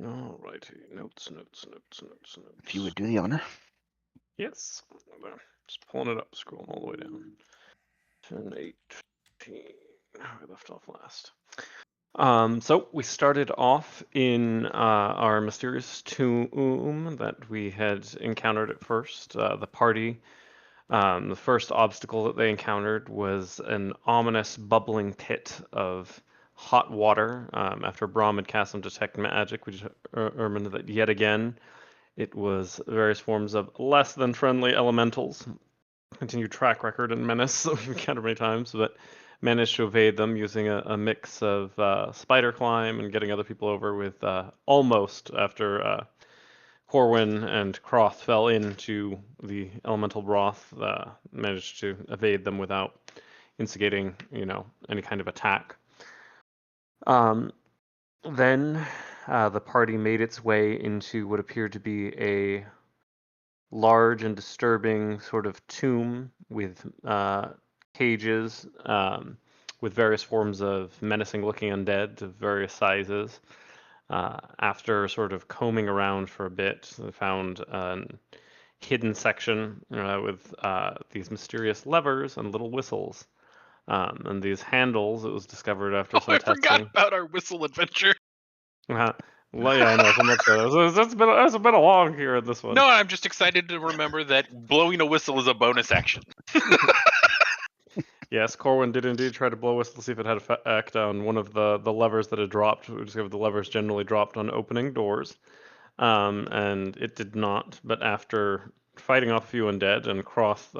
Alrighty, notes. If you would do the honor. Yes, just pulling it up, scrolling all the way down. 10, 8, 15. We left off last. So we started off in our mysterious tomb that we had encountered at first. The party, the first obstacle that they encountered was an ominous bubbling pit of hot water. After Brahm had cast some detect magic, we determined that yet again it was various forms of less than friendly elementals. Continued track record and menace that we've encountered many times, but managed to evade them using a mix of spider climb and getting other people over with almost after Corwin and Croth fell into the elemental broth, managed to evade them without instigating, any kind of attack. Then the party made its way into what appeared to be a large and disturbing sort of tomb with cages with various forms of menacing looking undead of various sizes. After sort of combing around for a bit, they found a hidden section with these mysterious levers and little whistles. And these handles, it was discovered after some I forgot testing. about our whistle adventure. Well, yeah, I know so much. That's been a long here in this one. No, I'm just excited to remember that blowing a whistle is a bonus action. Yes, Corwin did indeed try to blow a whistle to see if it had effect on one of the levers that had dropped. We discovered the levers generally dropped on opening doors, and it did not. But after fighting off a few undead and Croth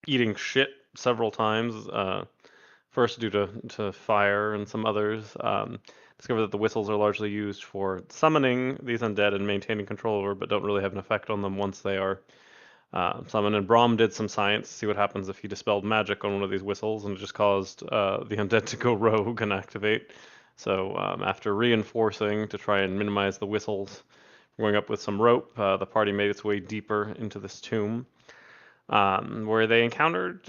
eating shit several times, first due to fire and some others, discovered that the whistles are largely used for summoning these undead and maintaining control over, but don't really have an effect on them once they are summoned. And Brahm did some science to see what happens if he dispelled magic on one of these whistles, and it just caused the undead to go rogue and activate. So after reinforcing to try and minimize the whistles, going up with some rope, the party made its way deeper into this tomb, where they encountered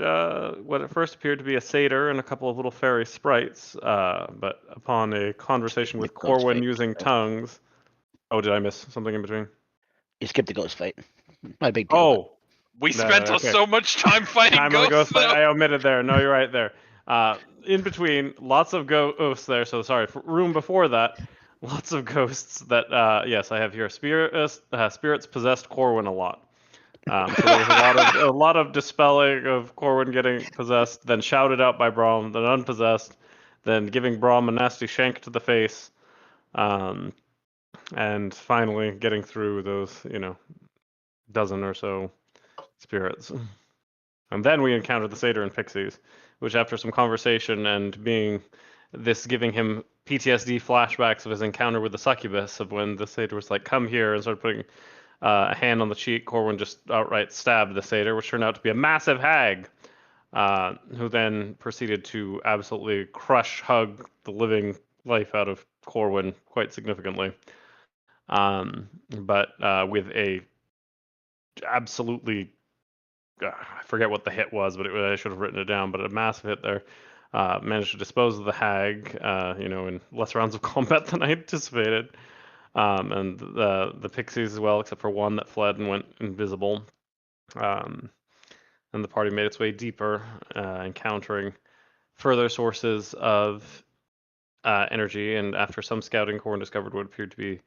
what at first appeared to be a satyr and a couple of little fairy sprites. But upon a conversation with Corwin using tongues, oh, did I miss something in between? You skipped the ghost fight. Not a big deal. Oh, we spent so much time fighting time on the ghosts. ghost fight. I omitted there. No, you're right there. In between, lots of ghosts there. So sorry. Room before that, lots of ghosts. That yes, I have here. Spirits possessed Corwin a lot. So there was a lot of dispelling of Corwin getting possessed, then shouted out by Brahm, then unpossessed, then giving Brahm a nasty shank to the face, and finally getting through those, dozen or so spirits. And then we encountered the satyr and pixies, which after some conversation and giving him PTSD flashbacks of his encounter with the succubus, of when the satyr was like, "Come here," and started putting a hand on the cheek, Corwin just outright stabbed the satyr, which turned out to be a massive hag, who then proceeded to absolutely hug the living life out of Corwin quite significantly. But with a absolutely, I forget what the hit was, but I should have written it down, but a massive hit there. Managed to dispose of the hag, in less rounds of combat than I anticipated. And the pixies as well, except for one that fled and went invisible. And the party made its way deeper, encountering further sources of energy. And after some scouting, Corwin discovered what appeared to be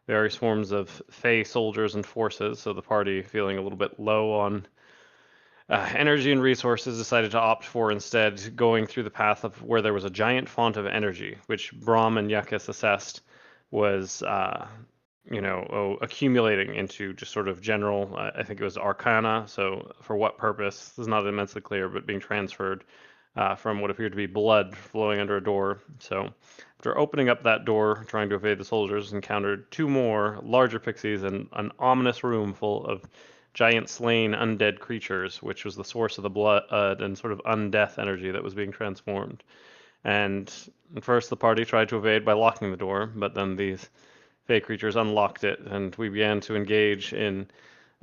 various forms of Fey soldiers and forces. So the party, feeling a little bit low on energy and resources, decided to opt for instead going through the path of where there was a giant font of energy, which Brahm and Yuccas assessed was accumulating into just sort of general, I think it was arcana. So for what purpose is not immensely clear, but being transferred from what appeared to be blood flowing under a door. So after opening up that door, trying to evade the soldiers, encountered two more larger pixies and an ominous room full of giant slain undead creatures, which was the source of the blood and sort of undeath energy that was being transformed. And at first the party tried to evade by locking the door, but then these Fey creatures unlocked it, and we began to engage in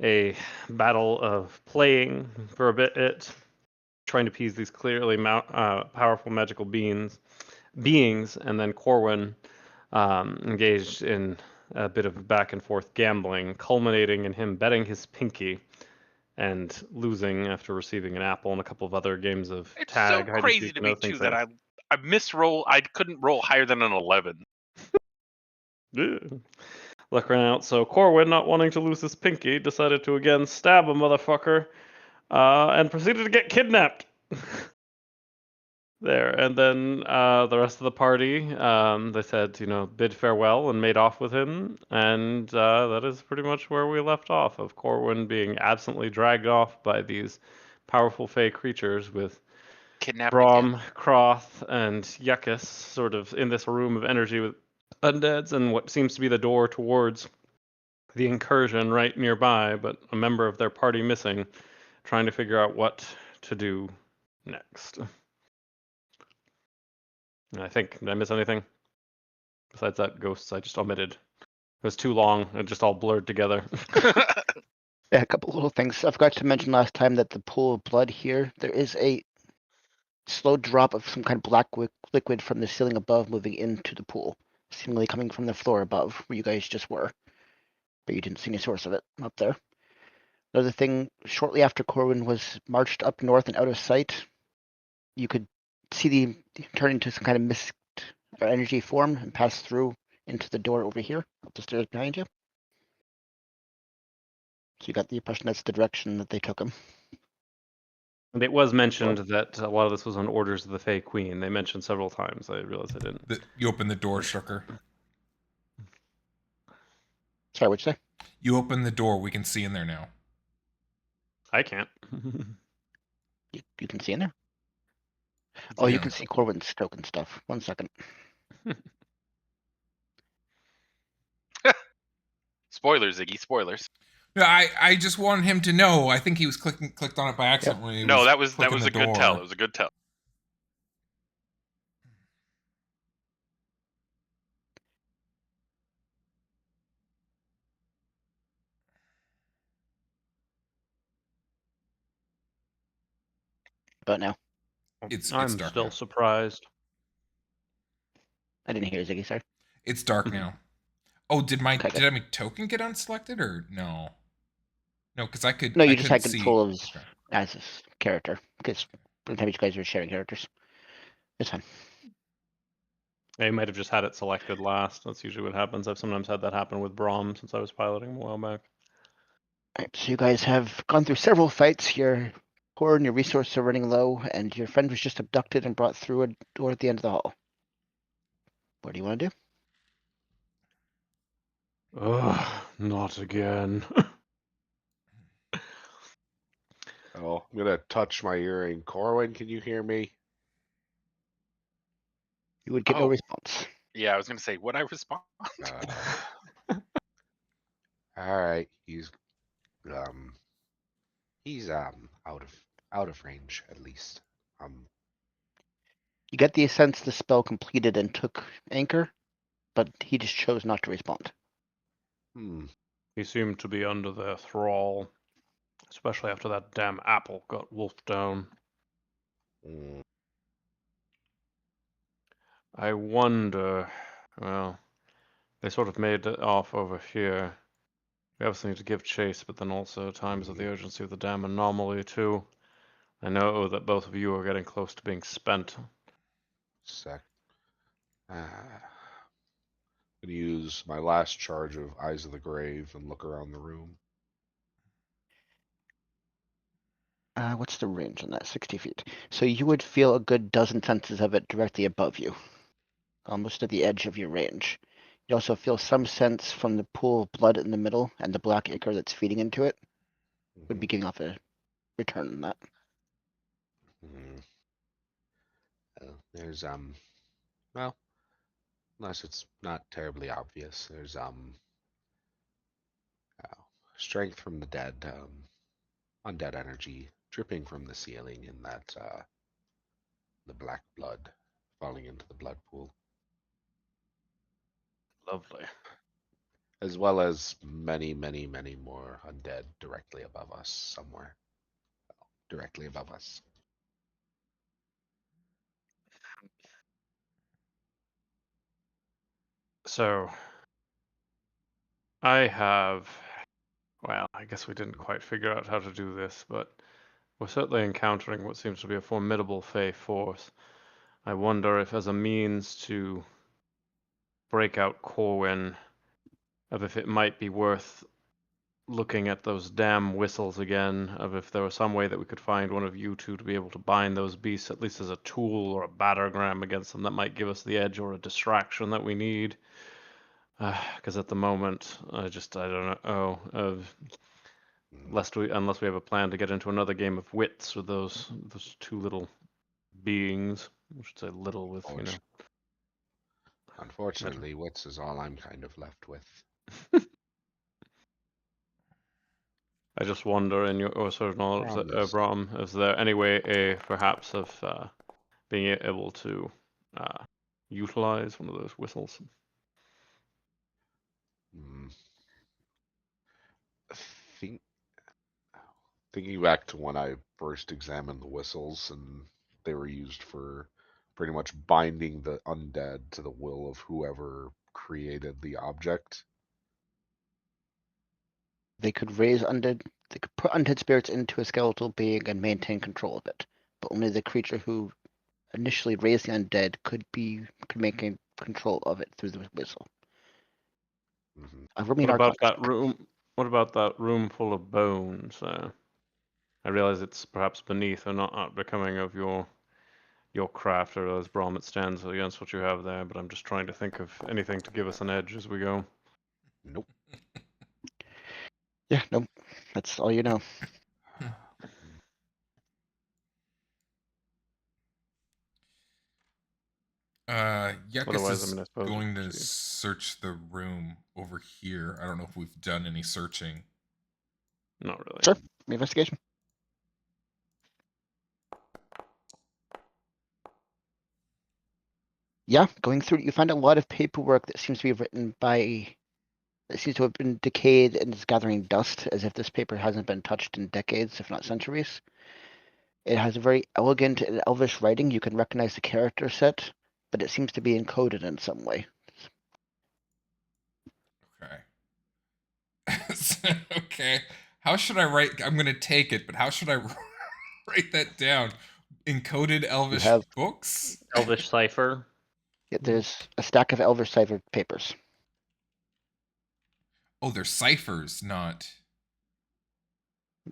a battle of playing for a bit, trying to appease these clearly powerful magical beings, and then Corwin engaged in a bit of back and forth gambling, culminating in him betting his pinky and losing after receiving an apple and a couple of other games of It's tag, so hide and crazy seek, to and me other things too that like I misroll. I couldn't roll higher than an 11. that. Luck ran out, so Corwin, not wanting to lose his pinky, decided to again stab a motherfucker, and proceeded to get kidnapped. There, and then the rest of the party, they said, bid farewell and made off with him, and that is pretty much where we left off, of Corwin being absently dragged off by these powerful fey creatures with Kidnapped Brom, again. Croth, and Yuckus sort of in this room of energy with undeads and what seems to be the door towards the incursion right nearby, but a member of their party missing, trying to figure out what to do next. And I think, did I miss anything? Besides that, ghosts I just omitted. It was too long, it just all blurred together. Yeah, a couple little things. I forgot to mention last time that the pool of blood here, there is a slow drop of some kind of black liquid from the ceiling above moving into the pool, seemingly coming from the floor above where you guys just were, but you didn't see any source of it up there. Another thing, shortly after Corwin was marched up north and out of sight, you could see the turn into some kind of mist or energy form and pass through into the door over here, up the stairs behind you. So you got the impression that's the direction that they took him. And it was mentioned that a lot of this was on orders of the Fey Queen. They mentioned several times. I realized I didn't. You open the door, Shooker. Sorry, what'd you say? You open the door. We can see in there now. I can't. You can see in there? Oh, you Yeah. can see Corwin's token stuff. 1 second. Spoilers, Ziggy. Spoilers. No, I just wanted him to know. I think he was clicked on it by accident when he No, that was clicking the a good door. tell. It was a good tell. About now. It's I'm dark still now. surprised. I didn't hear Ziggy, sorry. It's dark now. Oh, did my Okay. token get unselected or no? No, because I could. No, you I just couldn't had control of see. Okay. as his character, because sometimes you guys are sharing characters. It's fine. They might have just had it selected last. That's usually what happens. I've sometimes had that happen with Brom since I was piloting him a while back. Alright, so you guys have gone through several fights. Your core and your resources are running low, and your friend was just abducted and brought through a door at the end of the hall. What do you want to do? Ugh, not again. Oh, I'm gonna touch my earring. Corwin, can you hear me? You would get no Oh. response. Yeah, I was gonna say, would I respond? All right, he's out of range at least. You get the sense the spell completed and took anchor, but he just chose not to respond. He seemed to be under their thrall, especially after that damn apple got wolfed down. I wonder. Well, they sort of made it off over here. We obviously need to give chase, but then also times of the urgency of the damn anomaly too. I know that both of you are getting close to being spent. Sec. I'm gonna use my last charge of Eyes of the Grave and look around the room. What's the range on that? 60 feet. So you would feel a good dozen senses of it directly above you, almost at the edge of your range. You also feel some sense from the pool of blood in the middle and the black ichor that's feeding into it. Would be giving off a return on that. There's well, unless it's not terribly obvious, there's strength from the dead, undead energy dripping from the ceiling in that the black blood falling into the blood pool. Lovely. As well as many, many, many more undead directly above us somewhere. Directly above us. So, I have. Well, I guess we didn't quite figure out how to do this, but we're certainly encountering what seems to be a formidable Fey force. I wonder if, as a means to break out Corwin, of if it might be worth looking at those damn whistles again, of if there was some way that we could find one of you two to be able to bind those beasts, at least as a tool or a battergram against them that might give us the edge or a distraction that we need. Because at the moment, I don't know. Unless we have a plan to get into another game of wits with those two little beings. I should say little with, you know. Unfortunately, wits is all I'm kind of left with. I just wonder, in your sort of knowledge, Brom, is there any way, perhaps, of being able to utilize one of those whistles? Think, thinking back to when I first examined the whistles, and they were used for pretty much binding the undead to the will of whoever created the object. They could raise undead. They could put undead spirits into a skeletal being and maintain control of it. But only the creature who initially raised the undead could maintain control of it through the whistle. What about that room? What about that room full of bones? I realize it's perhaps beneath or not becoming of your craft. I realize, Brom, it stands against what you have there, but I'm just trying to think of anything to give us an edge as we go. Nope. Yeah, nope. That's all you know. Yuckus Otherwise, is I mean, I suppose. going to search the room over here. I don't know if we've done any searching. Not really. Sure. Investigation. Yeah, going through, you find a lot of paperwork that seems to be written by, that seems to have been decayed and is gathering dust, as if this paper hasn't been touched in decades, if not centuries. It has a very elegant and elvish writing. You can recognize the character set, but it seems to be encoded in some way. Okay. Okay. How should I write? I'm going to take it, but how should I write that down? Encoded Elvish have- books? Elvish cipher. Yeah, there's a stack of elvish cipher papers. Oh, they're ciphers, not.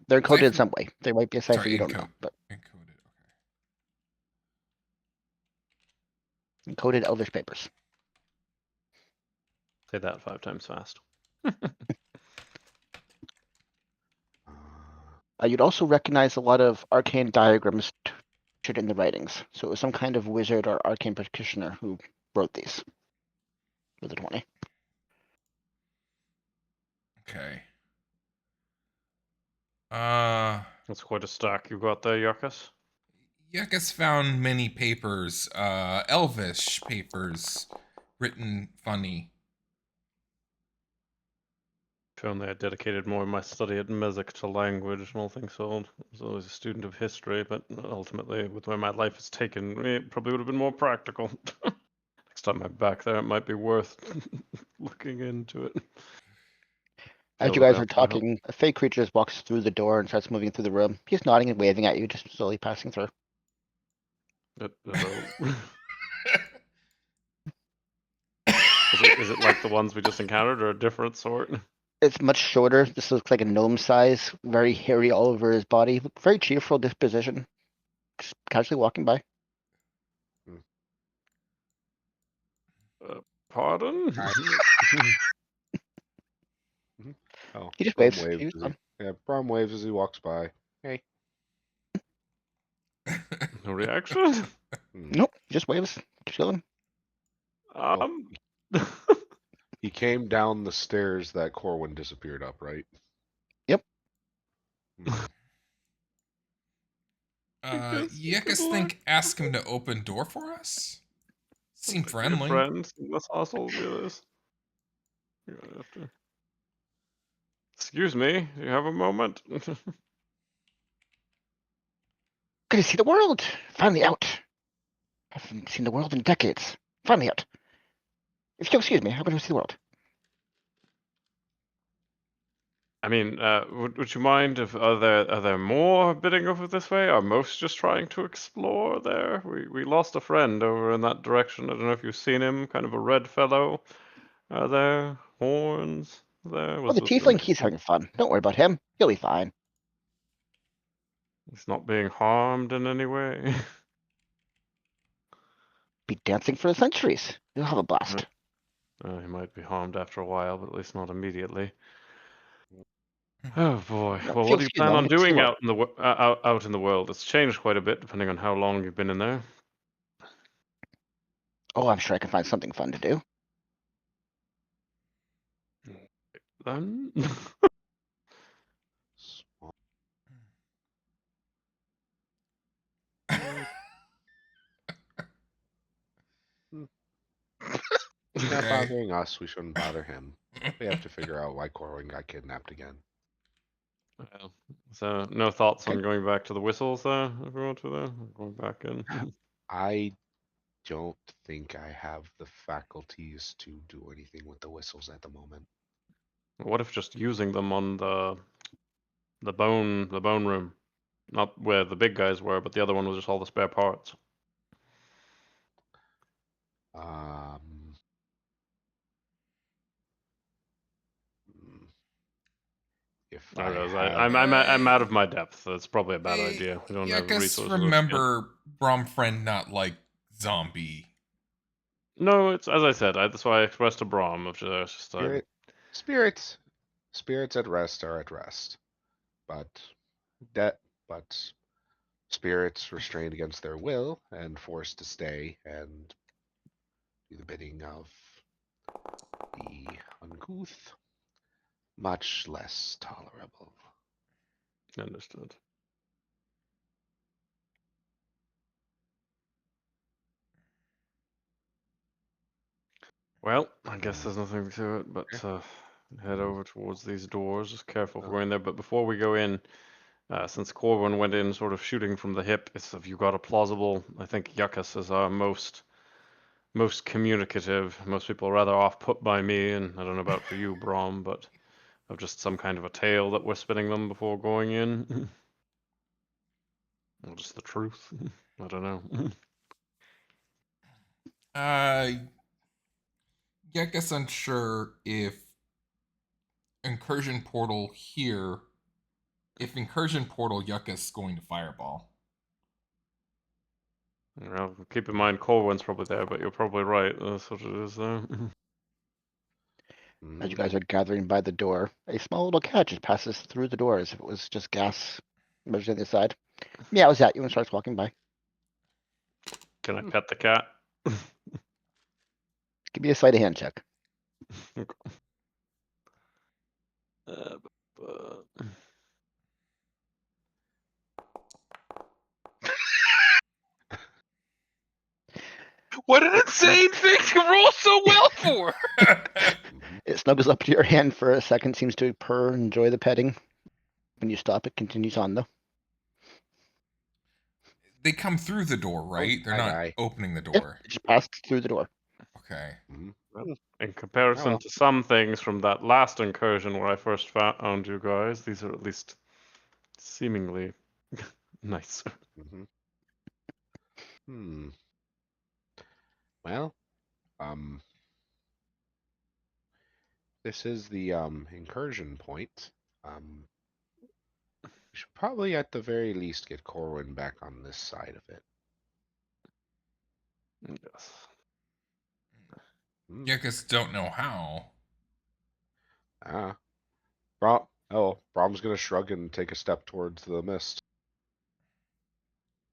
They're encoded in Cipher- some way. There might be a cipher Sorry, you don't know, but Encoded. encoded elvish papers. Say that 5 times fast. You'd also recognize a lot of arcane diagrams featured in the writings. So it was some kind of wizard or arcane practitioner who wrote these with a 20. Okay. That's quite a stack you got there, Yuckus. Yuckus found many papers, Elvish papers, written funny. If only I dedicated more of my study at Mesic to language and all things old. I was always a student of history, but ultimately, with where my life has taken me, it probably would have been more practical. Next time I'm back there, it might be worth looking into it. As you guys are talking, a fey creature just walks through the door and starts moving through the room. He's nodding and waving at you, just slowly passing through. Is it like the ones we just encountered, or a different sort? It's much shorter. This looks like a gnome size, very hairy all over his body. Very cheerful disposition. Just casually walking by. Pardon? Oh, He just Brom waves. waves He's as gone. Brom waves as he walks by. Hey. No reaction? Nope, he just waves. Keeps going. He came down the stairs that Corwin disappeared up, right? Yep. Yuckus ask him to open door for us? Seem friendly. Friends, less hostile do this. You're gonna have to. Excuse me, you have a moment? Good to see the world! Finally out! I haven't seen the world in decades. Finally out. If you'll excuse me, I'm going to see the world. I mean, would you mind if are there more bidding over this way? Are most just trying to explore there? We lost a friend over in that direction. I don't know if you've seen him. Kind of a red fellow. Are there horns there? Oh, the tiefling, he's having fun. Don't worry about him. He'll be fine. He's not being harmed in any way. Be dancing for the centuries. You'll have a blast. He might be harmed after a while, but at least not immediately. Oh boy. No, Well, feel what do you free, plan though. on Make us doing more. out in the out in the world? It's changed quite a bit depending on how long you've been in there. Oh, I'm sure I can find something fun to do. Then Swamp. He's not Okay. bothering us. We shouldn't bother him. We have to figure out why Corwin got kidnapped again. well, so no thoughts Okay. on going back to the whistles if we want to going back in. I don't think I have the faculties to do anything with the whistles at the moment. What if just using them on the bone room? Not where the big guys were, but the other one was just all the spare parts. Um, mm, if I I realize had, I'm out of my depth. That's probably a bad Hey, idea. We don't yeah, I have guess resources. to spend. remember Bromfriend not like zombie. No, it's as I said. That's why I expressed to Brahm. Which is just spirits, spirits at rest are at rest, but that, but spirits restrained against their will and forced to stay and do the bidding of the uncouth, much less tolerable. understood. Well, I guess there's nothing to it but head over towards these doors. Just careful for going there. But before we go in, since Corwin went in sort of shooting from the hip, it's if you got a plausible. I think Yuckus is our most communicative. Most people are rather off put by me, and I don't know about for you, Brom, but of just some kind of a tale that we're spinning them before going in. Or just the truth. I don't know. Uh, yeah, I guess unsure if incursion portal here. If incursion portal, Yucca's going to fireball. Well, keep in mind Corwin's probably there, but you're probably right. That's what it is there. As you guys are gathering by the door, a small little cat just passes through the door as if it was just gas measured on the side. Meows at you and starts walking by. Can I pet the cat? Give me a sleight of hand check. But What an insane thing to roll so well for! It snuggles up to your hand for a second, seems to purr and enjoy the petting. When you stop, it continues on though. They come through the door, right? They're not hi. opening the Yep, door. it just passed through the door. Okay. in comparison well. to some things from that last incursion where I first found you guys, these are at least seemingly nice. Mm-hmm. Hmm. Well, um, this is the incursion point. We should probably at the very least get Corwin back on this side of it. Yes. Hmm. Yuccas don't know how. Ah. Brom's gonna shrug and take a step towards the mist.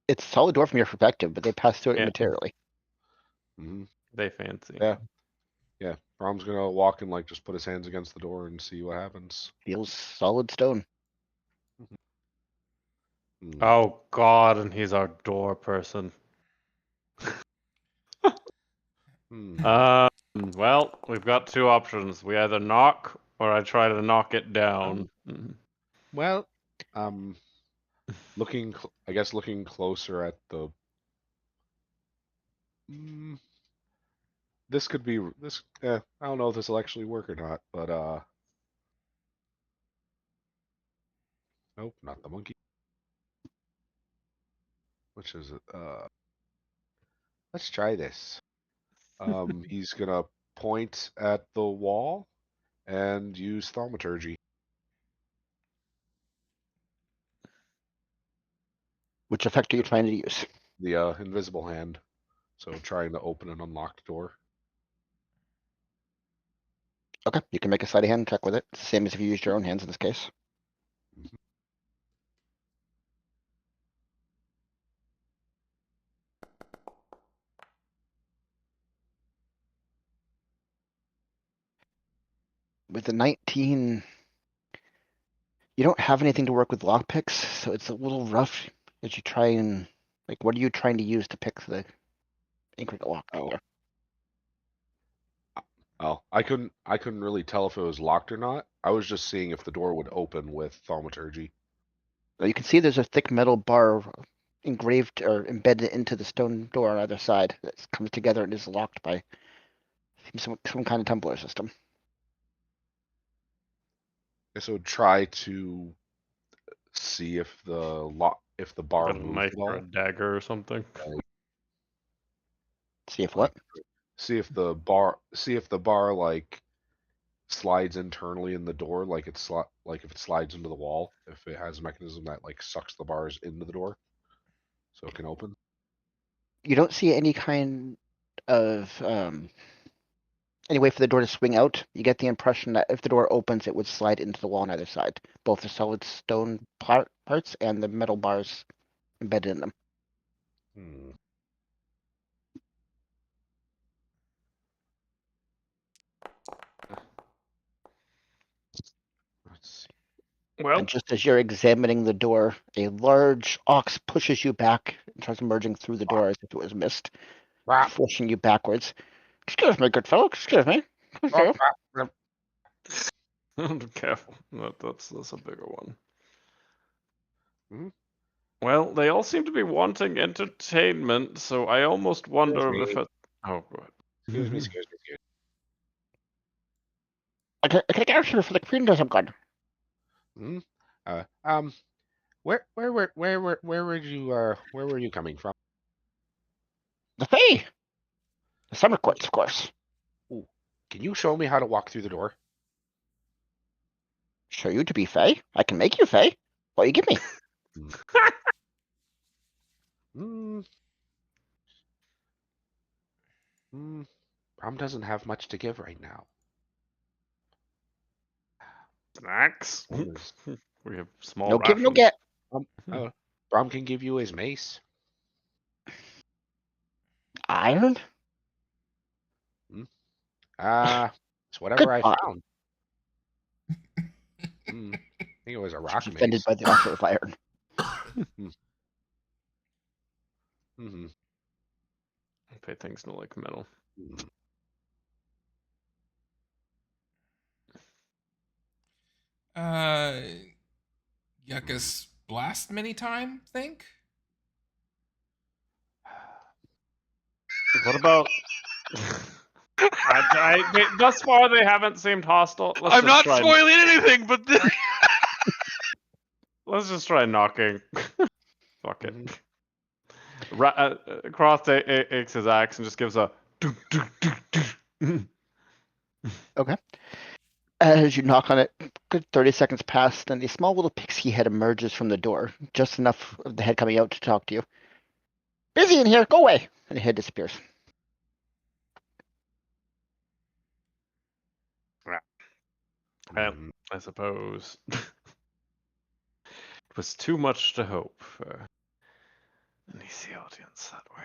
It's a solid door from your perspective, but they pass through it Yeah. materially. Hmm. They fancy. Yeah. Yeah. Brom's gonna walk and like just put his hands against the door and see what happens. Feels solid stone. Hmm. Oh God, and he's our door person. Hmm. Well, we've got two options. We either knock or I try to knock it down. Well, um, I guess looking closer at the. Mm, this could be this. I don't know if this will actually work or not, but Nope, not the monkey. Which is it? Let's try this. He's gonna point at the wall and use thaumaturgy. Which effect are you trying to use? The invisible hand. So trying to open an unlocked door. Okay, you can make a sleight of hand check with it. It's the same as if you used your own hands in this case. With the 19, you don't have anything to work with lockpicks, so it's a little rough as you try and, like, what are you trying to use to pick the increment lock? Oh. here? Oh, I couldn't really tell if it was locked or not. I was just seeing if the door would open with thaumaturgy. Well, you can see there's a thick metal bar engraved or embedded into the stone door on either side that comes together and is locked by some kind of tumbler system. So try to see if the bar Got a moved knife at or all. a dagger or something. See if what? See if the bar like slides internally in the door, like like if it slides into the wall, if it has a mechanism that like sucks the bars into the door, so it can open. You don't see any kind of any way for the door to swing out. You get the impression that if the door opens, it would slide into the wall on either side, both the solid stone parts and the metal bars embedded in them. Hmm. Let's see. Well, And just as you're examining the door, a large ox pushes you back and starts emerging through the door as if it was mist, Rah, forcing you backwards. Excuse me, good fellow. Excuse me. Excuse rah, you. rah, careful. That's a bigger one. Mhm. Well, they all seem to be wanting entertainment, so I almost wonder Excuse if me. it. Oh, go ahead. Excuse me, excuse me, excuse I can get you for the queen does I'm good. me. Where were you coming from? The Fae. The summer courts, of course. Ooh, can you show me how to walk through the door? Show you to be Fae? I can make you Fae. What you give me? Hmm. Hmm. Brom doesn't have much to give right now. Snacks. Brom is- We have small No give, no rations. get. Brom can give you his mace. Iron? It's whatever I Goodbye. found. I think it was a rock She's offended mace. by the offer of iron. Mm-hmm. Okay, things don't like metal. Uh, Yuckus blast many time, think? What about? Thus far, they haven't seemed hostile. I'm not spoiling anything, but Let's just try knocking. Fuck it. Mhm. Cross aches his axe and just gives a. Okay. As you knock on it, good 30 seconds pass, then a small little pixie head emerges from the door, just enough of the head coming out to talk to you. Busy in here, go away! And the head disappears. Well, Mhm. I suppose it was too much to hope for an easy audience that way.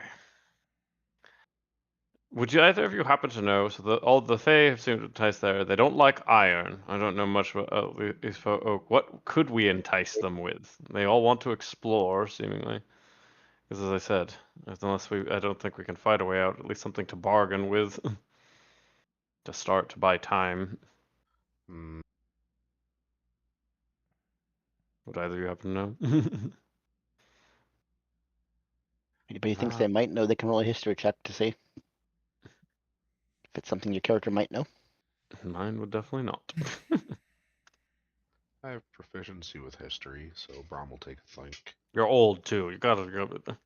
Would you either of you happen to know? So all the Fae have seemed to entice there. They don't like iron. I don't know much about these folk. What could we entice them with? They all want to explore, seemingly. Because as I said, I don't think we can fight a way out. At least something to bargain with, to start to buy time. Mm. Would either of you happen to know? Anybody thinks Ah. they might know, they can roll a history check to see if it's something your character might know. Mine would definitely not. I have proficiency with history, so Brom will take a think. You're old too. You gotta go with it.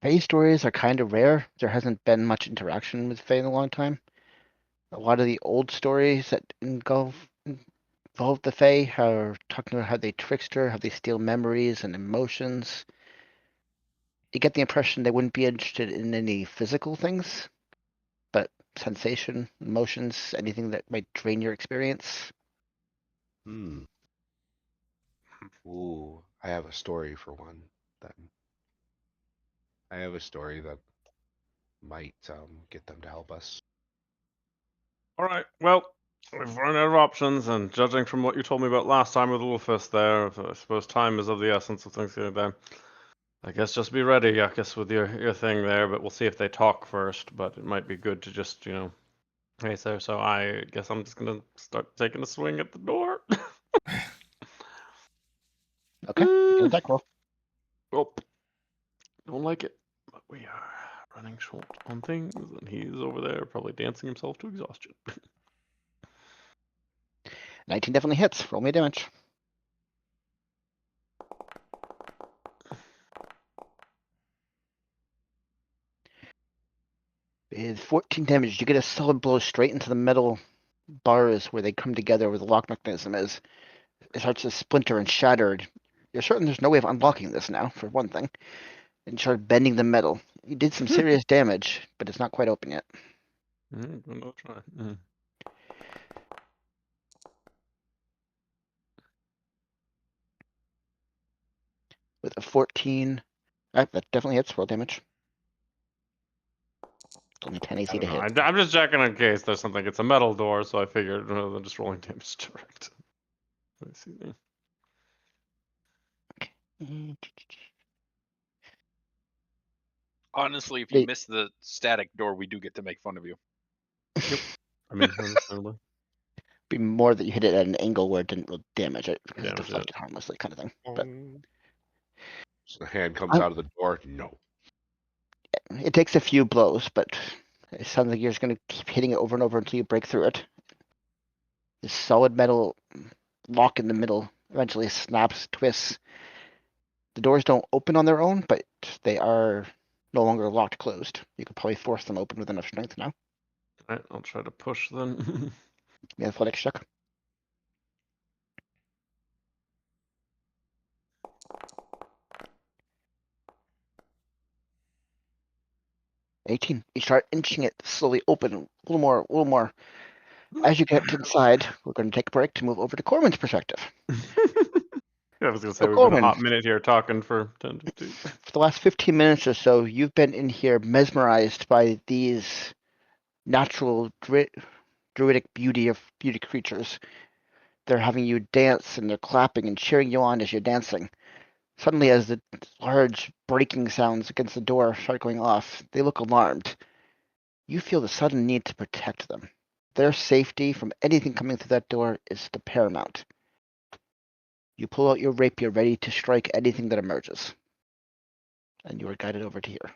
Fae stories are kind of rare. There hasn't been much interaction with Fae in a long time. A lot of the old stories that involve the Fae are talking about how they trickster, how they steal memories and emotions. You get the impression they wouldn't be interested in any physical things, but sensation, emotions, anything that might drain your experience. Hmm. Ooh, I have a story for one. Then I have a story that might get them to help us. All right. Well, we've run out of options, and judging from what you told me about last time with Wolfist there, I suppose time is of the essence of things getting done. I guess just be ready, Yakis, with your thing there, but we'll see if they talk first. But it might be good to just, hey, sir. So I guess I'm just gonna start taking a swing at the door. Okay, make an attack roll. Oh, don't like it. But we are running short on things, and he's over there probably dancing himself to exhaustion. 19 definitely hits. Roll me damage. With 14 damage, you get a solid blow straight into the metal bars where they come together where the lock mechanism is. It starts to splinter and shatter. You're certain there's no way of unlocking this now, for one thing. And you start bending the metal. You did some serious damage, but it's not quite open yet. Another try. With a 14, that definitely hits. Roll damage. It's only 10 I AC don't to know. hit. I'm just checking in case there's something. It's a metal door, so I figured rather than just rolling damage direct. Let's see. Honestly, if you They- miss the static door, we do get to make fun of you. I mean, understandably. Be more that you hit it at an angle where it didn't really damage it because it Damage it. deflected harmlessly, kind of thing. But So the hand comes out of the door. No. it takes a few blows, but it sounds like you're just going to keep hitting it over and over until you break through it. This solid metal lock in the middle eventually snaps, twists. The doors don't open on their own, but they are no longer locked closed. You could probably force them open with enough strength now. Alright, I'll try to push then. The athletics check. 18. You start inching it slowly open, a little more, a little more. As you get inside, we're going to take a break to move over to Corwin's perspective. I was gonna say So we've been a Corwin, hot minute here talking for 10, 15. for the last 15 minutes or so, you've been in here mesmerized by these natural druidic beauty creatures. They're having you dance and they're clapping and cheering you on as you're dancing. Suddenly, as the large breaking sounds against the door start going off, they look alarmed. You feel the sudden need to protect them. Their safety from anything coming through that door is the paramount. You pull out your rapier ready to strike anything that emerges. And you are guided over to here.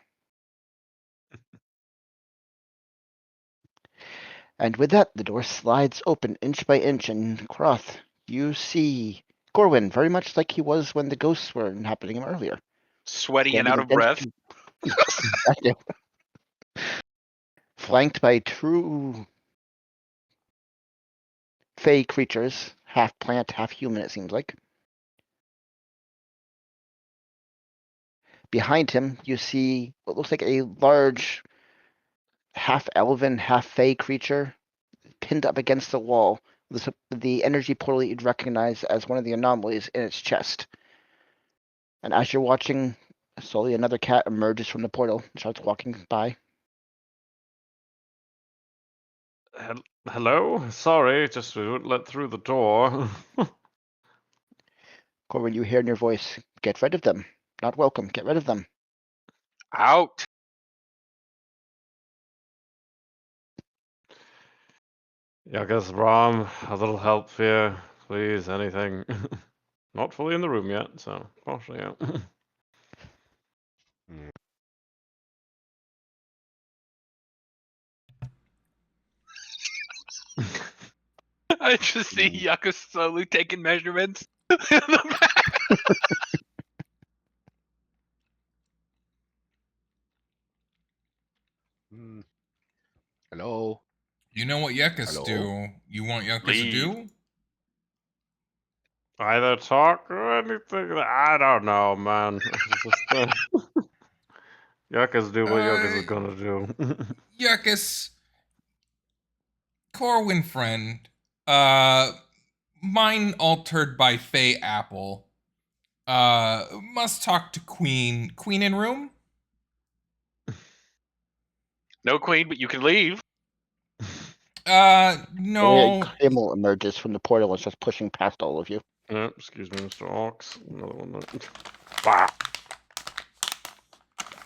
And with that, the door slides open inch by inch, and Croth, you see Corwin very much like he was when the ghosts were happening earlier. Sweaty and Standing out of against breath. you. Yes, exactly. Flanked by true Fey creatures, half plant, half human, it seems like. Behind him, you see what looks like a large, half elven, half Fey creature pinned up against the wall. The energy portal you'd recognize as one of the anomalies in its chest. And as you're watching, slowly another cat emerges from the portal and starts walking by. Hello? Sorry, just we wouldn't let through the door. Corwin, you hear in your voice, "Get rid of them. Not welcome. Get rid of them." Out. Yeah, I guess Rom, a little help here, please, anything. Not fully in the room yet, so partially out. Hmm. I just see Mm. Yucca slowly taking measurements in the back. Hmm. Hello. You know what yuccas Hello? do. You want yuccas to Leave. do? Either talk or anything. I don't know, man. It's just, Yuccas do what Yuccas is gonna do. Yuccas, Corwin friend, mind altered by Fey Apple. Must talk to Queen. Queen in room? No queen, but you can leave. No. Camel emerges from the portal and starts pushing past all of you. Excuse me, Mr. Ox. Another one. Wow.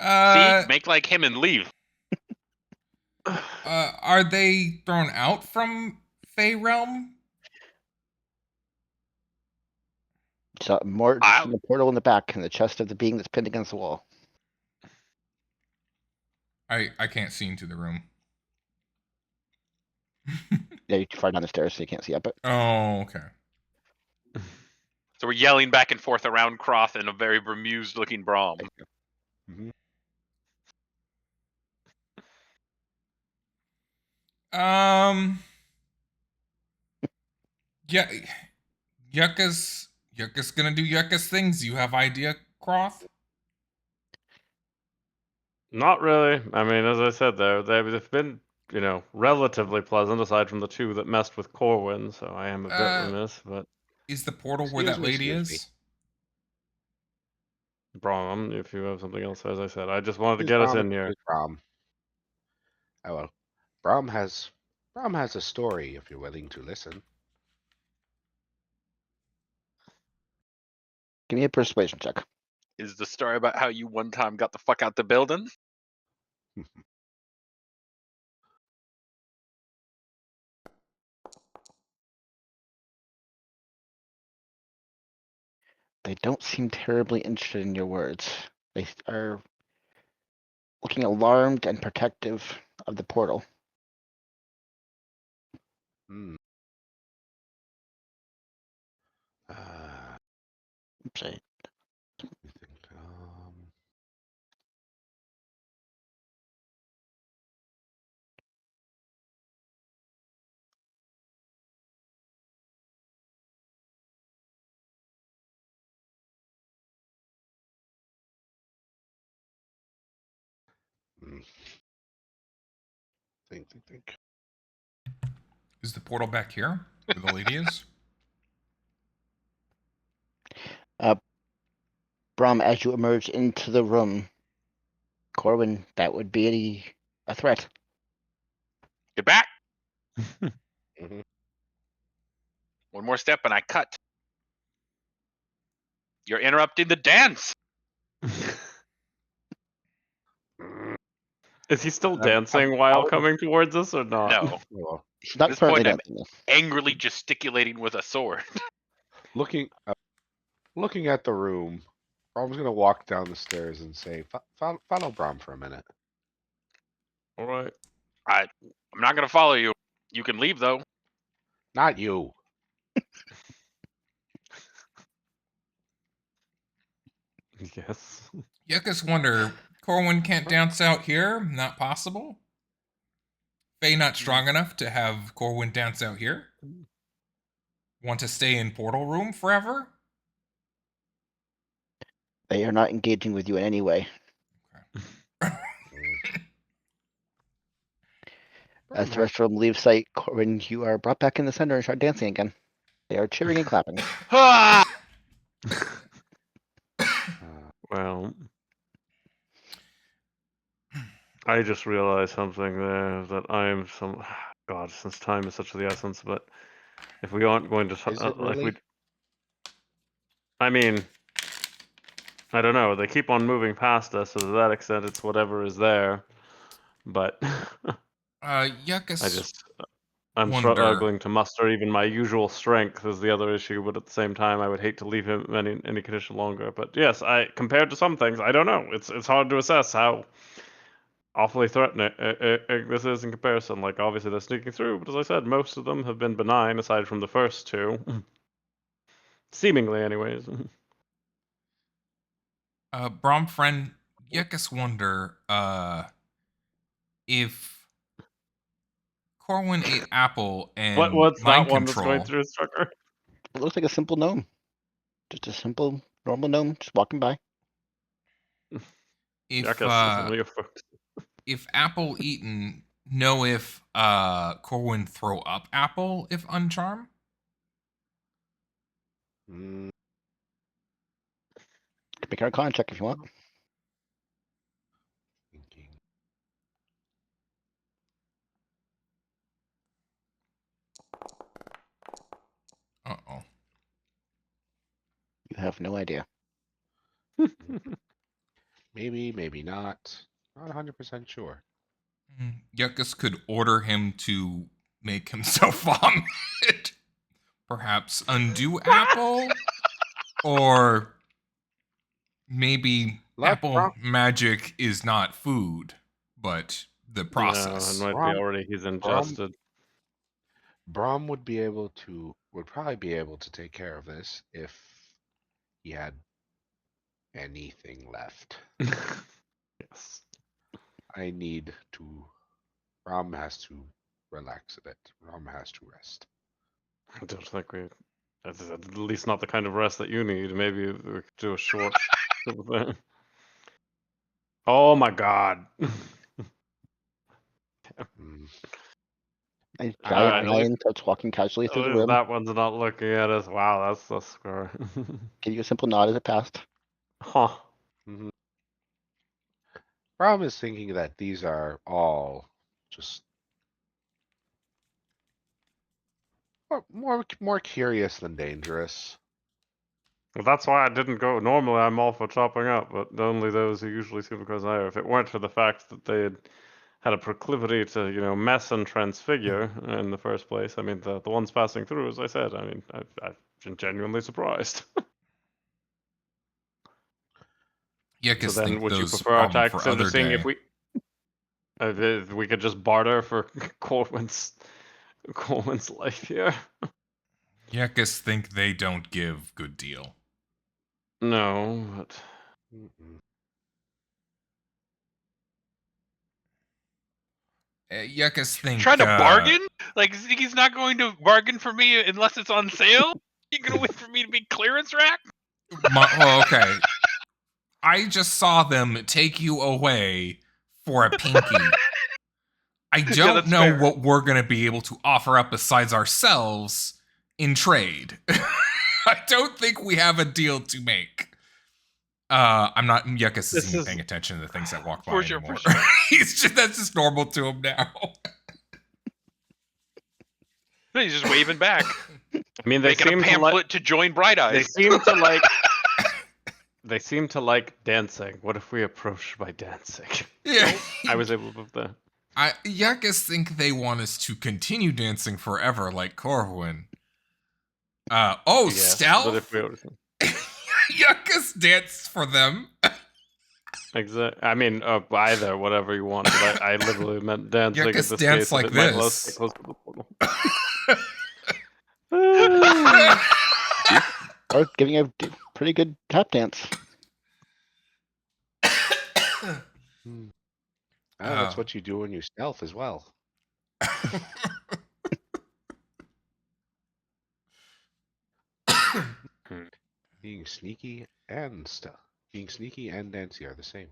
See, make like him and leave. Are they thrown out from Fey realm? So emerge I'll- from the portal in the back in the chest of the being that's pinned against the wall. I can't see into the room. Yeah, you're too far down the stairs, so you can't see it. But Oh, okay. So we're yelling back and forth around Croth in a very bemused-looking Braum. Mhm. Yeah, Yucca's gonna do Yucca's things. You have idea, Croth? Not really. I mean, as I said, they've been, relatively pleasant, aside from the two that messed with Corwin. So I am a bit remiss, but Is the portal where Excuse that me, lady excuse me. is? Brom, if you have something else, as I said, I just wanted to Who's get us Brom? in here. Who's Brom? Oh well. Brom has a story if you're willing to listen. give me a persuasion check. Is the story about how you one time got the fuck out the building? They don't seem terribly interested in your words. They are looking alarmed and protective of the portal. Hmm. Uh, Oops, let me think. Hmm. Think. Is the portal back here where the lady is? Brom, as you emerge into the room, Corwin, that would be a threat. Get back! Mhm. One more step and I cut. You're interrupting the dance! Is he still I'm- dancing I'm while out of- coming towards us or not? No. Oh, well. He's At not this currently point, I'm dancing. Though. angrily gesticulating with a sword. Looking at the room, Brom's gonna walk down the stairs and say, "Follow Brom for a minute." All right. I'm not gonna follow you. You can leave though. Not you. Yes. Yuccas wonder, Corwin can't dance out here? Not possible? Fey not strong enough to have Corwin dance out here? Want to stay in portal room forever? They are not engaging with you in any way. Mm. As Brom the rest of them leave sight, Corwin, you are brought back in the center and start dancing again. They are cheering and clapping. Ah! Well, I just realized something there that I'm some. God, since time is such the essence, but if we aren't going to Is it really? I mean, I don't know. They keep on moving past us, so to that extent, it's whatever is there. But Yuccas I'm wonder. struggling to muster even my usual strength is the other issue. But at the same time, I would hate to leave him any condition longer. But yes, compared to some things, I don't know. It's hard to assess how awfully threatening. This is in comparison. Like, obviously they're sneaking through, but as I said, most of them have been benign, aside from the first two. Seemingly, anyways. Brom friend, Yuckus wonder, if Corwin ate apple and What's mind that one that's going control. through his trucker? It looks like a simple gnome. Just a simple, normal gnome just walking by. If apple eaten, know if Corwin throw up apple if uncharm? Mm, Make our con check if you want. thinking. Uh-oh. You have no idea. Maybe, maybe not. Not 100% sure. Yuckus could order him to make himself vomit. Perhaps undo apple? Or maybe apple magic is not food, but the process. No, it might be already he's ingested. Brom would probably be able to take care of this if he had anything left. Yes. Brom has to relax a bit. Brom has to rest. I don't think at least not the kind of rest that you need. Maybe we could do a short sort of thing. Oh my god. Mm. A giant at lion starts walking casually through the room. That one's not looking at us. Wow, that's so scary. Give you a simple nod as it passed. Huh. Mhm. Brom is thinking that these are all just more curious than dangerous. Well, that's why I didn't go. Normally, I'm all for chopping up, but only those who usually seem to cause ire. If it weren't for the fact that they had a proclivity to, mess and transfigure in the first place, I mean, the ones passing through, as I said, I mean, I've been genuinely surprised. Yuckus So then, think would you those prefer our problem for tactics of other just seeing day. if we could just barter for Corwin's life here? Yuckus think they don't give good deal. No, but Mm-mm. Uh, Yuckus think Trying to bargain? Like he's not going to bargain for me unless it's on sale? You gonna wait for me to be clearance rack? Well, okay. I just saw them take you away for a pinky. I don't that's know fair. what we're going to be able to offer up besides ourselves in trade. I don't think we have a deal to make. I'm not. Yuckus isn't even paying attention to the things that walk by anymore. For sure. That's just normal to him now. No, he's just waving back. I mean, they Making seem a to pamphlet to join Bright Eyes. They seem to like. They seem to like dancing. What if we approached by dancing? Yeah, I was able to move that. Yuckus think they want us to continue dancing forever, like Corwin. Yes, Stealth. but if we Yuckus dance for them. Exactly. I mean, either whatever you want. But I literally meant dancing. Yuckus in this dance case, like it might this. close to the portal. Or giving a pretty good tap dance. That's what you do when you stealth as well. Being sneaky and dancy are the same.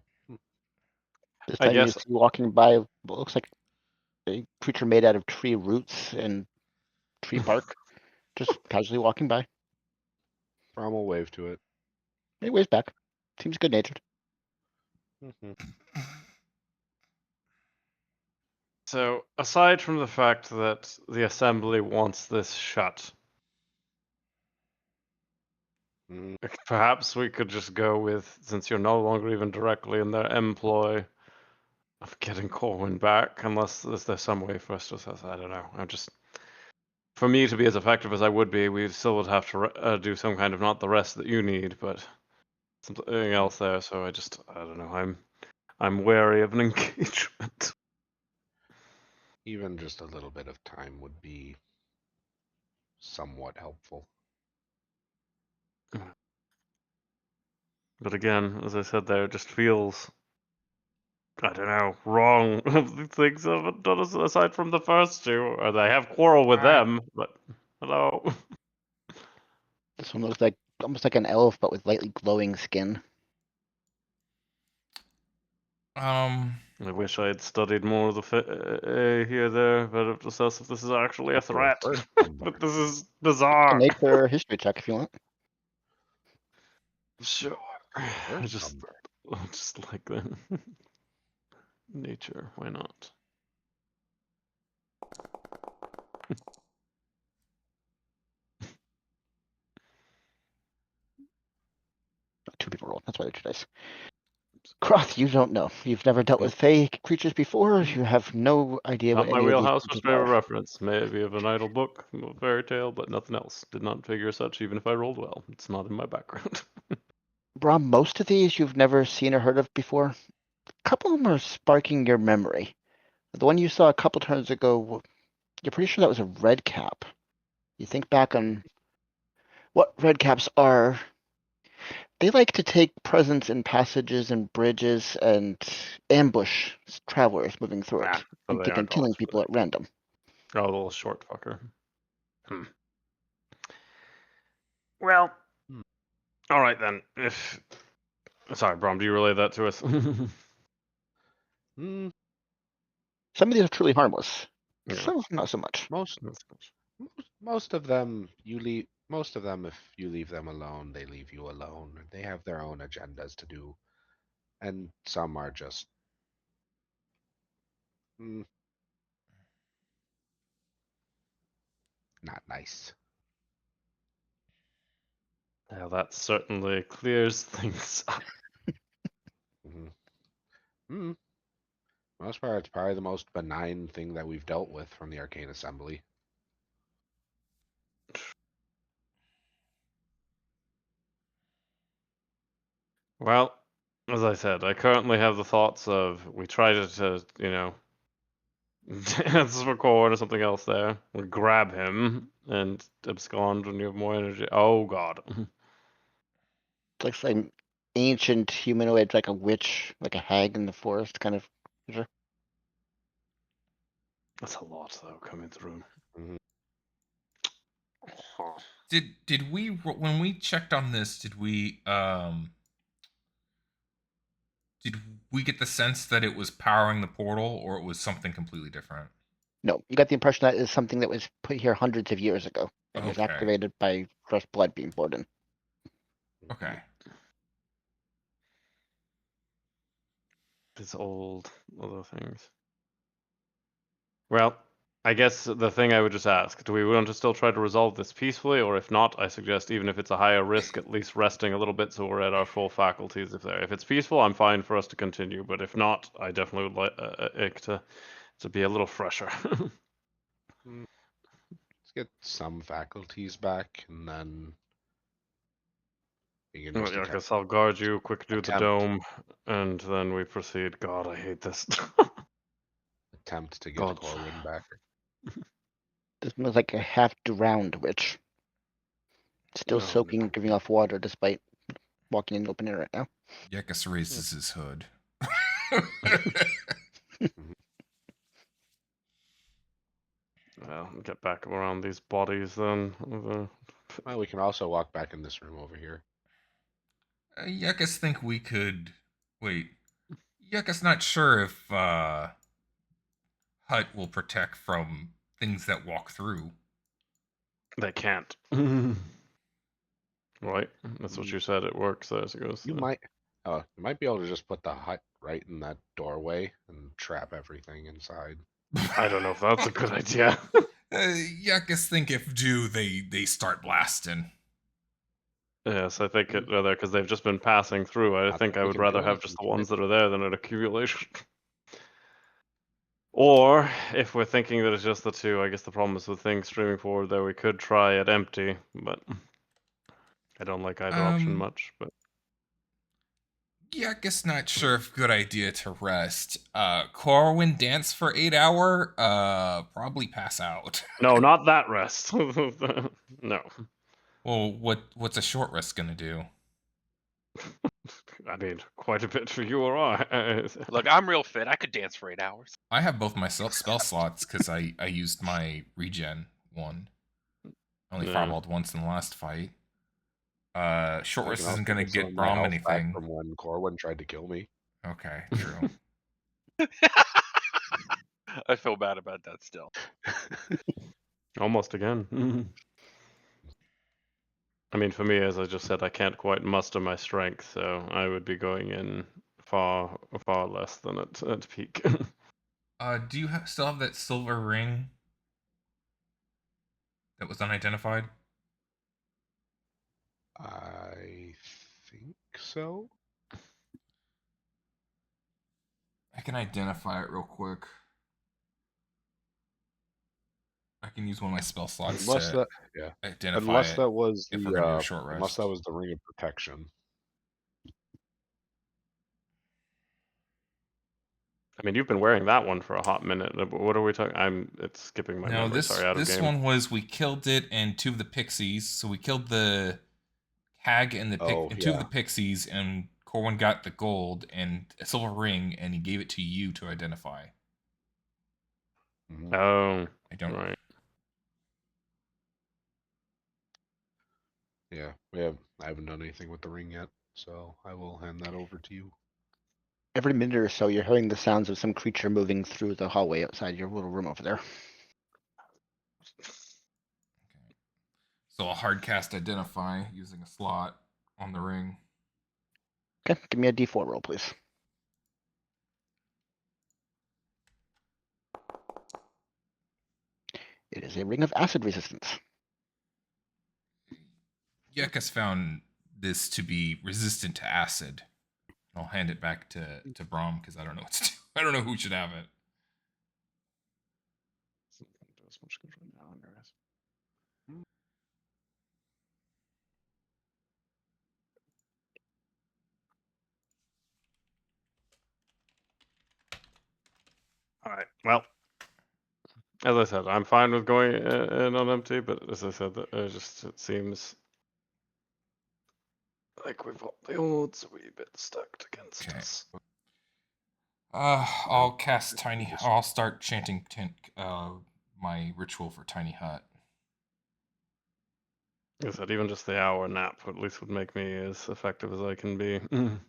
This I time you guess- see walking by what looks like a creature made out of tree roots and tree bark, just casually walking by. Brom will wave to it. He waves back. Seems good natured. Mhm. So, aside from the fact that the assembly wants this shut, Mm, perhaps we could just go with, since you're no longer even directly in their employ, of getting Corwin back, unless there's some way for us to, I don't know. For me to be as effective as I would be, we still would have to do some kind of, not the rest that you need, but something else there. So I don't know. I'm wary of an engagement. Even just a little bit of time would be somewhat helpful. But again, as I said there, it just feels, I don't know, wrong. The things I haven't done aside from the first two. And I have quarrel with them, but hello. This one looks like almost like an elf, but with lightly glowing skin. Um, I wish I had studied more of the here there, but to assess if this is actually a After a threat. first one, But this is A bizarre. nature history check if you want. Sure. I first just number. like that. Nature, why not? Two people rolled. That's why they're two dice. Croth, you don't know. You've never dealt Nope. with fey creatures before. You have no idea Not what my any of these wheelhouse for creatures frame of are. reference. Maybe of an idle book, a fairy tale, but nothing else. Did not figure such even if I rolled well. It's not in my background. Brom, most of these you've never seen or heard of before. A couple of them are sparking your memory. The one you saw a couple turns ago, you're pretty sure that was a red cap. You think back on what red caps are. They like to take presence in passages and bridges and ambush travelers moving through Nah, it, so and they are begin killing gods. people at random. Oh, the little short fucker. Well, Hmm. all right then. If sorry, Brom, do you relay that to us? Hmm, Some of these are truly harmless. Yeah. Some of them not so much. most most of them you leave. Most of them, if you leave them alone, they leave you alone. They have their own agendas to do, and some are just not nice. Well, that certainly clears things up. Hmm. Hmm. Most part, it's probably the most benign thing that we've dealt with from the Arcane Assembly. Well, as I said, I currently have the thoughts of we try to dance for Corwin or something else there. We grab him and abscond when you have more energy. Oh god. It's like some ancient humanoid, like a witch, like a hag in the forest kind of creature. That's a lot though coming through. Mhm. Huh. did we when we checked on this? Did we get the sense that it was powering the portal, or it was something completely different? No, you got the impression that is something that was put here hundreds of years ago and was Okay. activated by fresh blood being poured in. Okay. These old other things. Well, I guess the thing I would just ask, do we want to still try to resolve this peacefully, or if not, I suggest even if it's a higher risk, at least resting a little bit so we're at our full faculties. If it's peaceful, I'm fine for us to continue, but if not, I definitely would like to be a little fresher. Let's get some faculties back, and then we can Well, just yeah, I attempt. guess I'll guard you, quick do the Attempt. dome, and then we proceed. God, I hate this. Attempt to get God. Corwin back. This one was like a half drowned witch, still No, soaking and giving off water despite walking in the open air right now. Yekus raises his hood. Well, get back around these bodies then. Well, we can also walk back in this room over here. Yekus think we could wait. Yekus not sure if Hut will protect from things that walk through. They can't. Right? That's what you said. It works, I suppose. You might. You might be able to just put the hut right in that doorway and trap everything inside. I don't know if that's a good idea. Yekus think if do they start blasting. Yes, I think it rather because they've just been passing through. I Not think that I we would can rather do have just the anything to ones it. that are there than an accumulation. Or if we're thinking that it's just the two, I guess the problem is with things streaming forward there, we could try at empty, but I don't like either option Um, much. But Yeah, I guess not sure if good idea to rest. Corwin dance for 8 hour. Probably pass out. No, not that rest. No. Well, what's a short rest gonna do? I mean, quite a bit for you or I. Look, I'm real fit. I could dance for 8 hours. I have both my spell slots because I used my regen one. I only Yeah. fireballed once in the last fight. Short I rest can isn't also gonna get some of get my Brom health back anything. from when Corwin tried to kill me. Okay, true. I feel bad about that still. Almost again. I mean, for me, as I just said, I can't quite muster my strength, so I would be going in far less than at peak. Do you still have that silver ring that was unidentified? I think so. I can identify it real quick. I can use one of my spell slots Unless to that, yeah. identify Unless it that was if we're gonna do a the short unless rest. that was the ring of protection. I mean, you've been wearing that one for a hot minute. What are we talking? It's skipping my No, memory. this Sorry, out of this game. one was we killed it and two of the pixies. So we killed the hag and the Oh, and two of yeah. the pixies, and Corwin got the gold and a silver ring, and he gave it to you to identify. Mhm. Oh, I don't. right. Yeah, I haven't done anything with the ring yet, so I will hand that over to you. Every minute or so, you're hearing the sounds of some creature moving through the hallway outside your little room over there. So I'll hard cast identify using a slot on the ring. Okay, give me a D4 roll, please. It is a ring of acid resistance. Yek has found this to be resistant to acid. I'll hand it back to Brom because I don't know what to do. I don't know who should have it. All right. Well, as I said, I'm fine with going in on empty, but as I said, it seems like we've got the odds a wee bit stacked against Okay. us. I'll cast tiny. I'll start chanting my ritual for tiny hut. As I said, even just the hour nap at least would make me as effective as I can be. Mhm.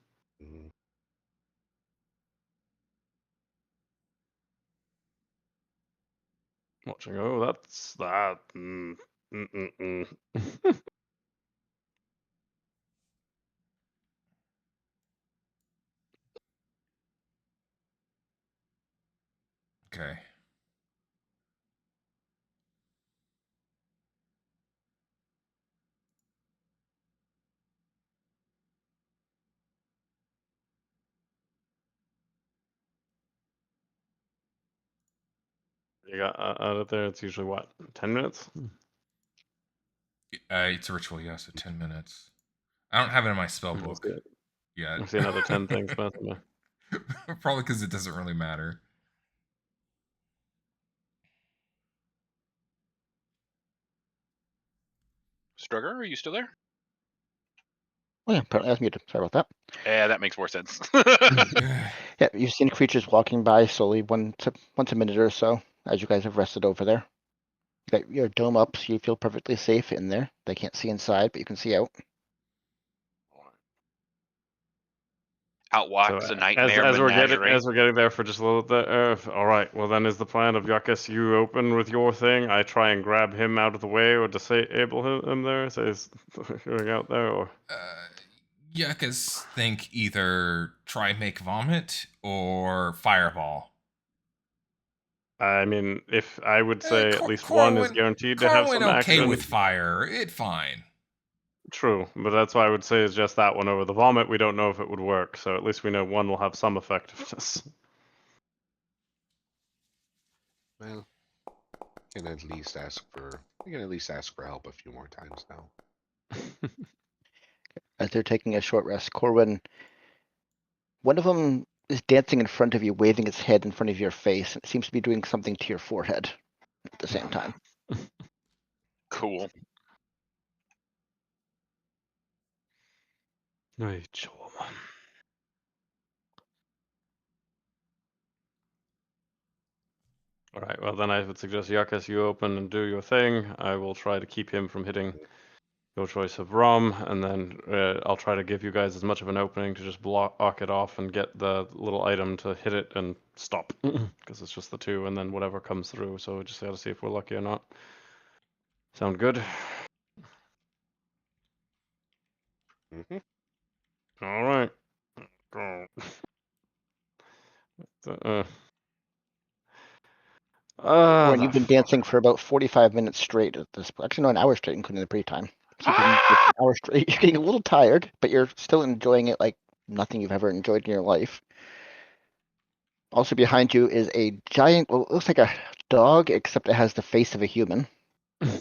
Watching, oh, that's that. Okay. You got out of there. It's usually what, 10 minutes? It's a ritual, yeah, so 10 minutes. I don't have it in my spell Let's book see it. yet. I see another 10 things passing by. Probably because it doesn't really matter. Strugger, are you still there? Oh yeah, apparently I was muted. Sorry about that. Yeah, that makes more sense. Yeah, you've seen creatures walking by slowly once a minute or so as you guys have rested over there. You got your dome up, so you feel perfectly safe in there. They can't see inside, but you can see out. Out So walks a nightmare menagerie. as we're getting there for just a little bit, all right. Well, then is the plan of Yakus you open with your thing? I try and grab him out of the way or disable him there, so he's going out there, or Yuccas think either try make vomit or fireball. I mean, if I would say at least one is Corwin, guaranteed to have Corwin, some okay action. with fire. It fine. True, but that's why I would say is just that one over the vomit. We don't know if it would work, so at least we know one will have some effectiveness. Well, I can at least ask for help a few more times now. As they're taking a short rest, Corwin, One of them is dancing in front of you, waving its head in front of your face. It seems to be doing something to your forehead at the same time. Cool. Rachel. All right. Well, then I would suggest Yakas, you open and do your thing. I will try to keep him from hitting your choice of rum, and then I'll try to give you guys as much of an opening to just block it off and get the little item to hit it and stop, because it's just the two, and then whatever comes through. So we just got to see if we're lucky or not. Sound good? Mhm. All right. Go. uh, Corwin, the you've been dancing for about 45 minutes straight at this point. Actually, no, an hour straight, including the pre-time. So you've been like, an hour straight. You're getting a little tired, but you're still enjoying it like nothing you've ever enjoyed in your life. Also behind you is a giant, well, it looks like a dog, except it has the face of a human. and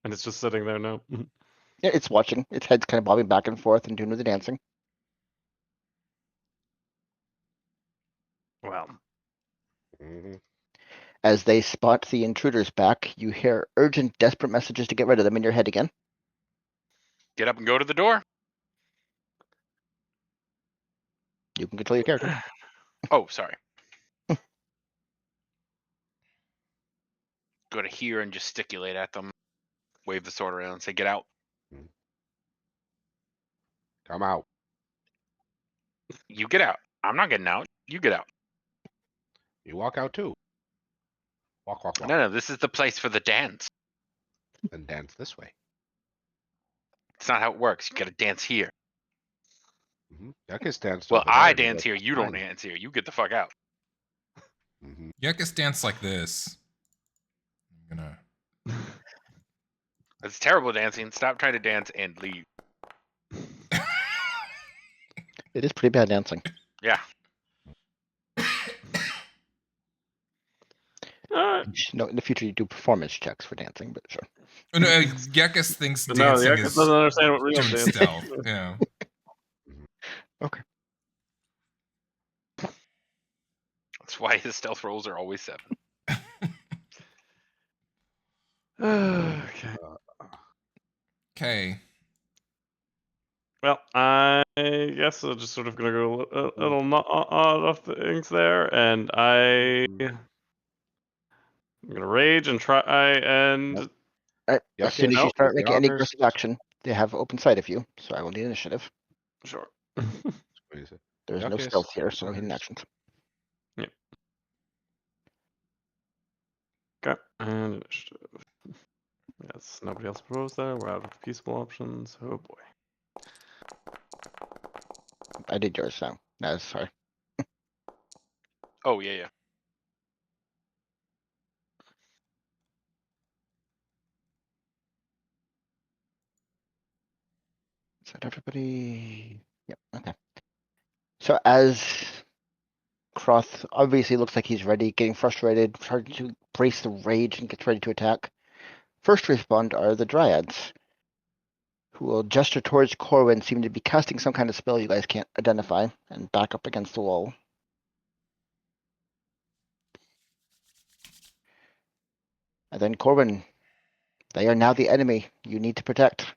it's just sitting there now. Yeah, it's watching. Its head's kind of bobbing back and forth and doing the dancing. Well, Mhm. As they spot the intruders back, you hear urgent, desperate messages to get rid of them in your head again. Get up and go to the door. You can control your character. Oh, sorry. Go to here and gesticulate at them. Wave the sword around and say, "Get out." Come out. You get out. I'm not getting out. You get out. You walk out too. Walk, walk, walk. No, this is the place for the dance. And dance this way. It's not how it works. You got to dance here. Yakas danced Well, over I there. dance here. You don't dance here. You get the fuck out. Yakas dance like this. I'm gonna. It's terrible dancing. Stop trying to dance and leave. It is pretty bad dancing. Yeah. You should know in the future you do performance checks for dancing, but sure. Oh, no, Yakas thinks no, dancing Yakas is doesn't understand what real doing dance. stealth. Yeah. Okay. That's why his stealth rolls are always 7. Okay. Okay. Well, I guess I'm just sort of gonna go a little off things there, and I'm gonna rage and try and Yep. Alright, as soon as you Yakas, start get making on any there. aggressive action, they have open sight of you, so I will need initiative. sure. What is it? There's no Yakas, stealth here, get so no on hidden there. actions. Okay, and initiative. Yes, nobody else proposed there. We're out of peaceable options. Oh boy. I did yours, so no, sorry. Oh, yeah. Is that everybody? Yep, okay. So as Croth obviously looks like he's ready, getting frustrated, starting to brace the rage and gets ready to attack. First to respond are the Dryads, who will gesture towards Corwin, seem to be casting some kind of spell you guys can't identify, and back up against the wall. And then Corwin, they are now the enemy you need to protect.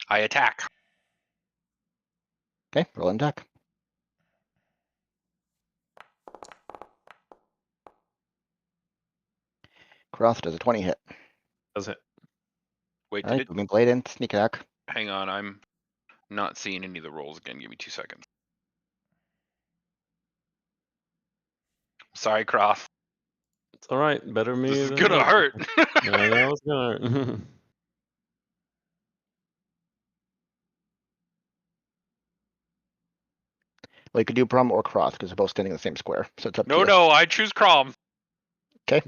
I attack. Okay, roll and attack. Croth does a 20 hit. Does it? Wait, Alright, moving blade in, sneak attack. hang on. I'm not seeing any of the rolls again. Give me 2 seconds. Sorry, Croft. It's all right. Better me This is than gonna most hurt. people. I know it's gonna hurt. Well, you could do Brum or Croth, because they're both standing in the same square, so it's up to No, you. no, I choose Crom. It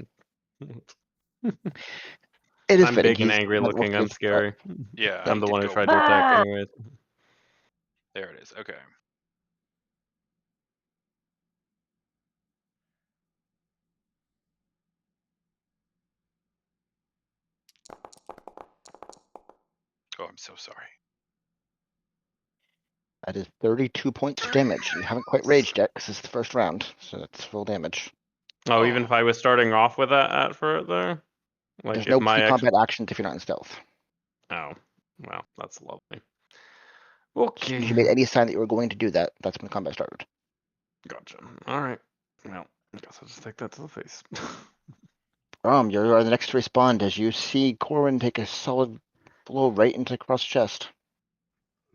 is I'm fitting. big and He's angry not looking. looking I'm at the scary. Yeah, I'm I the did one who go. tried to attack anyways. There it is. Okay. Oh, I'm so sorry. That is 32 points of damage. You haven't quite raged yet because it's the first round, so that's full damage. Oh, even if I was starting off with that at for it there? Like There's if no my pre-combat actions if you're not in stealth. Oh, well, that's lovely. As soon as Okay. you made any sign that you were going to do that, that's when combat started. Gotcha. Alright. Well, I guess I'll just take that to the face. You are the next to respond as you see Corwin take a solid blow right into Cross chest.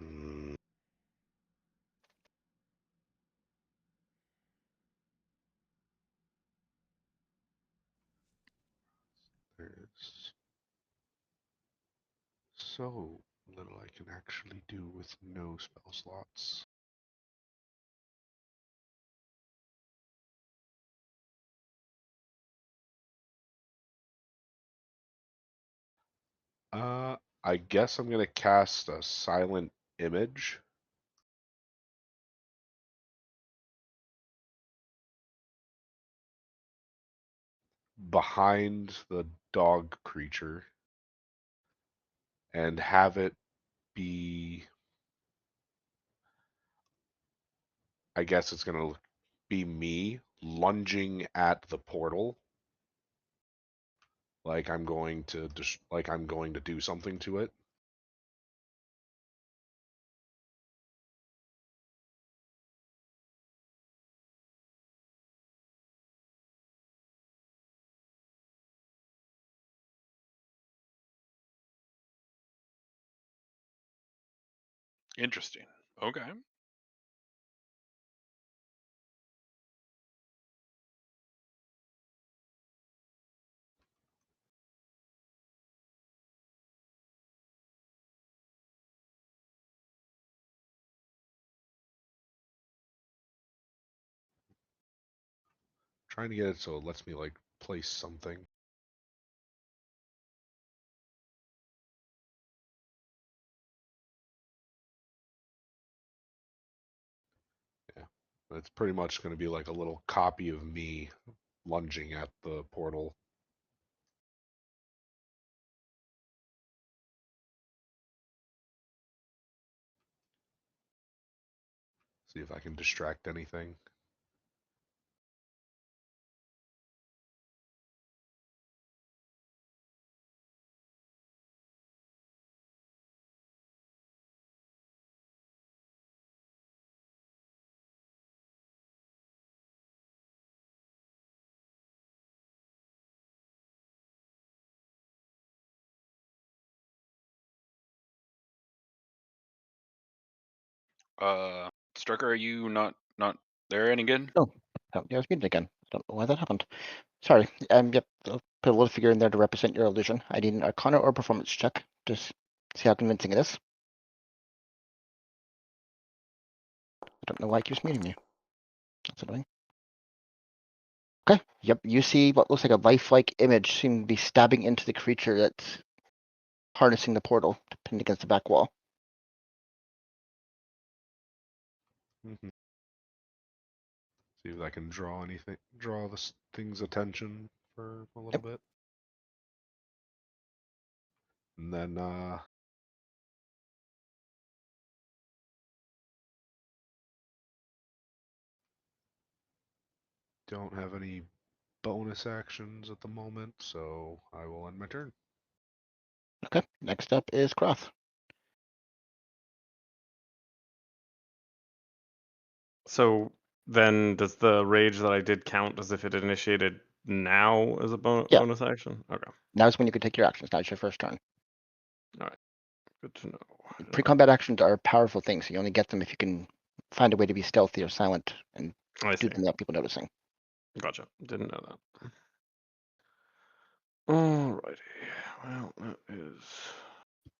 Mm, there's so little I can actually do with no spell slots. I guess I'm gonna cast a silent image. Behind the dog creature and have it be, I guess it's gonna be me lunging at the portal like I'm going to do something to it. Interesting. Okay. Trying to get it so it lets me like place something. Yeah. It's pretty much going to be like a little copy of me lunging at the portal. See if I can distract anything. Striker, are you not there any good? Oh, yeah, I was muted again. I don't know why that happened. Sorry. Yep. I'll put a little figure in there to represent your illusion. I need an Arcana or Performance check. Just see how convincing it is. I don't know why it keeps muting me. That's annoying. Okay. Yep. You see what looks like a lifelike image seem to be stabbing into the creature that's harnessing the portal to pin against the back wall. Mm-hmm. See if I can draw this thing's attention for a little bit. And then don't have any bonus actions at the moment, so I will end my turn. Okay. Next up is Croth. So then does the rage that I did count as if it initiated now as a Yeah. bonus action? Okay. Now's when you can take your actions. Now's your first turn. Good to know. Pre-combat actions are powerful things. So you only get them if you can find a way to be stealthy or silent and I see. do them without people noticing. Gotcha. Didn't know that. Alrighty. Well, that is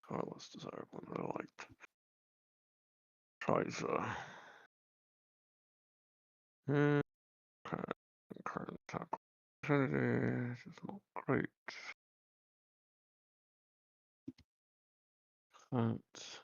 far less desirable than I liked. Tries current attack opportunity. It's not great. That's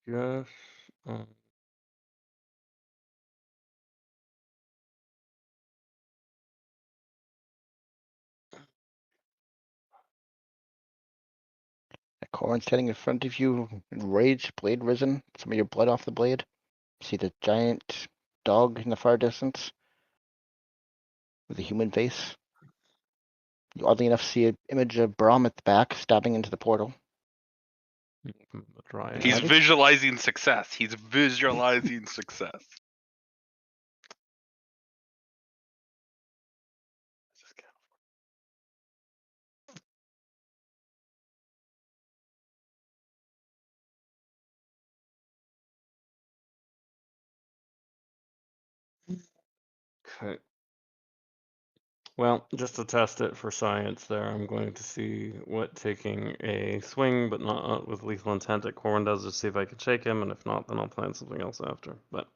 yes. Corwin standing in front of you, enraged, blade risen, some of your blood off the blade. See the giant dog in the far distance with a human face. You oddly enough see an image of Brahm at the back, stabbing into the portal. The dryad. He's Alrighty. visualizing success. He's visualizing success. Okay. Well, just to test it for science there, I'm going to see what taking a swing, but not with lethal intent at Corwin does, to see if I can shake him, and if not, then I'll plan something else after. But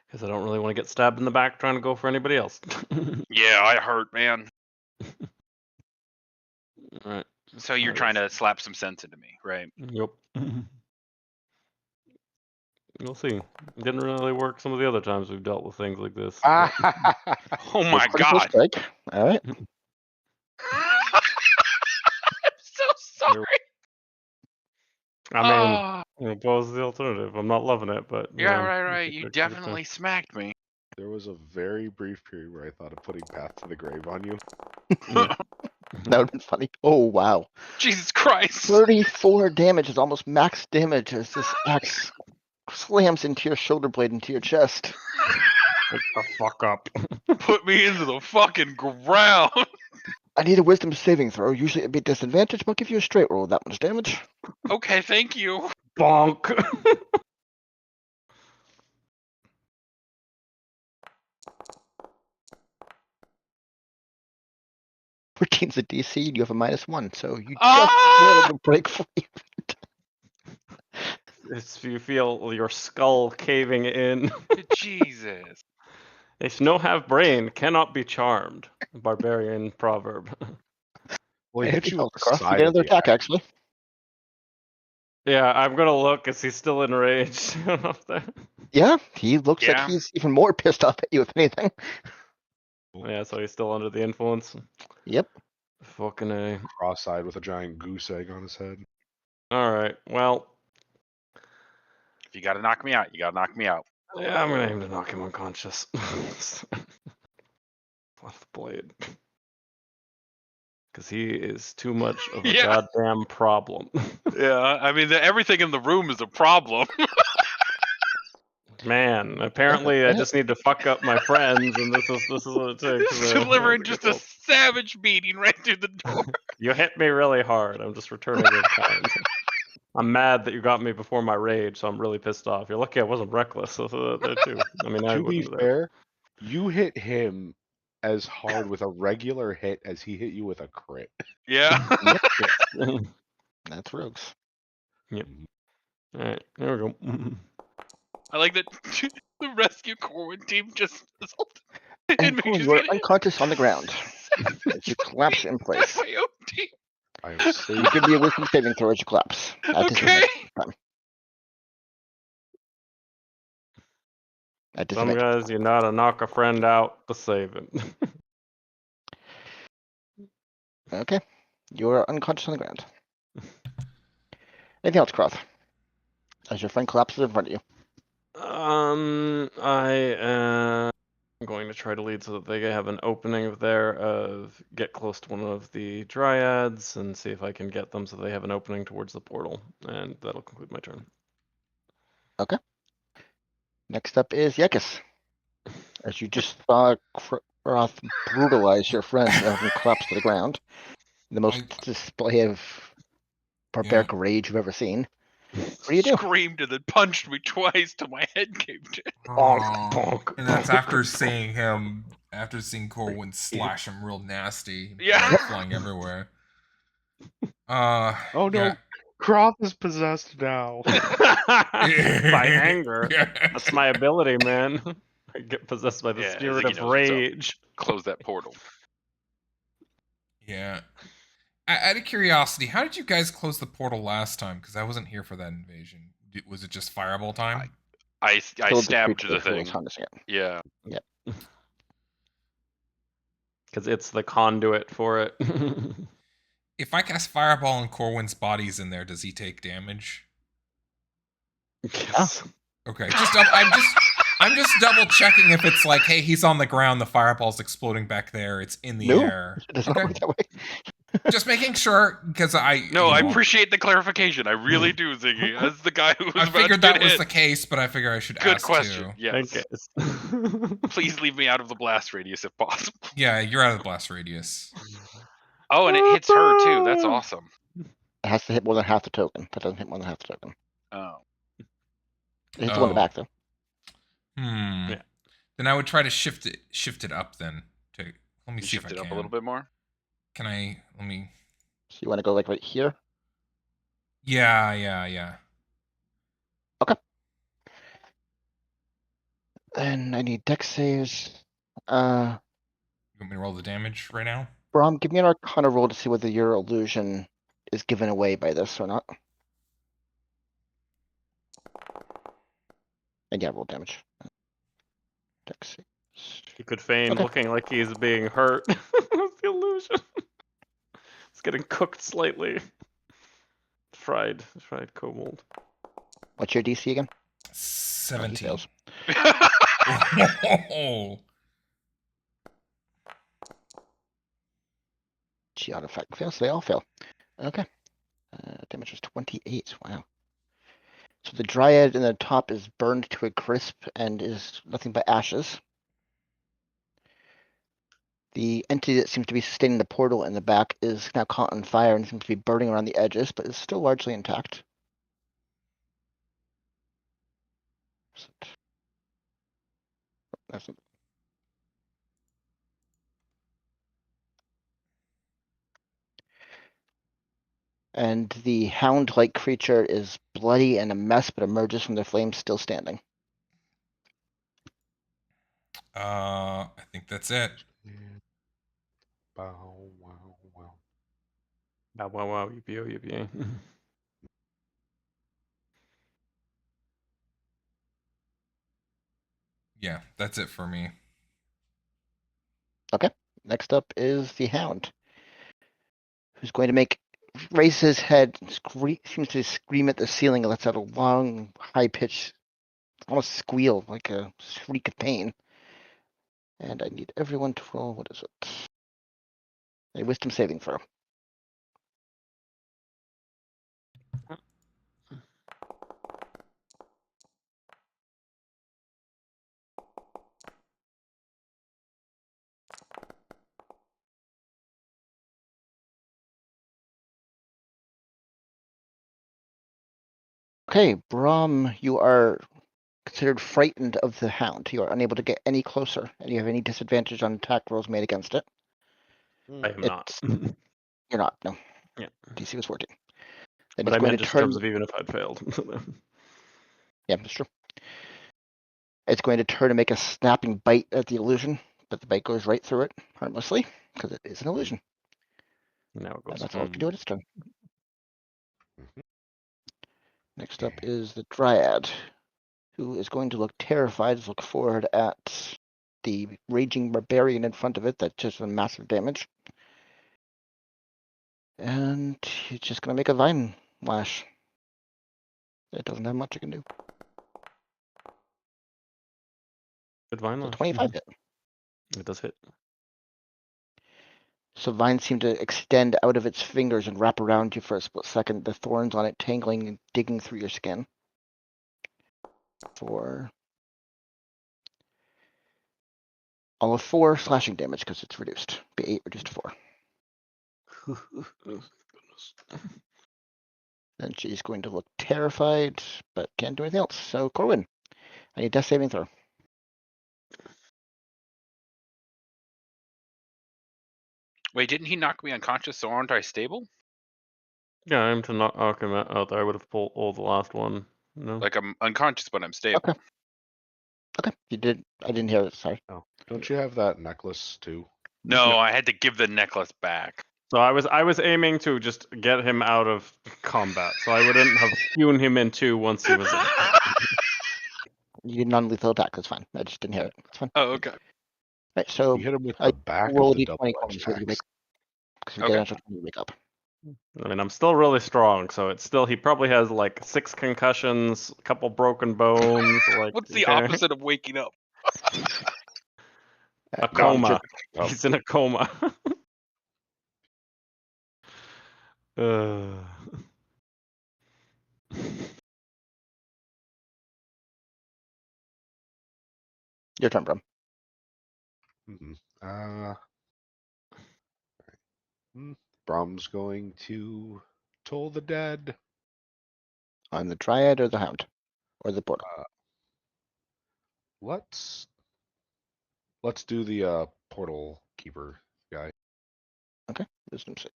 because I don't really want to get stabbed in the back trying to go for anybody else. Yeah, I hurt, man. Alright. So you're trying to slap some sense into me, right? Yep. We'll see. It didn't really work some of the other times we've dealt with things like this. but- Oh my Critical god. strike. Alright. I'm so sorry. I mean, Oh, what was the alternative? I'm not loving it, but you yeah, know, right. it's You a good definitely smacked me. There was a very brief period where I thought of putting Path to the Grave on you. That would have been funny. Oh, wow. Jesus Christ. 34 damage is almost max damage as this axe slams into your shoulder blade, into your chest. Wake the fuck up. Put me into the fucking ground. I need a wisdom saving throw. Usually it'd be disadvantage, but I'll give you a straight roll with that much damage. Okay, thank you. Bonk. 14's a DC, and you have a -1, so you just Ah! rolled a break for you. It's, you feel your skull caving in. Jesus. If no have brain, cannot be charmed. Barbarian proverb. Well, he hit Anything you with else, the Cross? You side get of another the attack, actually. Yeah, I'm gonna look. Is he still enraged? Up there? Yeah, he looks Yeah. like he's even more pissed off at you, if anything. Yeah, so he's still under the influence. Yep. Fucking A. cross-eyed with a giant goose egg on his head. Alright, well, If you gotta knock me out, you gotta knock me out. yeah, I'm gonna aim to knock him unconscious. Left the blade. Because he is too much of a Yeah. goddamn problem. Yeah, I mean, everything in the room is a problem. Man, apparently I just need to fuck up my friends, and this is what it takes. Just delivering just a savage beating right through the door. You hit me really hard. I'm just returning in kind. I'm mad that you got me before my rage, so I'm really pissed off. You're lucky I wasn't reckless so there too. I mean, I To be wouldn't have. fair, you hit him as hard with a regular hit as he hit you with a crit. Yeah. That's rogues. Alright, there we go. I like that the rescue Corwin team just And Corwin, you are unconscious on the ground as you collapse in place. My own team. I have saved You give me a wisdom saving throw as you collapse. At Okay. disadvantage. At Some disadvantage. guys, you gotta knock a friend out to save it. Okay. You are unconscious on the ground. Anything else, Croth? As your friend collapses in front of you. I am going to try to lead so that they have an opening there of get close to one of the dryads and see if I can get them so they have an opening towards the portal, and that'll conclude my turn. Next up is Yekis. As you just saw Croth brutalize your friend and have him collapse to the ground. The most display of barbaric rage you've ever seen. What do you do? Screamed and then punched me twice till my head caved in. Bonk. And that's after seeing Corwin slash him real nasty. Yeah. blood flying everywhere. Oh no, yeah. Croth is possessed now. By anger. Yeah. That's my ability, man. I get possessed by the Yeah, spirit Ziggy of knows what's up. rage. Close that portal. Yeah. Out of curiosity, how did you guys close the portal last time? Because I wasn't here for that invasion. Was it just fireball time? I Killed stabbed creature the who was thing. harnessing it. Yeah. Because it's the conduit for it. If I cast Fireball and Corwin's body's in there, does he take damage? Yes. Okay, I'm just double checking if it's like, hey, he's on the ground, the fireball's exploding back there, it's in the No, air. it does not Okay, work that way. just making sure because No, you I know, appreciate the clarification. I really do, Ziggy. As the guy who was I about to figured get that was hit. the case, but I figure I should Good ask question. too. Yes. I guess. Please leave me out of the blast radius if possible. Yeah, you're out of the blast radius. Oh, and it hits her too. That's awesome. It has to hit more than half the token. That doesn't hit more than half the token. Oh. It hits the one in the back though. Yeah. Then I would try to shift it up then. Let me You see if I shift it can. up a little bit more. Can I? Let me. So you want to go like right here? Yeah. And I need dex saves. You want me to roll the damage right now? Brom, give me an Arcana roll to see whether your illusion is given away by this or not. And yeah, roll damage. Dex saves. He could feign Okay. looking like he's being hurt with the illusion. It's getting cooked slightly. Fried kobold. What's your DC again? Oh, he 17. fails. Oh, Gee, artifact fails. They all fail. Okay. Damage is 28. Wow. So the dryad in the top is burned to a crisp and is nothing but ashes. The entity that seems to be sustaining the portal in the back is now caught on fire and seems to be burning around the edges, but is still largely intact. That's And the hound-like creature is bloody and a mess, but emerges from the flames still standing. I think that's it. Bow, wow, wow. Wow, wow, wow, yippee, yippee. Yeah, that's it for me. Next up is the hound, who's going to raise his head, seems to scream at the ceiling, and lets out a long, high-pitched, almost squeal, like a shriek of pain. And I need everyone to roll, what is it? A wisdom saving throw. Okay, Brahm, you are considered frightened of the hound. You are unable to get any closer, and you have any disadvantage on attack rolls made against it. I am not. You're not, no. Yeah. DC was 14. Then But it's I going meant to just in turn. terms of even if I'd failed. Yeah, that's true. It's going to turn and make a snapping bite at the illusion, but the bite goes right through it harmlessly because it is an illusion. Now it And goes. that's all it can do at its turn. Mhm. Next up is the Dryad, who is going to look terrified, look forward at the raging barbarian in front of it that just did massive damage. And he's just going to make a vine lash. It doesn't have much it can do. Good vine So lash. 25 hit. It does hit. So vines seem to extend out of its fingers and wrap around you for a split second, the thorns on it tangling and digging through your skin. For all of 4 slashing damage because it's reduced. Be 8 reduced to 4. Goodness. Then she's going to look terrified, but can't do anything else. So Corwin, I need death saving throw. Wait, didn't he knock me unconscious? So aren't I stable? Yeah, I'm to knock him out there. I would have pulled all the last one. No. Like I'm unconscious, but I'm stable. Okay. Okay, you did. I didn't hear it. Sorry. Oh, don't you have that necklace too? No, I had to give the necklace back. So I was aiming to just get him out of combat, so I wouldn't have hewn him in two once he was in. You did non-lethal attack. That's fine. I just didn't hear it. That's fine. Oh, okay. Right. So You hit him with I the back roll of a the d20 double-edged so you axe. wake. Because Okay. you wake up. I mean, I'm still really strong, so it's still he probably has like 6 concussions, a couple broken bones, like What's the okay. opposite of waking up? A No, I'm coma. Oh, He's in a coma. uh. Your turn, Brum. mhm. Brom's going to toll the dead. On the Dryad or the Hound? Or the Portal? Let's do the portal keeper guy. Okay, wisdom save.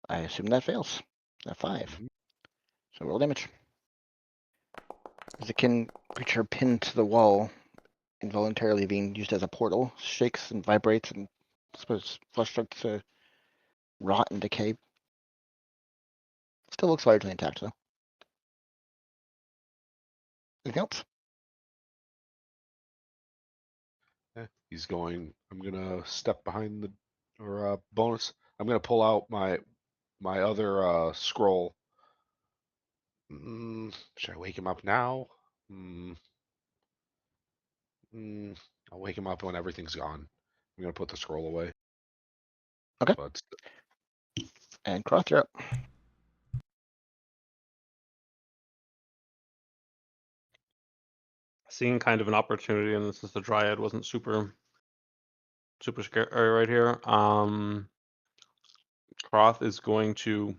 I assume that fails. A 5. Mhm. So roll damage. The kin creature pinned to the wall, involuntarily being used as a portal, shakes and vibrates and I suppose flesh starts to rot and decay. Still looks largely intact though. Anything else? He's going. I'm gonna step behind the or bonus. I'm gonna pull out my other scroll. Should I wake him up now? Mm, I'll wake him up when everything's gone. I'm gonna put the scroll away. Okay. But And Croth, you're up. Seeing kind of an opportunity, and since the Dryad wasn't super scary right here, Croth is going to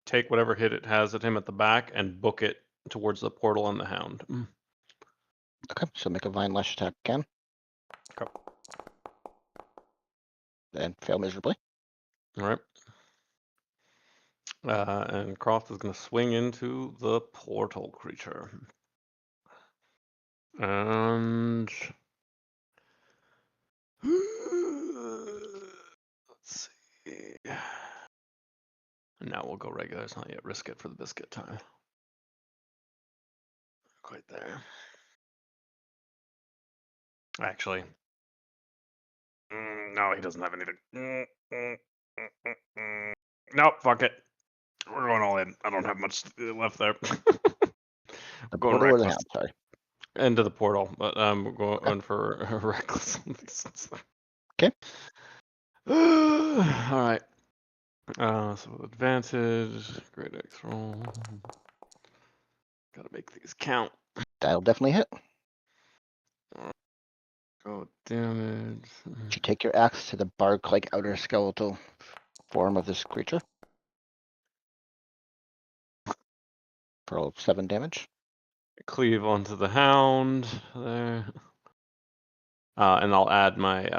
take whatever hit it has at him at the back and book it towards the portal on the Hound. Okay, so make a Vine Lash attack again. Okay. And fail miserably. All right. And Croft is going to swing into the portal creature. And let's see. Now we'll go regular. It's not yet risk it for the biscuit time. Quite there. Actually, no, he doesn't have anything. Nope, fuck it. We're going all in. I don't have much left there. The Going portal or the reckless Hound, sorry. into the portal, but we're going Okay. for reckless. Okay. All right. So advantage, great X roll. Gotta make these count. That'll definitely hit. Go damage. You take your axe to the bark-like outer skeletal form of this creature. Roll 7 damage. Cleave onto the Hound there. And I'll add my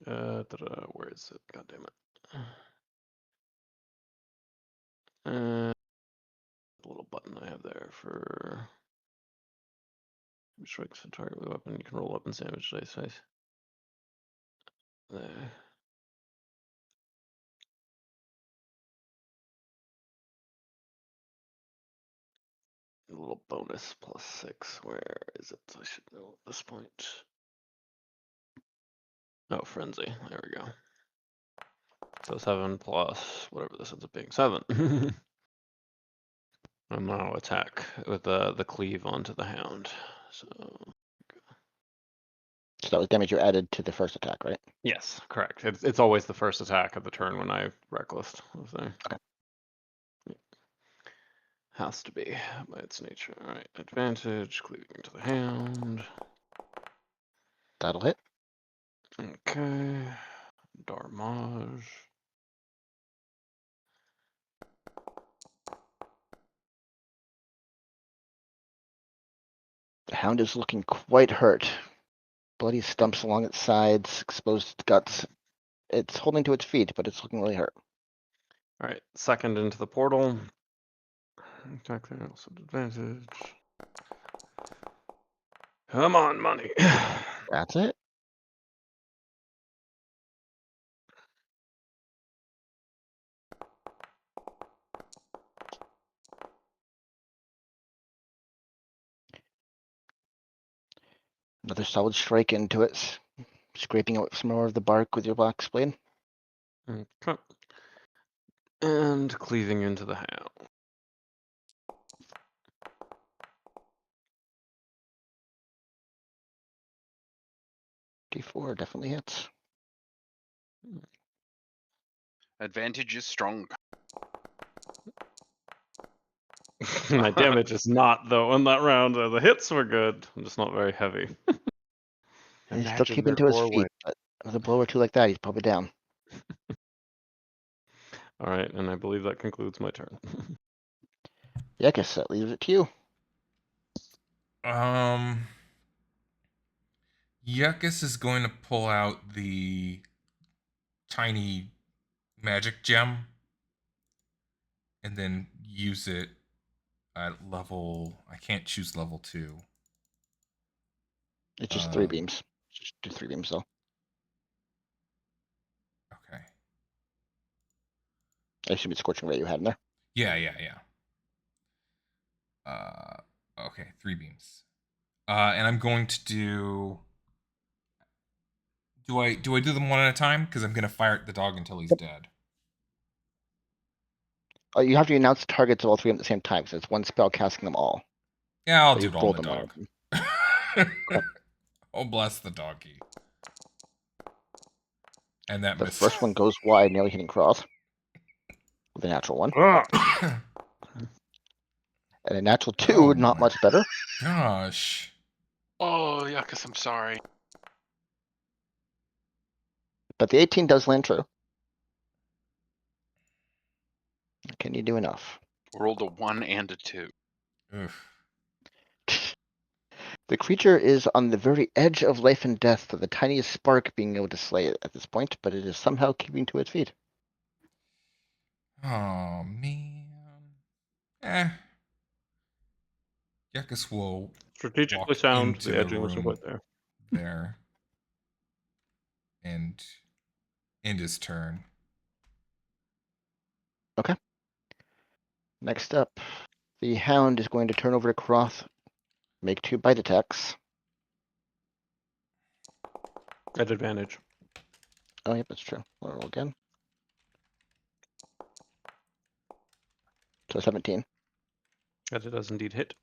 where is it? God damn it. The little button I have there for strikes a target with a weapon. You can roll weapon damage dice. There. A little bonus +6. Where is it? I should know at this point. Oh, frenzy. There we go. So 7 plus whatever this ends up being. 7. And now attack with the cleave onto the Hound. So So that was damage you added to the first attack, right? yes, correct. It's always the first attack of the turn when I reckless. So. Okay. Has to be by its nature. All right, advantage, cleaving to the Hound. That'll hit. Okay, Darmage. The Hound is looking quite hurt. Bloody stumps along its sides, exposed guts. It's holding to its feet, but it's looking really hurt. All right, second into the portal. Attack there, also advantage. Come on, money. That's it. Another solid strike into it. scraping out some more of the bark with your black blade. Okay. And cleaving into the hound. D4 definitely hits. Advantage is strong. My damage is not, though, in that round. The hits were good. I'm just not very heavy. He's still Imagine keeping their to his Corwin. feet, but with a blow or two like that, he's probably down. All right, and I believe that concludes my turn. Yeah, I guess that leaves it to you. Yuckus is going to pull out the tiny magic gem and then use it at level. I can't choose level 2. It's just 3 Um, beams. Just do 3 beams though. Okay. I assume it's Scorching Ray you had in there. Yeah. Okay, 3 beams. And I'm going to do. Do I do them one at a time? Because I'm gonna fire at the dog until he's dead. Oh, you have to announce the targets of all 3 at the same time, so it's one spell casting them all. Yeah, I'll So do you've it all on rolled the them one dog. of them. Oh, bless the doggy. And that The misses. first one goes wide, nearly hitting Cross. With a natural 1. Ah! And a natural 2, Oh not my much better. Gosh. Oh, Yuckus, I'm sorry. But the 18 does land true. Can you do enough? Rolled a 1 and a 2. Oof. The creature is on the very edge of life and death, with the tiniest spark being able to slay it at this point, but it is somehow keeping to its feet. Oh man. Yuckus will Strategically walk sound. into The the edging wasn't room quite there. there and end his turn. Next up, the Hound is going to turn over to Croth, make 2 bite attacks. At advantage. Oh, yep, that's true. We'll roll again. So 17. That it does indeed hit.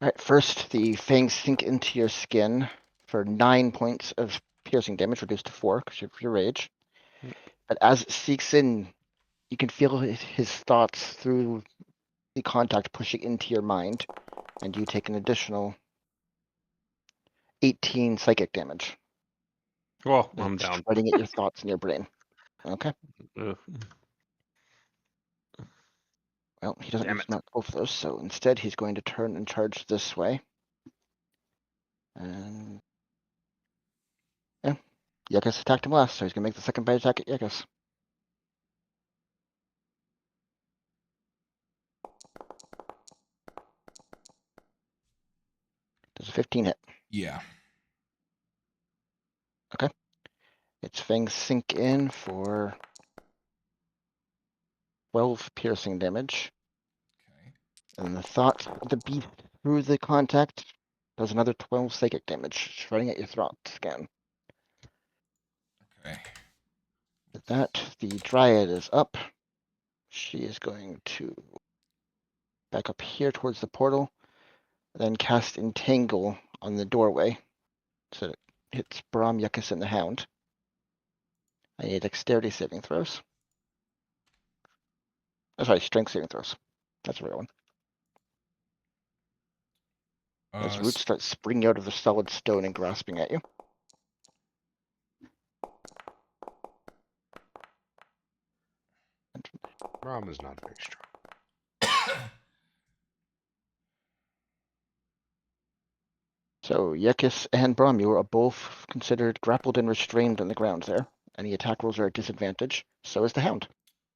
Alright, first, the fangs sink into your skin for 9 points of piercing damage, reduced to 4 because of your rage. But as it sinks in, you can feel his thoughts through the contact pushing into your mind, and you take an additional 18 psychic damage. Well, I'm It's down. shredding at your thoughts in your brain. Okay. Ugh. Well, he doesn't Damn use it. not both of those, so instead he's going to turn and charge this way. And yeah, Yuckus attacked him last, so he's gonna make the second bite attack at Yuckus. Does a 15 hit? Yeah. Its fangs sink in for 12 piercing damage. Okay. And the thought of the beast through the contact does another 12 psychic damage, shredding at your throat again. Okay. With that, the Dryad is up. She is going to back up here towards the portal, then cast Entangle on the doorway. So it hits Brahm, Yuckus, and the Hound. I need dexterity saving throws. Oh, sorry, strength saving throws. That's the right one. As roots start springing out of the solid stone and grasping at you. Rom is not very strong. So Yuckus and Brahm, you are both considered grappled and restrained on the ground there. Any attack rolls are at disadvantage. So is the Hound.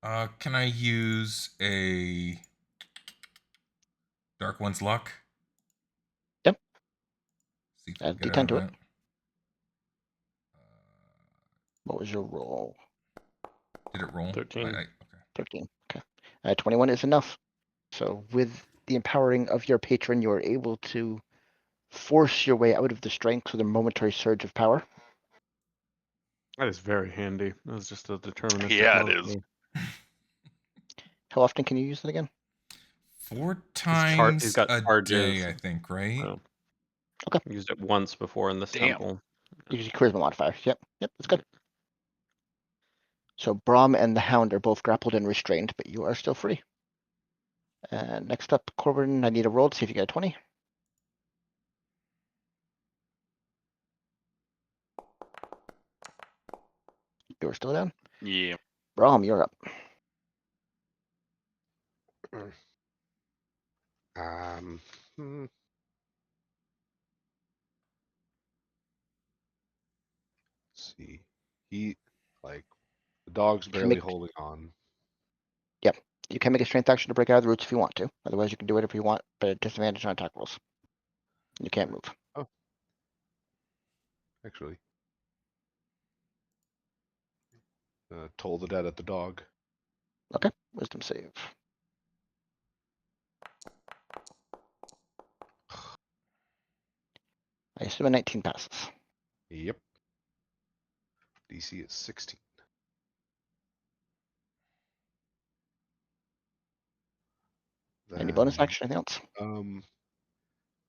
Can I use a Dark One's Luck? Yep. See if I Add can get D10 out of to it. that. What was your roll? Did it roll? 13. Okay. 13. Okay. 21 is enough. So with the empowering of your patron, you are able to force your way out of the strength with a momentary surge of power. That is very handy. That was just a deterministic. Yeah, it is. model. How often can you use it again? 4 He's times got a charges. day, I think, right? Oh. Okay. Used it once before in this Damn. temple. You use your charisma modifier. Yep, that's good. So Brahm and the Hound are both grappled and restrained, but you are still free. And next up, Corwin, I need a roll to see if you get a 20. You're still down. Yeah. Brahm, you're up. Hmm. Let's see. He like the dog's can barely make- holding on. You can make a strength action to break out of the roots if you want to. Otherwise, you can do it if you want, but at disadvantage on attack rolls. You can't move. Actually. Toll the dead at the dog. Okay, wisdom save. I assume a 19 passes. Yep. DC is 16. Any bonus Then, action, anything else?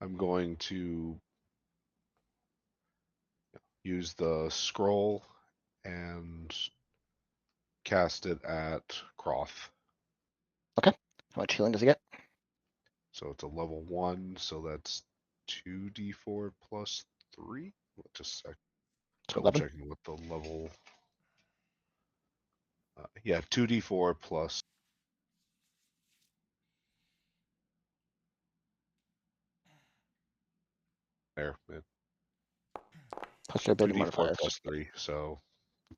I'm going to use the scroll and cast it at Croth. How much healing does he get? So it's a level 1, so that's 2d4 plus 3. Just a sec. So Double 11. checking what the level. Yeah, 2d4 plus. There, Plus your ability 2d4 modifier. plus 3. So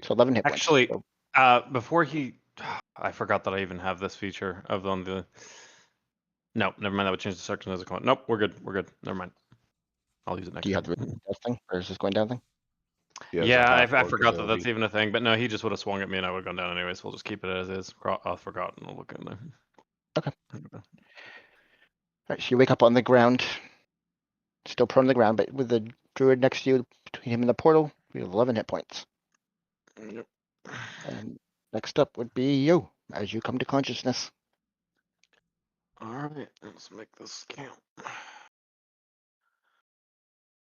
So 11 hit Actually, points. before he, I forgot that I even have this feature of on the. No, never mind. That would change the section as a comment. Nope, we're good. We're good. Never mind. I'll use it next Do you have time. the death thing, or is this going down thing? he has a Yeah, I half-orc forgot that that's ability. even a thing. But no, he just would have swung at me and I would have gone down anyways. So we'll just keep it as is. I forgot and I'll look in there. Okay. Alright, so you wake up on the ground, still prone on the ground, but with the druid next to you, between him and the portal, you have 11 hit points. Yep. And next up would be you, as you come to consciousness. All right, let's make this count.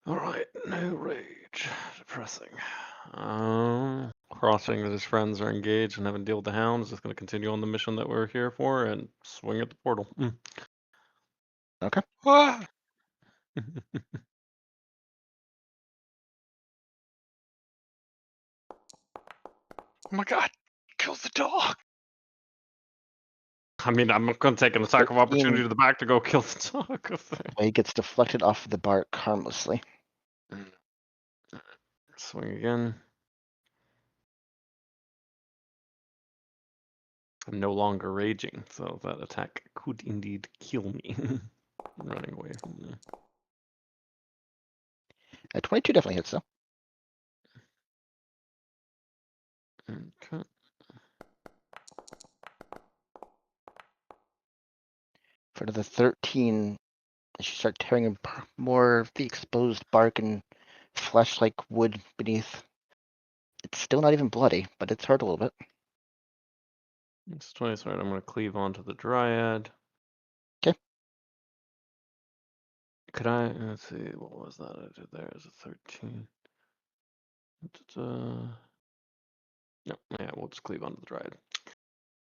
All right, no rage. Depressing. Crossing that his friends are engaged and having to deal with the hounds. Just going to continue on the mission that we're here for and swing at the portal. Okay. Ah! Oh my god. Kills the dog. I mean, I'm going to take an attack of 13. opportunity to the back to go kill the dog. He gets deflected off the bark harmlessly. Swing again. I'm no longer raging, so that attack could indeed kill me. Running away from there. 22 definitely hits though. Okay. For the 13, as you start tearing more of the exposed bark and flesh like wood beneath. It's still not even bloody, but it's hurt a little bit. It's 20, sorry, I'm going to cleave onto the dryad. 'Kay. Could I, let's see, what was that I did there? Is it 13? No, yeah, we'll just cleave onto the dryad.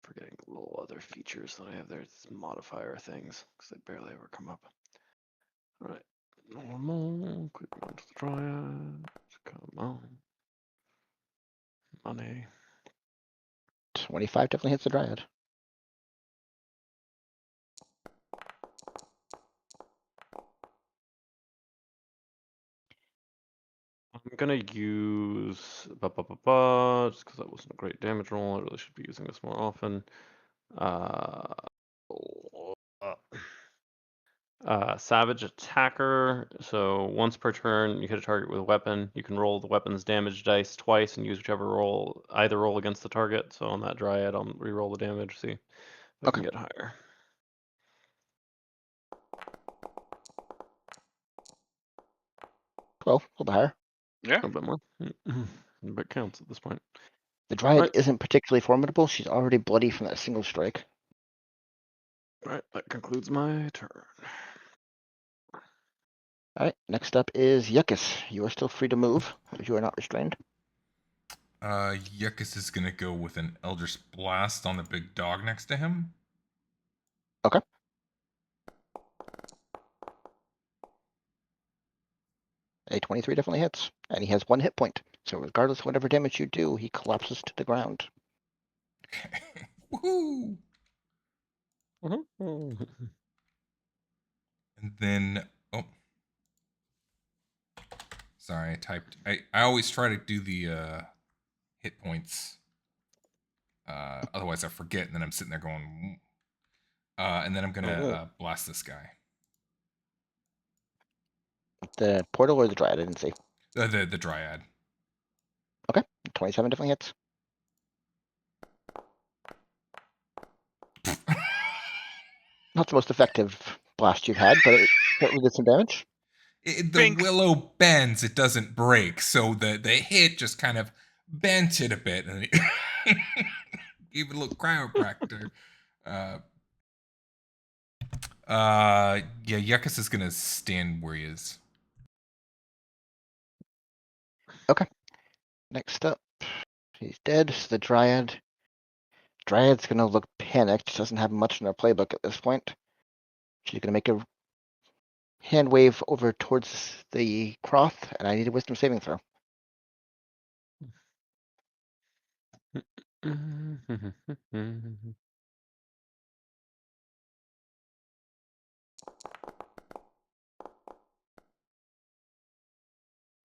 Forgetting little other features that I have there. It's modifier things, because they barely ever come up. Alright, normal, cleaving onto the dryad. Come on. Money. 25 definitely hits the dryad. I'm gonna use just because that wasn't a great damage roll. I really should be using this more often. Savage attacker. So once per turn, you hit a target with a weapon. You can roll the weapon's damage dice twice and use either roll against the target. So on that dryad, I'll re-roll the damage. See if I can Okay. get higher. 12, a little bit higher. Yeah. A bit more. But counts at this point. The Dryad Right. isn't particularly formidable. She's already bloody from that single strike. Right, that concludes my turn. Alright, next up is Yuckus. You are still free to move, if you are not restrained. Yuckus is gonna go with an Eldritch Blast on the big dog next to him. Okay. A 23 definitely hits, and he has 1 hit point. So regardless of whatever damage you do, he collapses to the ground. Woohoo! And then, oh, sorry, I typed. I always try to do the hit points. Otherwise, I forget, and then I'm sitting there going. And then I'm gonna blast this guy. The portal or the Dryad, I didn't see. The Dryad. 27 definitely hits. Not the most effective blast you've had, but it certainly did some damage. The Bink. willow bends; it doesn't break. So the hit just kind of bent it a bit, and gave it a little chiropractor. Yeah, Yuckus is gonna stand where he is. Next up, he's dead. So the Dryad. Dryad's gonna look panicked. She doesn't have much in her playbook at this point. She's gonna make a hand wave over towards the Croth, and I need a wisdom saving throw.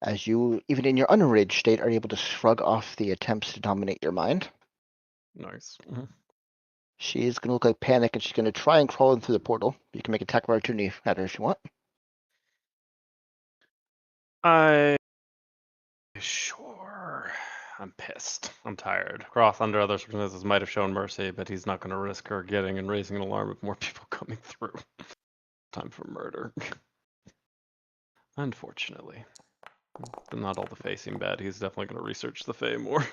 As you, even in your unenraged state, are able to shrug off the attempts to dominate your mind. Nice. She is gonna look like panic, and she's gonna try and crawl in through the portal. You can make attack of opportunity at her if you want. Sure. I'm pissed. I'm tired. Croth, under other circumstances, might have shown mercy, but he's not going to risk her getting and raising an alarm with more people coming through. Time for murder. Unfortunately. Not all the Fae seem bad. He's definitely going to research the Fae more.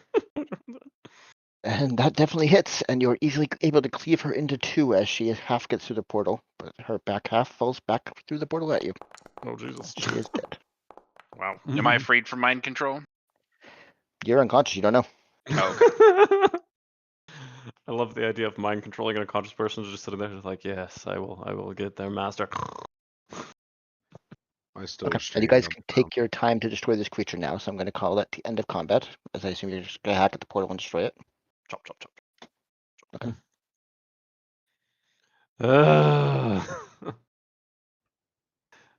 And that definitely hits, and you're easily able to cleave her into 2 as she half gets through the portal, but her back half falls back through the portal at you. Oh, Jesus. She is dead. Wow. Am I freed from mind control? You're unconscious, you don't know. Oh, I love the idea of mind controlling an unconscious person just sitting there just like, yes, I will get their master. I still Okay, and restrained you guys on can the ground. take your time to destroy this creature now, so I'm going to call that the end of combat, as I assume you're just going to hack at the portal and destroy it. Chop, chop, chop. Okay. Am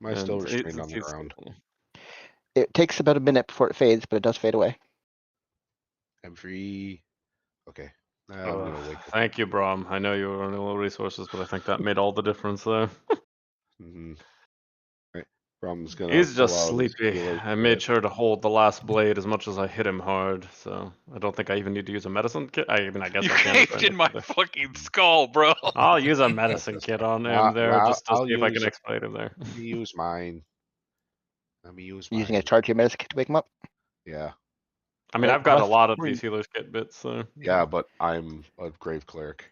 I still And restrained on the he's ground? still- It takes about a minute before it fades, but it does fade away. I'm free. Okay. I'm gonna wake up. Thank you, Brom. I know you were running low resources, but I think that made all the difference there. Mm-hmm. Right. Brom's gonna He's pull just out his sleepy. healer I made kit. sure to hold the last blade as much as I hit him hard, so I don't think I even need to use a medicine kit. I mean, I guess you I can. if I caved in my need to. fucking skull, bro. I'll use a medicine kit on him there Well, just to I'll see if I can use. exploit him there. Let me use mine. Let me use Using a mine. charge of your medicine kit to wake him up. Yeah. I mean, Right, I've got a Cross, lot of where these healers kit bits, so. Yeah, but I'm a grave cleric.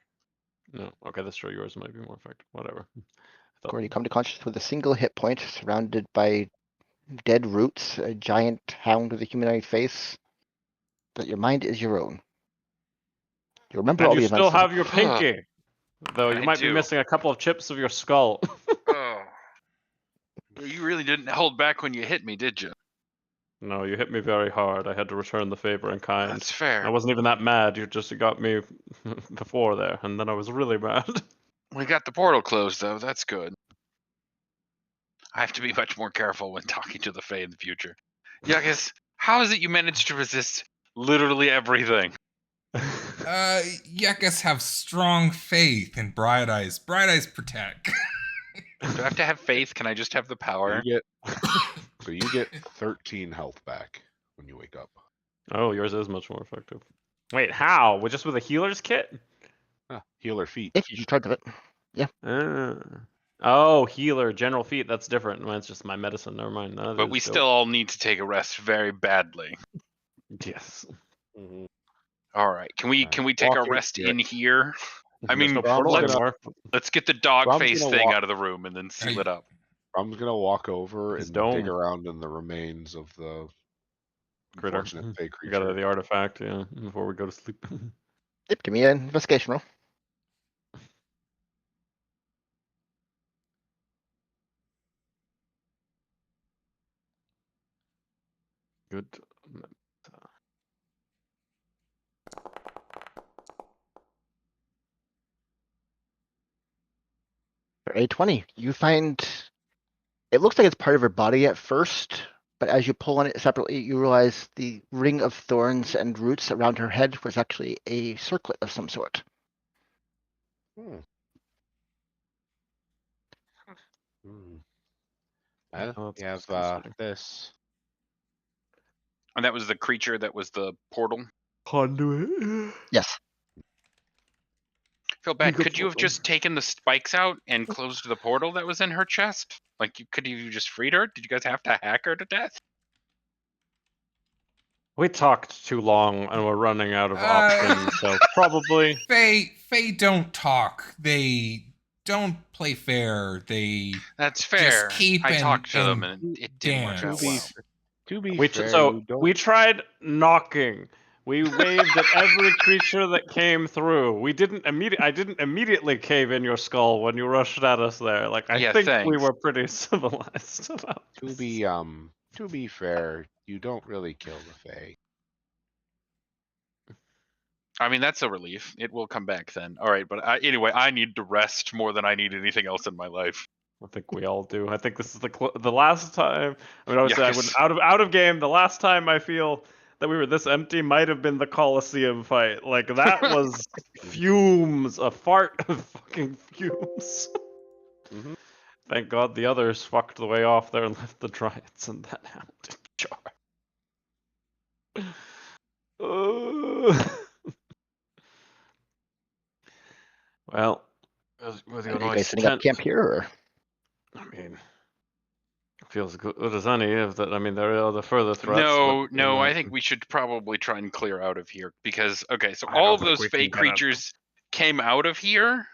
No, okay, that's true. Yours might be more effective. Whatever. I thought- Corey, you come to consciousness with a single hit point, surrounded by dead roots, a giant hound with a humanoid face. But your mind is your own. You remember And all you the events. still have your pinky, though you I might be do. missing a couple of chips of your skull. Oh. You really didn't hold back when you hit me, did you? No, you hit me very hard. I had to return the favor in kind. That's fair. I wasn't even that mad. You just got me before there, and then I was really mad. We got the portal closed, though. That's good. I have to be much more careful when talking to the Fae in the future. Yuckus, how is it you managed to resist literally everything? Yuckus have strong faith in Bright Eyes. Bright Eyes protect. Do I have to have faith? Can I just have the power? You get 13 health back when you wake up. Oh, yours is much more effective. Wait, how? Just with a healer's kit? Healer feet. If you just charge of it. Ah. Oh, healer, general feat. That's different. Mine's just my medicine. Never mind. That But is we dope. still all need to take a rest very badly. Yes. Mm-hmm. All right. Can we take a Walking rest here. in here? I There's mean, no portal let's- anymore. let's get the dog Brom's face gonna thing walk- out of the room and then seal Hey. it up. I'm gonna walk over His and dome. dig around in the remains of the Critter. unfortunate fey You got creature. the artifact, yeah, before we go to sleep. Yep, give me an investigation roll. Good. For A20, you find it looks like it's part of her body at first, but as you pull on it separately, you realize the ring of thorns and roots around her head was actually a circlet of some sort. Hmm. Oh, Well, that's you have disgusting. this. And that was the creature that was the portal. Conduit. Yes. Feel bad. got Could you have portal. just taken the spikes out and closed the portal that was in her chest? Like, could you just freed her? Did you guys have to hack her to death? We talked too long and we're running out of Uh, options, so probably. Fae don't talk. They don't play fair. They That's fair. keep I and- talked to them and and it didn't work out dance. well. To be We fair, so you don't. we tried knocking. We waved at every creature that came through. We didn't I didn't immediately cave in your skull when you rushed at us there. Like I Yeah, think we thanks. were pretty civilized about To this. be fair, you don't really kill the fae. I mean, that's a relief. It will come back then. All right, but anyway, I need to rest more than I need anything else in my life. I think we all do. I think this is the last time. I mean, obviously, I wouldn't Yuckus. out of game. The last time I feel that we were this empty might have been the Colosseum fight. Like that was fumes, a fart of fucking fumes. Mhm. Thank God the others fucked the way off there and left the Dryads and that hound in charge. Well, with Are your you guys nice setting up tent, camp here, or? I mean, feels good as any. If that, I mean, there are the further threats. No, but, no, I think we should probably try and clear out of here because okay, so I all don't of think those we can fake get out. creatures came out of here,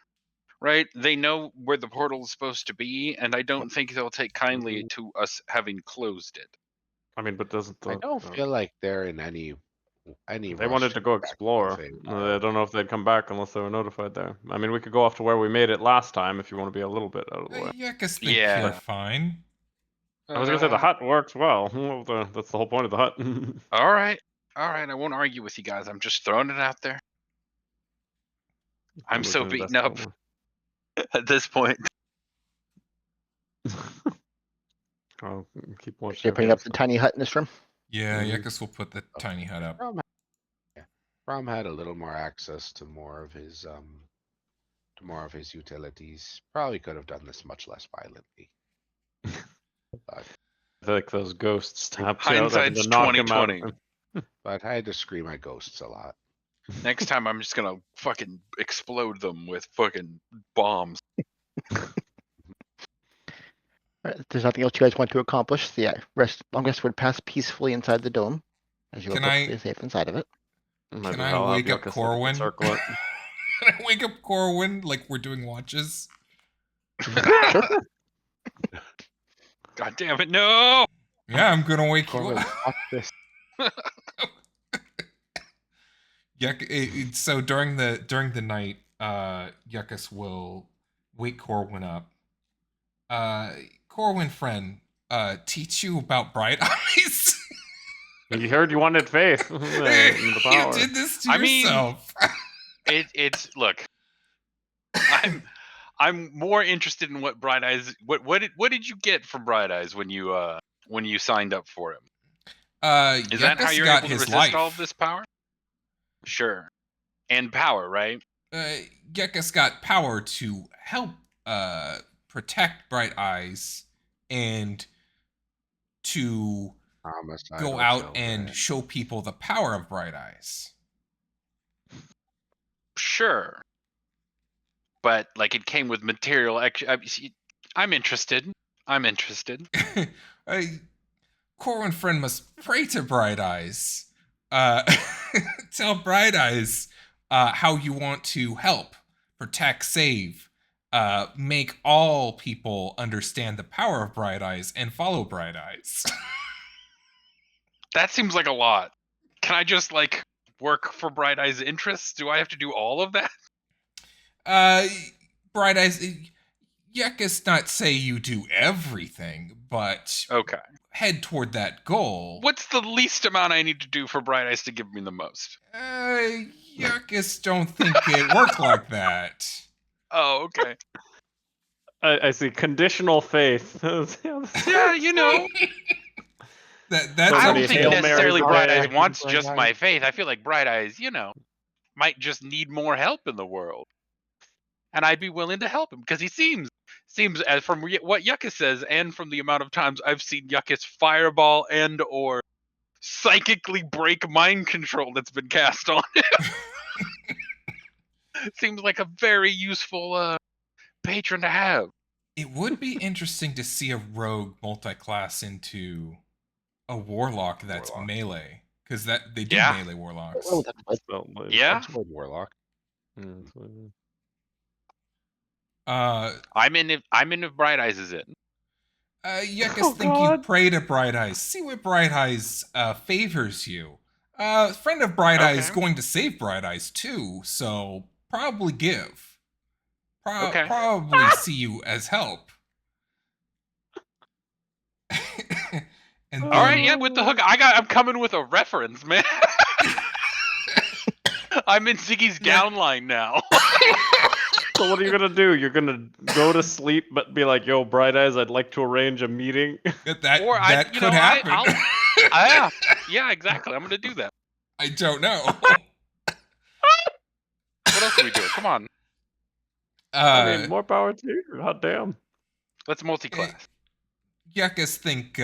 right? They know where the portal is supposed to be, and I don't think they'll take kindly to us having closed it. I mean, but doesn't I the don't feel like they're in any they rush wanted to go get back to the explore. Fae I Isle. don't know if they'd come back unless they were notified there. I mean, we could go off to where we made it last time if you want to be a little bit out of the way. Yeah, I guess think Yeah. you're fine. I was gonna say the Uh, hut works well. Well, that's the whole point of the hut. All right, I won't argue with you guys. I'm just throwing it out there. I'm We so can beaten invest up at this point. I'll keep watching. You're putting up the tiny hut in this room? Yeah, Mhm. I guess we'll put the tiny hut up. Brom had a little more access to more of his utilities. Probably could have done this much less violently. I feel like those ghosts tapped you out having Hindsight's to knock him out. 2020. But I had to scream at ghosts a lot. Next time, I'm just gonna fucking explode them with fucking bombs. Alright, if there's nothing else you guys want to accomplish, the long rest would pass peacefully inside the dome, as you are Can I- perfectly safe inside of it. Might Can as I well have wake up Yucca so they can Corwin? circle it. Can I wake up Corwin like we're doing watches? God damn it, no! Yeah, I'm gonna wake you Corwin, up. fuck this. So during the night, Yuckus will wake Corwin up. Corwin, friend, teach you about bright eyes. You heard you wanted faith. The You power. did this to I mean- yourself. It's look. I'm more interested in what Bright Eyes. What did you get from Bright Eyes when you signed up for him? Is that how Yuckus you're got able to his resist life. all of this power? Sure, and power, right? Yuckus got power to help protect Bright Eyes and to Homicidal go out children. and show people the power of Bright Eyes. Sure, but like it came with material. I'm interested. Corwin friend must pray to Bright Eyes. Tell Bright Eyes how you want to help, protect, save, make all people understand the power of Bright Eyes and follow Bright Eyes. That seems like a lot. Can I just work for Bright Eyes' interests? Do I have to do all of that? Bright Eyes, Yuckus not say you do everything, but Okay. head toward that goal. What's the least amount I need to do for Bright Eyes to give me the most? Yuckus don't think it worked like that. Oh, okay. I see. Conditional faith. Yeah, you know. That's So I many don't think Hail necessarily Marys Bright there. Eyes wants Bright just Eyes. my faith. I feel like Bright Eyes, might just need more help in the world. And I'd be willing to help him because he seems as from what Yuckus says and from the amount of times I've seen Yuckus fireball and or psychically break mind control that's been cast on him. Seems like a very useful patron to have. It would be interesting to see a rogue multi-class into a warlock that's Warlock. melee, because that they do Yeah. melee warlocks. Oh, that's what- Felt like- Yeah, That's Blood Warlock. Mm, that's what it is. Uh, I'm in if Bright Eyes is in. Yuckus Oh, think you God. pray to Bright Eyes. See what Bright Eyes favors you. Friend of Bright Eyes Okay. going to save Bright Eyes too, so probably give. Okay. Probably see you as help. And All right, then- yeah, with the hook, I'm coming with a reference, man. I'm in Ziggy's gown line now. So what are you gonna do? You're gonna go to sleep, but be like, "Yo, Bright Eyes, I'd like to arrange a meeting." that could happen. Yeah, exactly. I'm gonna do that. I don't know. What else are we doing? Come on, I mean, more power to you. Hot damn. let's multi-class. Yuckus think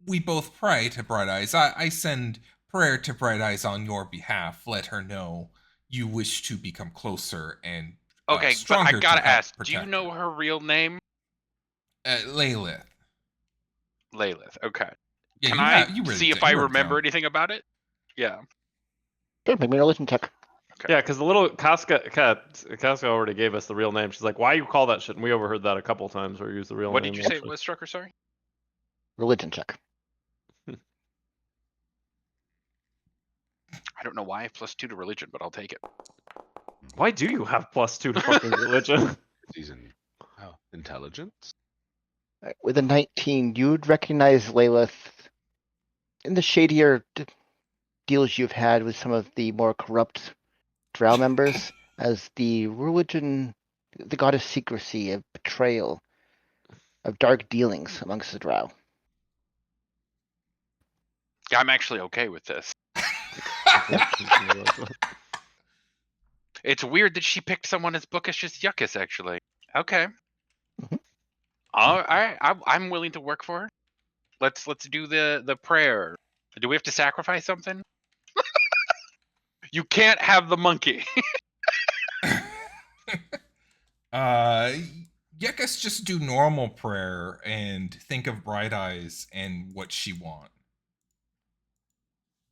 we both pray to Bright Eyes. I send prayer to Bright Eyes on your behalf. Let her know you wish to become closer and Okay, but I stronger. gotta to help ask, do you protect know her real name? Lilith? Lilith. Okay. Yeah, Can you I have- you wrote see it if down. I You wrote it remember down. anything about it? Yeah. Sure, make me a religion check. Okay. Yeah, because the little Casca already gave us the real name. She's like, "Why you call that shit?" And we overheard that a couple times where you use the real What name. did you say it actually. was, Strucker? Sorry. Religion check. I don't know why I have +2 to religion, but I'll take it. Why do you have +2 to fucking religion? He's in intelligence. Alright, with a 19, you'd recognize Lilith in the shadier deals you've had with some of the more corrupt Drow members as the religion, the goddess secrecy, of betrayal, of dark dealings amongst the Drow. Yeah, I'm actually okay with this. It's weird that she picked someone as bookish as Yuckus, actually. Okay. Mhm. All right, I'm willing to work for her. Let's do the prayer. Do we have to sacrifice something? You can't have the monkey. Yuckus just do normal prayer and think of Bright Eyes and what she want.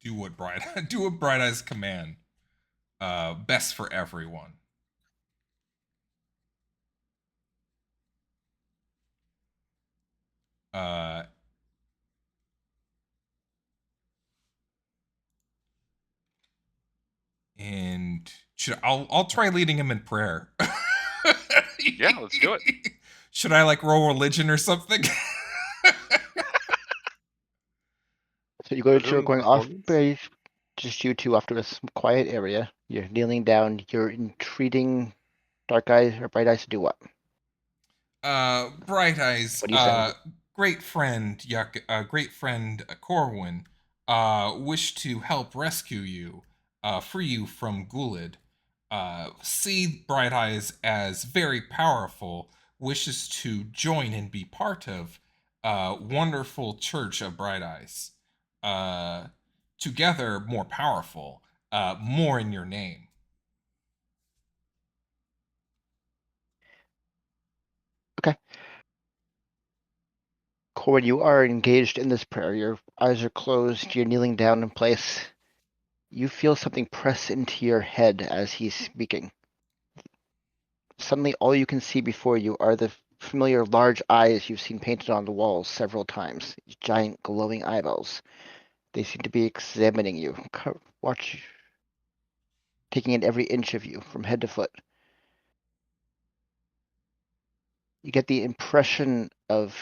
Do what Bright Eyes command. Best for everyone. And I'll try leading him in prayer. Yeah, let's do it. Should I roll religion or something? So you go to Religion going off performance? base, just you two off to a quiet area. You're kneeling down. You're entreating Dark Eyes or Bright Eyes to do what? Bright Eyes, What do you say? great friend Corwin, wish to help rescue you, free you from Gulid. See Bright Eyes as very powerful, wishes to join and be part of wonderful Church of Bright Eyes. Together more powerful, more in your name. Corwin, you are engaged in this prayer. Your eyes are closed. You're kneeling down in place. You feel something press into your head as he's speaking. Suddenly, all you can see before you are the familiar large eyes you've seen painted on the walls several times. These giant glowing eyeballs. They seem to be examining you, watch, taking in every inch of you from head to foot. You get the impression of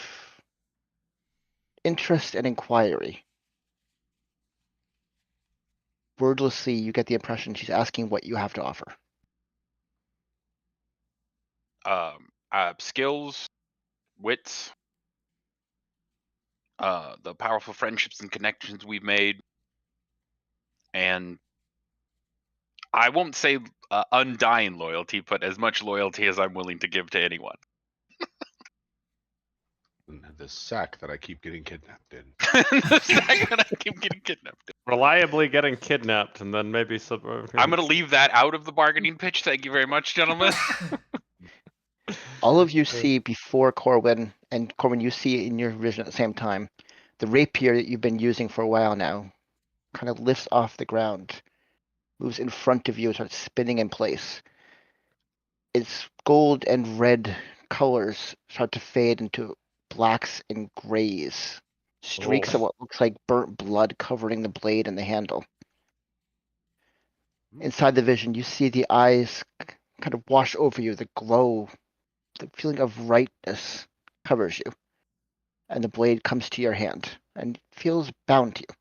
interest and inquiry. Wordlessly, you get the impression she's asking what you have to offer. Skills, wits, the powerful friendships and connections we've made, and I won't say undying loyalty, but as much loyalty as I'm willing to give to anyone. And the sack that I keep getting kidnapped in. The second I keep getting kidnapped. Reliably getting kidnapped, and then maybe some. I'm going to leave that out of the bargaining pitch. Thank you very much, gentlemen. All of you see before Corwin, and Corwin, you see in your vision at the same time, the rapier that you've been using for a while now kind of lifts off the ground, moves in front of you, and starts spinning in place. Its gold and red colors start to fade into blacks and grays. Streaks of what looks like burnt blood covering the blade and the handle. Inside the vision, you see the eyes kind of wash over you, the glow, the feeling of rightness covers you. And the blade comes to your hand and feels bound to you.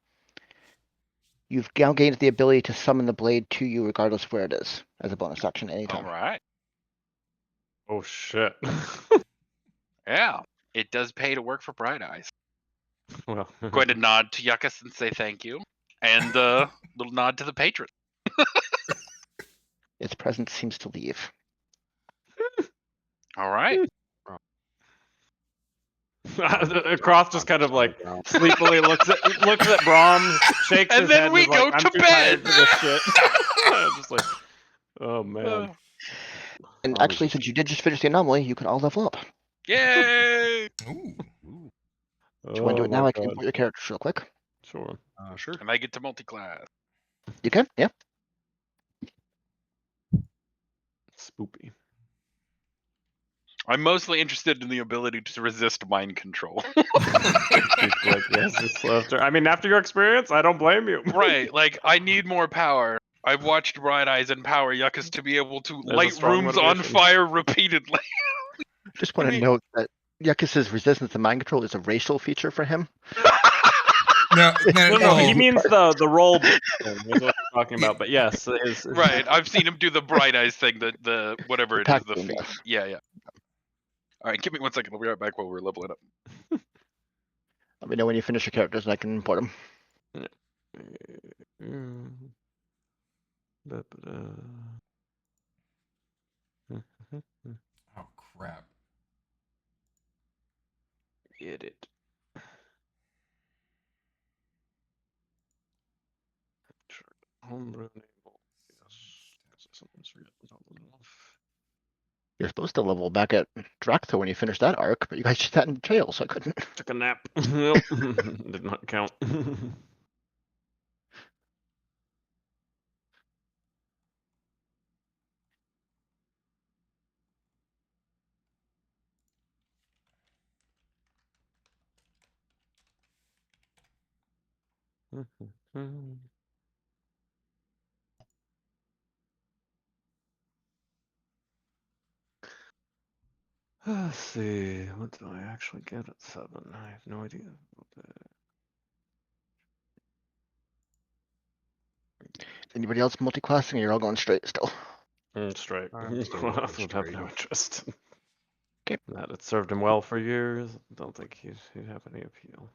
You've now gained the ability to summon the blade to you regardless of where it is, as a bonus action anytime. All right. Oh shit. Yeah. It does pay to work for Bright Eyes. Well, Going to nod to Yuckus and say thank you. And a little nod to the patron. Its presence seems to leave. All right. Cross just kind of like sleepily looks at Brahm, shakes And his then head, we and is like, go I'm to too bed." tired for this shit. Just like, oh man. And Brahm is actually, just- since you did just finish the anomaly, you can all level up. Yay! Ooh. Ooh, Do you want to do Oh it now? my I can god. import your characters real quick. Sure. sure. And I get to multi-class. You can? Yeah. Spoopy. I'm mostly interested in the ability to resist mind control. Like, yes, it's after. I mean, after your experience, I don't blame you. Right, like I need more power. I've watched Bright Eyes empower Yuckus to be able to There's a light strong rooms on motivation. fire repeatedly. Just want to mean- note that Yuckus's resistance to mind control is a racial feature for him. No, No, he well, means the roll thing. Is what I'm talking about. But yes, it is. Right, I've seen him do the Bright Eyes thing, the whatever it is, Attack the thing, feat. yes. Yeah. All right, give me 1 second. I'll be right back while we're leveling up. Let me know when you finish your characters and I can import them. oh crap. Get it. Homebrew enable. Yes. Someone's forgetting something off. You're supposed to level back at Dractha when you finish that arc, but you guys did that in jail, so I couldn't. Took a nap. Nope. Did not count. Let's see. What did I actually get at 7? I have no idea. Anybody else multi-classing, or you're all going straight still? Straight. I'm still Would going have straight. no interest. Okay. That it served him well for years. Don't think he'd have any appeal.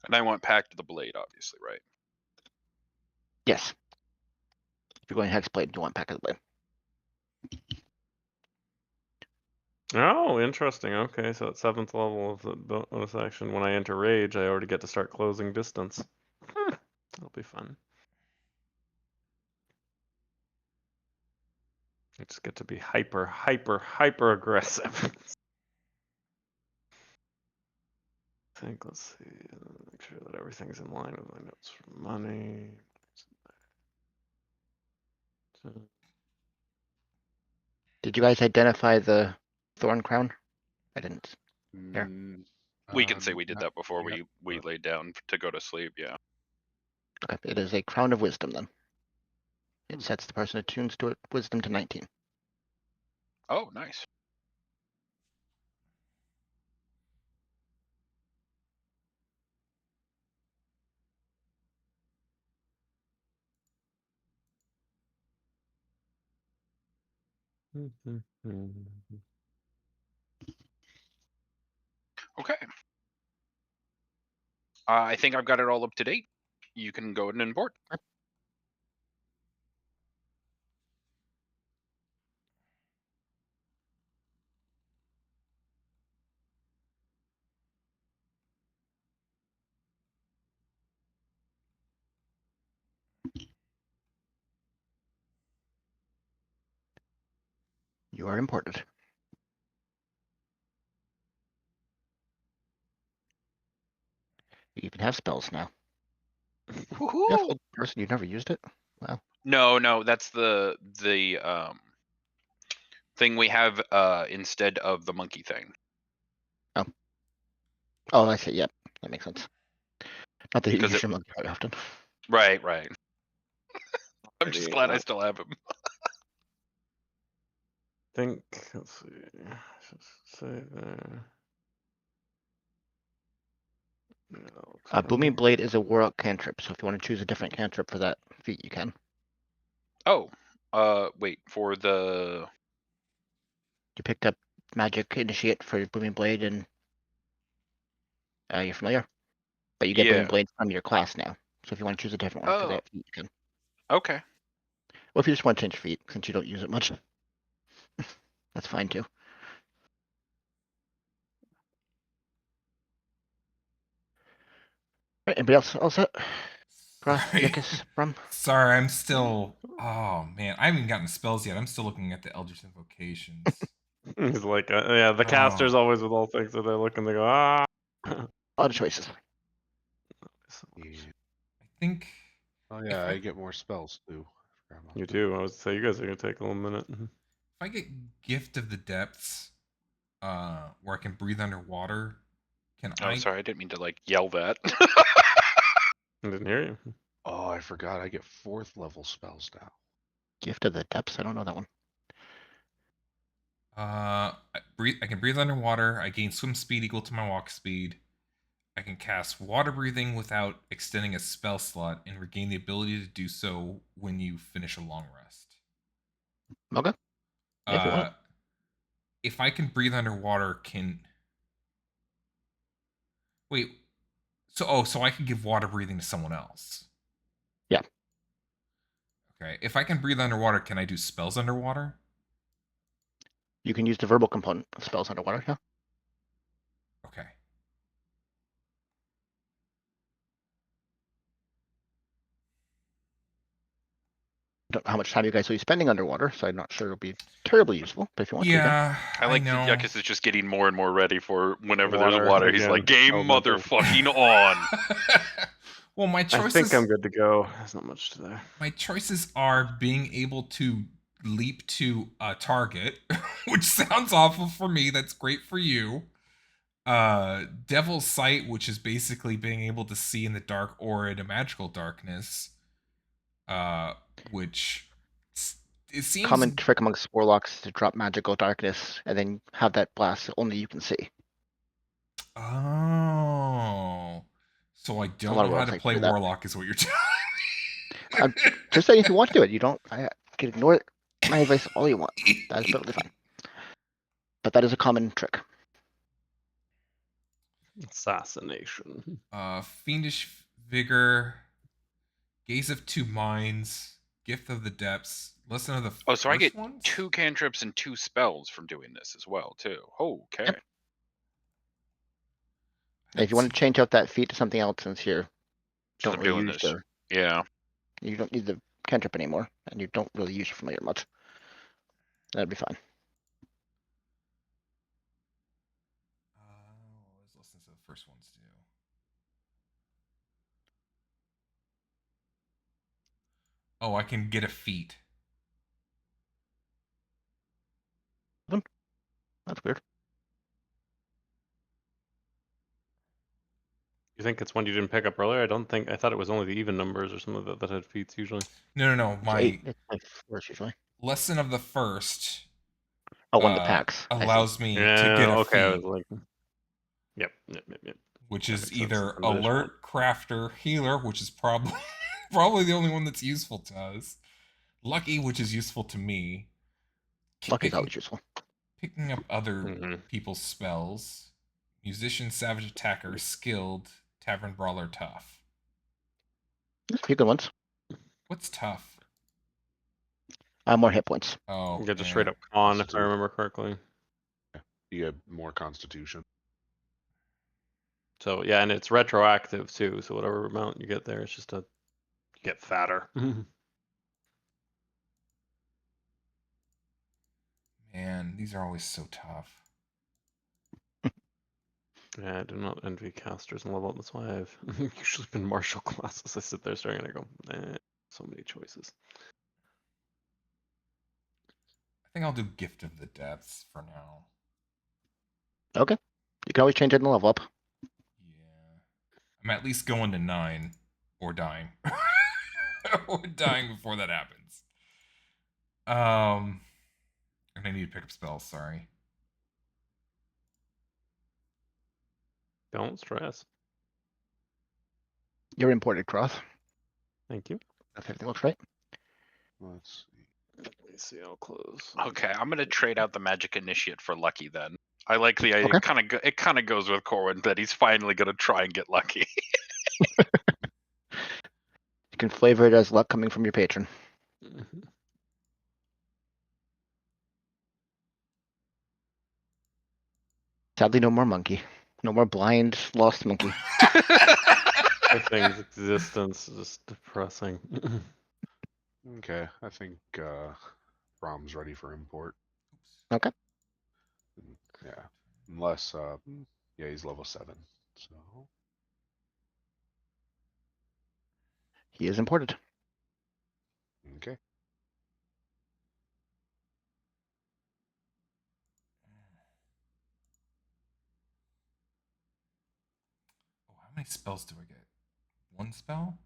And I want Pact of the Blade, obviously, right? Yes. If you're going Hexblade, you want Pack of the Blade. Oh, interesting. Okay, so at 7th level of the bonus action, when I enter rage, I already get to start closing distance. That'll be fun. I just get to be hyper aggressive. I think, let's see, make sure that everything's in line with my notes for money. Did you guys identify the Thorn Crown? I didn't. Here. Mm, We can say we did not that before yet, we but- laid down to go to sleep. Yeah. Okay, it is a Crown of Wisdom then. Hmm. It sets the person attuned to it Wisdom to 19. Oh, nice. Okay. I think I've got it all up to date. You can go ahead and import. You are imported. You even have spells now. You have Woohoo! Hold Person, you've never used it? Wow. No, that's the thing we have instead of the monkey thing. Oh, I see. Yep, that makes sense. Not that you Because use it- your monkey very often. Right. I'm just Pretty glad I enough. still have him. Think, let's see, should say there. No, Booming Blade is a Warlock cantrip, so if you want to choose a different cantrip for that feat, you can. Oh, wait for the. You picked up Magic Initiate for Booming Blade, and you're familiar. But you get Booming Yeah. Blade from your class now. So if you want to choose a different one for Oh. that feat, you can. Okay. Or if you just want to change feat, since you don't use it much, that's fine too. Right, anybody else all set? Broth, Sorry. Yikis, Brum? Sorry, I'm still. Oh man, I haven't gotten spells yet. I'm still looking at the Eldritch Invocations. He's like, yeah, the caster's Oh. always with all things, so they look and they go, ah. All the choices. Yeah. I think. Oh yeah, I- I get more spells too. Forgot about You that. too. I was say you guys are gonna take a little minute. If I get Gift of the Depths, where I can breathe underwater, can Oh, I? sorry, I didn't mean to like yell that. I didn't hear you. Oh, I forgot. I get 4th level spells now. Gift of the Depths, I don't know that one. I can breathe underwater. I gain swim speed equal to my walk speed. I can cast water breathing without extending a spell slot and regain the ability to do so when you finish a long rest. Okay. Yeah, if you want it. If I can breathe underwater, can wait. So I can give water breathing to someone else. Yeah. Okay. If I can breathe underwater, can I do spells underwater? You can use the verbal component of spells underwater, yeah. Okay. Don't know how much time you guys will be spending underwater, so I'm not sure it'll be terribly useful, but if you want to, you can. Yeah, I like know. that Yuckus is just getting more and more ready for whenever there's Water water. He's again. like, game Elemental. motherfucking on. Well, my I choices. think I'm good to go. There's not much to there. My choices are being able to leap to a target, which sounds awful for me. That's great for you. Devil's Sight, which is basically being able to see in the dark or in a magical darkness. Which it seems Common trick amongst warlocks is to drop magical darkness and then have that blast that only you can see. Oh, so I don't lot of know how warlocks to like to play do that. Warlock, is what you're I'm telling me. just saying, if you want to do it, you don't. I can ignore my advice all you want. That is perfectly fine. But that is a common trick. Assassination. Fiendish Vigor Gaze of Two Minds, Gift of the Depths. Listen to the Oh, so I get first ones? 2 cantrips and 2 spells from doing this as well, too. Okay. Yep. If you want to change out that feat to something else, since you're Since don't I'm really doing use this. Yeah. you don't need the cantrip anymore, and you don't really use your familiar much. That'd be fine. Let's listen to the first ones too. Oh, I can get a feat. That's weird. You think it's one you didn't pick up earlier? I thought it was only the even numbers or something that had feats usually. No. It's My 8. It's like 4 usually. Lesson of the First Oh, one of the packs. I see. allows me to Yeah, get a okay, I feat, was like, yep. which That is makes sense. either An additional one. Alert, Crafter, Healer, which is probably probably the only one that's useful to us. Lucky, which is useful to me. Lucky's always useful. Picking up other Mhm. people's spells. Musician, Savage Attacker, Skilled, Tavern Brawler, Tough. There's a few good ones. What's Tough? More hit points. Oh, You get just yeah. straight up con, if I Constitution. remember correctly. You get more constitution. So yeah, and it's retroactive too. So whatever amount you get there, it's just you get fatter. Man, these are always so tough. Yeah, I do not envy casters and level up. That's why I've usually been martial classes. I sit there staring and I go, so many choices. I think I'll do Gift of the Depths for now. Okay. You can always change it in the level up. Yeah. I'm at least going to 9 or dying. Or dying before that happens. And I need to pick up spells, sorry. Don't stress. You're imported, Cross. Thank you. If everything looks right. Let's see. Let me see. I'll close. Okay, I'm gonna trade out the Magic Initiate for Lucky then. I like the idea. Okay. It kind of goes with Corwin that he's finally gonna try and get lucky. You can flavor it as luck coming from your patron. Mhm. Sadly, no more monkey. No more blind, lost monkey. This thing's existence is just depressing. Okay, I think Rom's ready for import. Okay. Yeah, unless yeah, he's level 7. So He is imported. okay. Oh, how many spells do I get? 1 spell?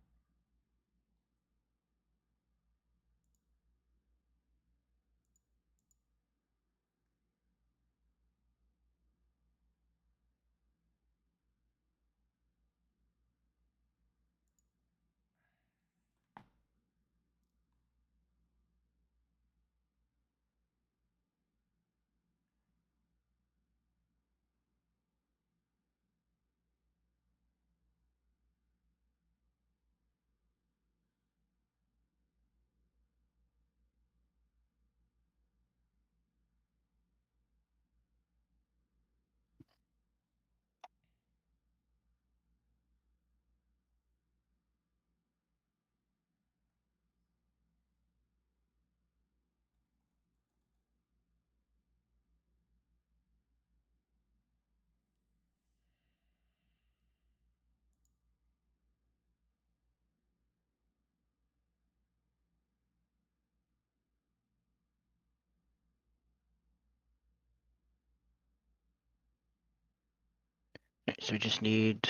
Alright, so we just need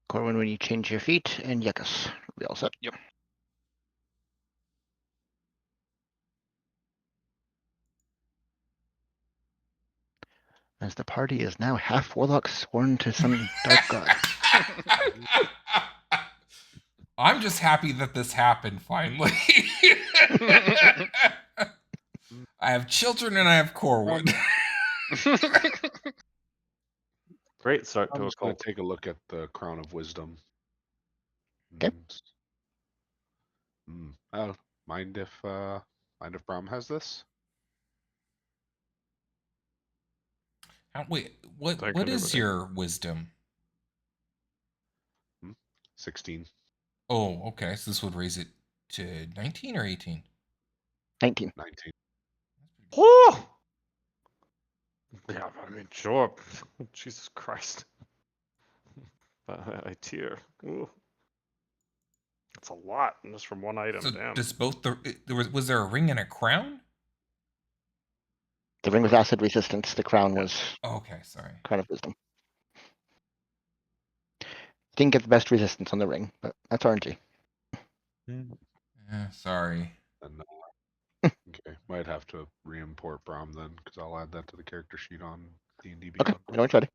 Corwin when you change your feet, and Yekus. We all set. Yep. As the party is now half warlock sworn to some dark god. I'm just happy that this happened finally. I have children and I have Corwin. Great start I'm to a just gonna cult. take a look at the Crown of Wisdom. Okay. And Oh, mind if Brom has this? Wait, Thank what is anybody. your wisdom? 16. Oh, okay. So this would raise it to 19 or 18? 19. 19. Oh! Yeah, I mean, sure. Jesus Christ. I tear. Ooh. That's a lot, and just from one item. So Damn. does both was there a ring and a crown? The ring was acid resistance. The crown Yeah. was Oh, okay, sorry. crown of wisdom. Didn't get the best resistance on the ring, but that's RNG. Yeah, sorry. And okay, might have to re-import Brom then, because I'll add that to the character sheet on D&D Okay, Beyond. you know it's ready.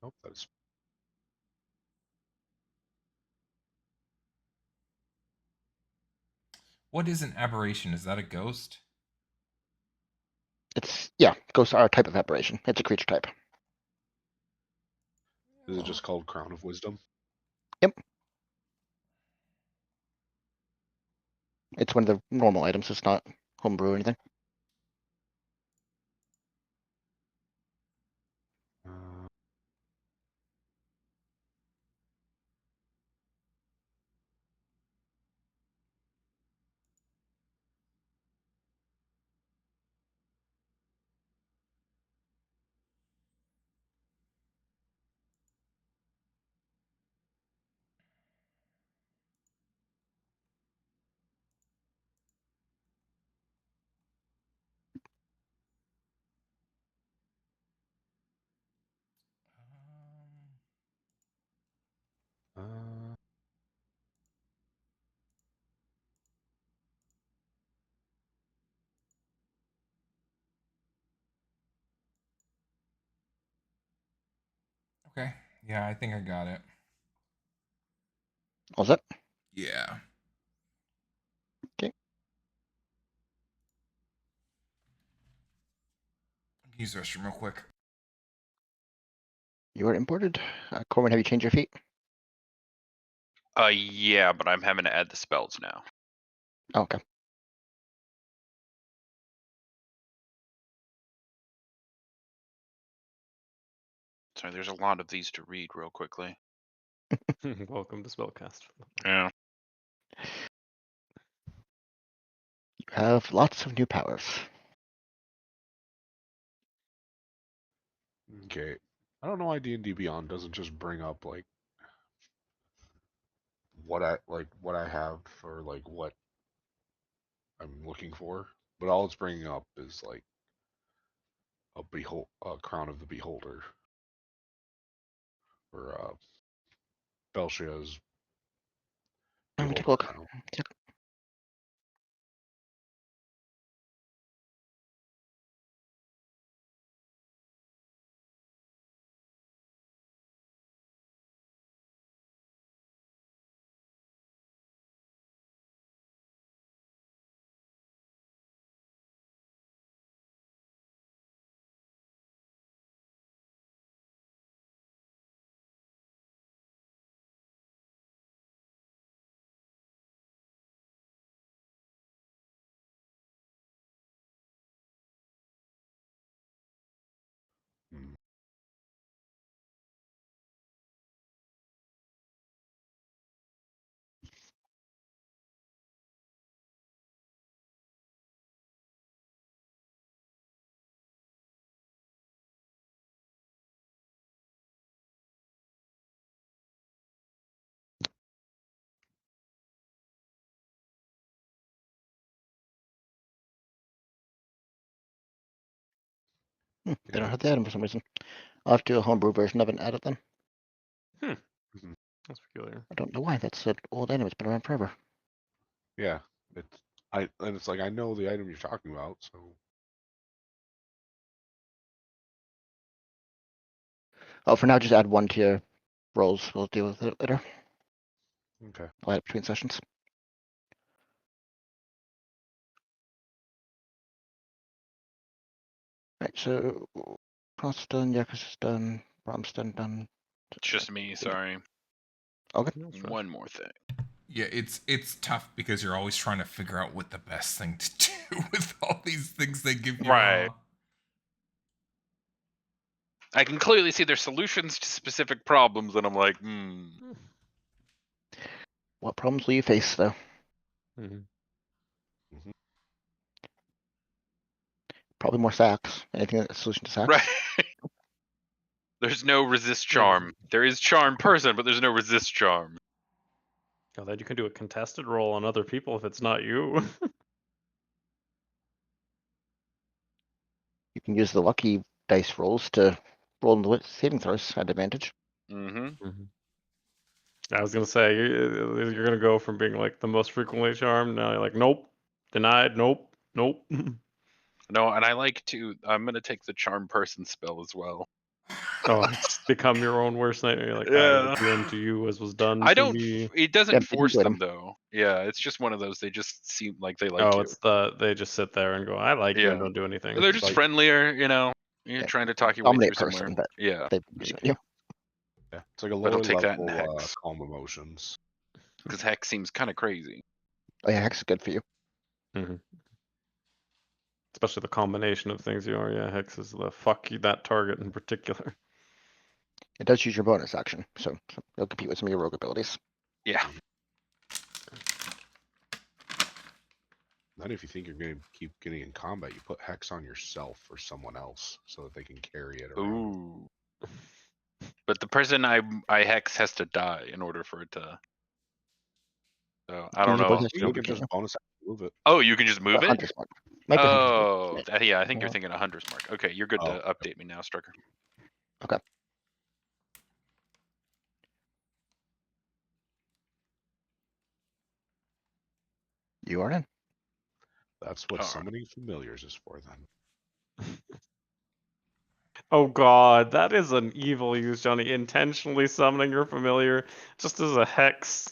Nope, that's What is an aberration? Is that a ghost? Yeah, ghosts are a type of aberration. It's a creature type. Is it just called Crown of Wisdom? Yep. It's one of the normal items. It's not homebrew or anything. Uh, uh, Okay. Yeah, I think I got it. All set? Yeah. Okay. Use the restroom real quick. You are imported. Corwin, have you changed your feet? Yeah, but I'm having to add the spells now. Oh, okay. Sorry, there's a lot of these to read real quickly. Welcome to Spellcast. Yeah. You have lots of new powers. okay. I don't know why D&D Beyond doesn't just bring up like what I have or like what I'm looking for, but all it's bringing up is like a crown of the beholder, or Belshazzar's Let me take a beholder look. crown. Hmm. They don't Yeah, have the item for some reason. I'll have to do a homebrew version of it and add it then. That's peculiar. I don't know why. That's an old item. It's been around forever. yeah. It's like I know the item you're talking about, so Oh, for now, just add one to your rolls. We'll deal with it later. okay. I'll add it between sessions. Right, so Cross done, Yakus is done, Brom's done. It's just me, sorry. Okay. That's right. One more thing. Yeah, it's tough because you're always trying to figure out what the best thing to do with all these things they give you. Right. I can clearly see their solutions to specific problems, and I'm like, What problems will you face, though? Mhm. Probably more sacks. Anything that's a solution to sacks? right. There's no resist charm. There is charm person, but there's no resist charm. Oh, then you can do a contested roll on other people if it's not you. You can use the lucky dice rolls to roll in the saving throws at advantage. Mm-hmm. Mhm. I was gonna say you're gonna go from being like the most frequently charmed. Now you're like, nope, denied, nope, nope. No, and I like to. I'm gonna take the charm person spell as well. Oh, it's become your own worst nightmare. You're like, I will Yeah. do unto you as was done I to don't. me. It doesn't Yeah, you can force do it. them though. Yeah, it's just one of those. They just seem like they like Oh, you. it's they just sit there and go, I like you, and Yeah. don't do anything. They're just Like, friendlier, you know. You're Yeah, trying to talk your way dominate through person, somewhere. but Yeah, they've been using you. Yeah, it's like a But I'll lower take that in level Hex. calm emotions. because Hex seems kind of crazy. Oh yeah, Hex is good for you. mhm. Especially the combination of things you are. Yeah, Hex is the fuck you that target in particular. It does use your bonus action, so it'll compete with some of your rogue abilities. Yeah. Then if you think you're going to keep getting in combat, you put Hex on yourself or someone else so that they can carry it around. Ooh. But the person I Hex has to die in order for it to. So I don't Can use a know. bonus You action, can can't just you? bonus action move it. Oh, you can just move A it. hunter's mark. Might be hunter's mark. Oh, yeah. I think you're Yeah. thinking a hunter's mark. Okay, you're good Oh. to update me now, Strucker. Okay. You are in. That's what Alright. summoning familiars is for then. Oh god, that is an evil use, Johnny. Intentionally summoning your familiar just as a hex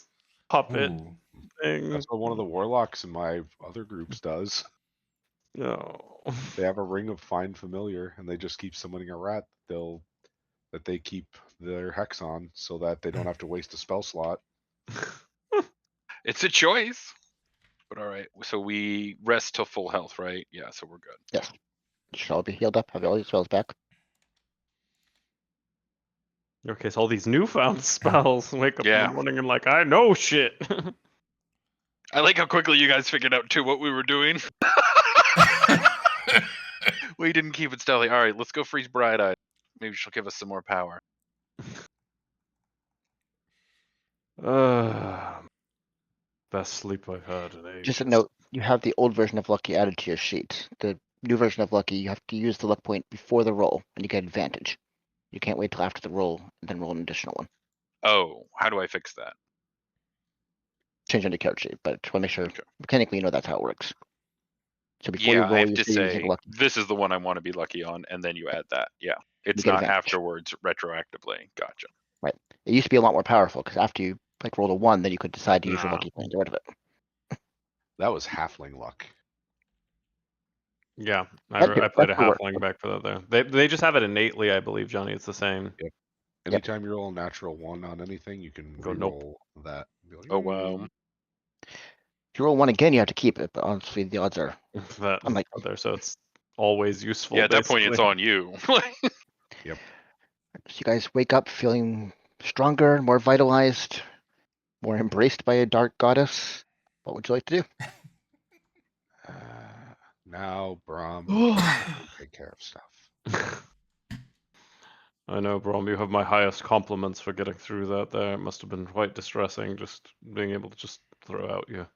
puppet Ooh. thing. That's what one of the warlocks in my other groups does. No. They have a ring of find familiar and they just keep summoning a rat that they keep their hex on so that they don't have to waste a spell slot. It's a choice. But all right, so we rest till full health, right? Yeah, so we're good. Yes. You should all be healed up. Have all your spells back. In your case, all these newfound spells. Wake up in Yeah. the morning and like, I know shit. I like how quickly you guys figured out too what we were doing. We didn't keep it stealthy. All right, let's go freeze Bright Eye. Maybe she'll give us some more power. Best sleep I've had in ages. Just a note, you have the old version of Lucky added to your sheet. The new version of Lucky, you have to use the luck point before the roll, and you get advantage. You can't wait till after the roll, and then roll an additional one. Oh, how do I fix that? Change on the character sheet, but just want to make sure Okay. mechanically you know that's how it works. So before Yeah, you roll, I have you to say you're using say lucky. this is the one I want to be lucky on, and then you add that. Yeah, it's get not advantage. afterwards retroactively. Gotcha. It used to be a lot more powerful because after you like rolled a 1, then you could decide to use your Nah. lucky point and get rid of it. That was halfling luck. Yeah, That I played a could work. halfling back for that there. They just have it innately, I believe, Johnny. It's the same. Anytime you roll a natural 1 on anything, you can Go, re-roll that. Be like, Oh wow. If you roll 1 again, you have to keep it, but honestly, the odds are That unlikely. there, so it's always useful. Yeah, at that point basically. it's on you. So you guys wake up feeling stronger, more vitalized, more embraced by a dark goddess. What would you like to do? now, Brahm, we can take care of stuff. I know, Brom, you have my highest compliments for getting through that there. It must have been quite distressing just being able to just throw out your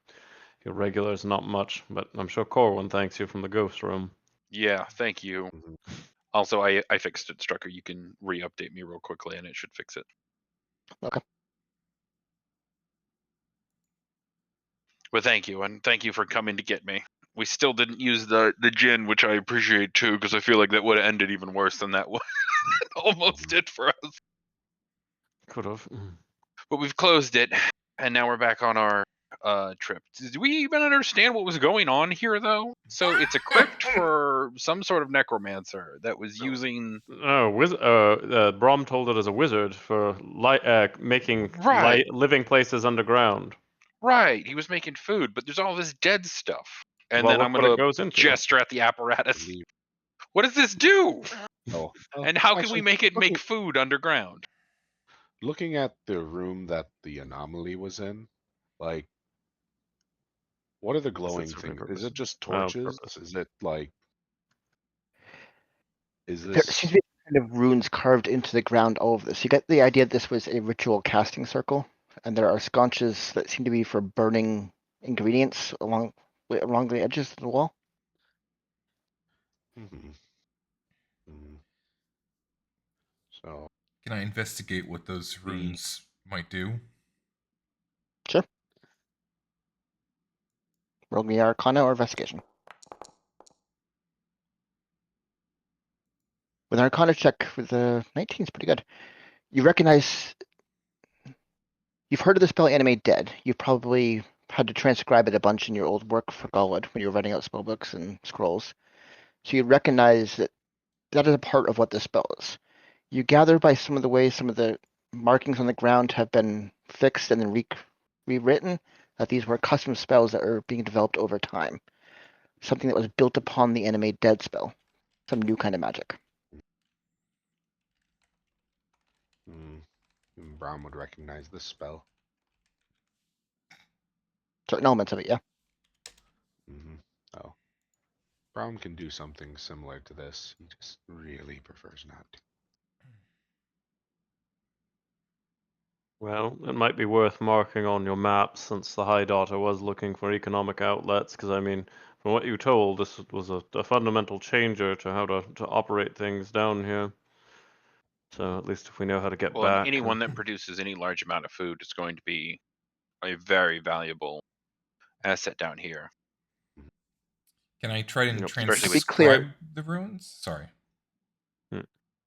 regulars, not much, but I'm sure Corwin thanks you from the ghost room. Yeah, thank you. Mhm. Also, I fixed it, Strucker. You can re-update me real quickly, and it should fix it. Okay. But thank you, and thank you for coming to get me. We still didn't use the gin, which I appreciate too, because I feel like that would have ended even worse than that one almost did for us. Could have. But we've closed it, and now we're back on our trip. Did we even understand what was going on here, though? So it's a crypt for some sort of necromancer that was using. Oh, Brom told it as a wizard for making Right. living places underground. Right, he was making food, but there's all this dead stuff. And Well, then look I'm what it gonna goes into. gesture at the apparatus. Believe- What does this do? Oh, And how can we actually, make it looking, make food underground? looking at the room that the anomaly was in, like, what are the glowing serve any things? Is purpose? it just Oh, torches? purpose. Is it like? Is There seems this? to be kind of runes carved into the ground all over this. You get the idea that this was a ritual casting circle, and there are sconces that seem to be for burning ingredients along the edges of the wall. Mhm. Mhm. So Can I investigate what those runes might do? Sure. Roll me Arcana or Investigation. With an Arcana check with a 19 is pretty good. You recognize. You've heard of the spell Animate Dead. You've probably had to transcribe it a bunch in your old work for Galwood when you were writing out spellbooks and scrolls. So you recognize that that is a part of what this spell is. You gather by some of the ways some of the markings on the ground have been fixed and then rewritten that these were custom spells that are being developed over time. Something that was built upon the Animate Dead spell. Some new kind of magic. Brown would recognize this spell. Certain elements of it, yeah. Oh, Brown can do something similar to this. He just really prefers not to. Well, it might be worth marking on your map since the High Daughter was looking for economic outlets, because I mean, from what you told, this was a fundamental changer to how to operate things down here. So at least if we know how to get Well, and back. anyone that produces any large amount of food is going to be a very valuable asset down here. Can I try and Yep. Especially To be with- clear, transcribe the runes? Sorry. Hmm.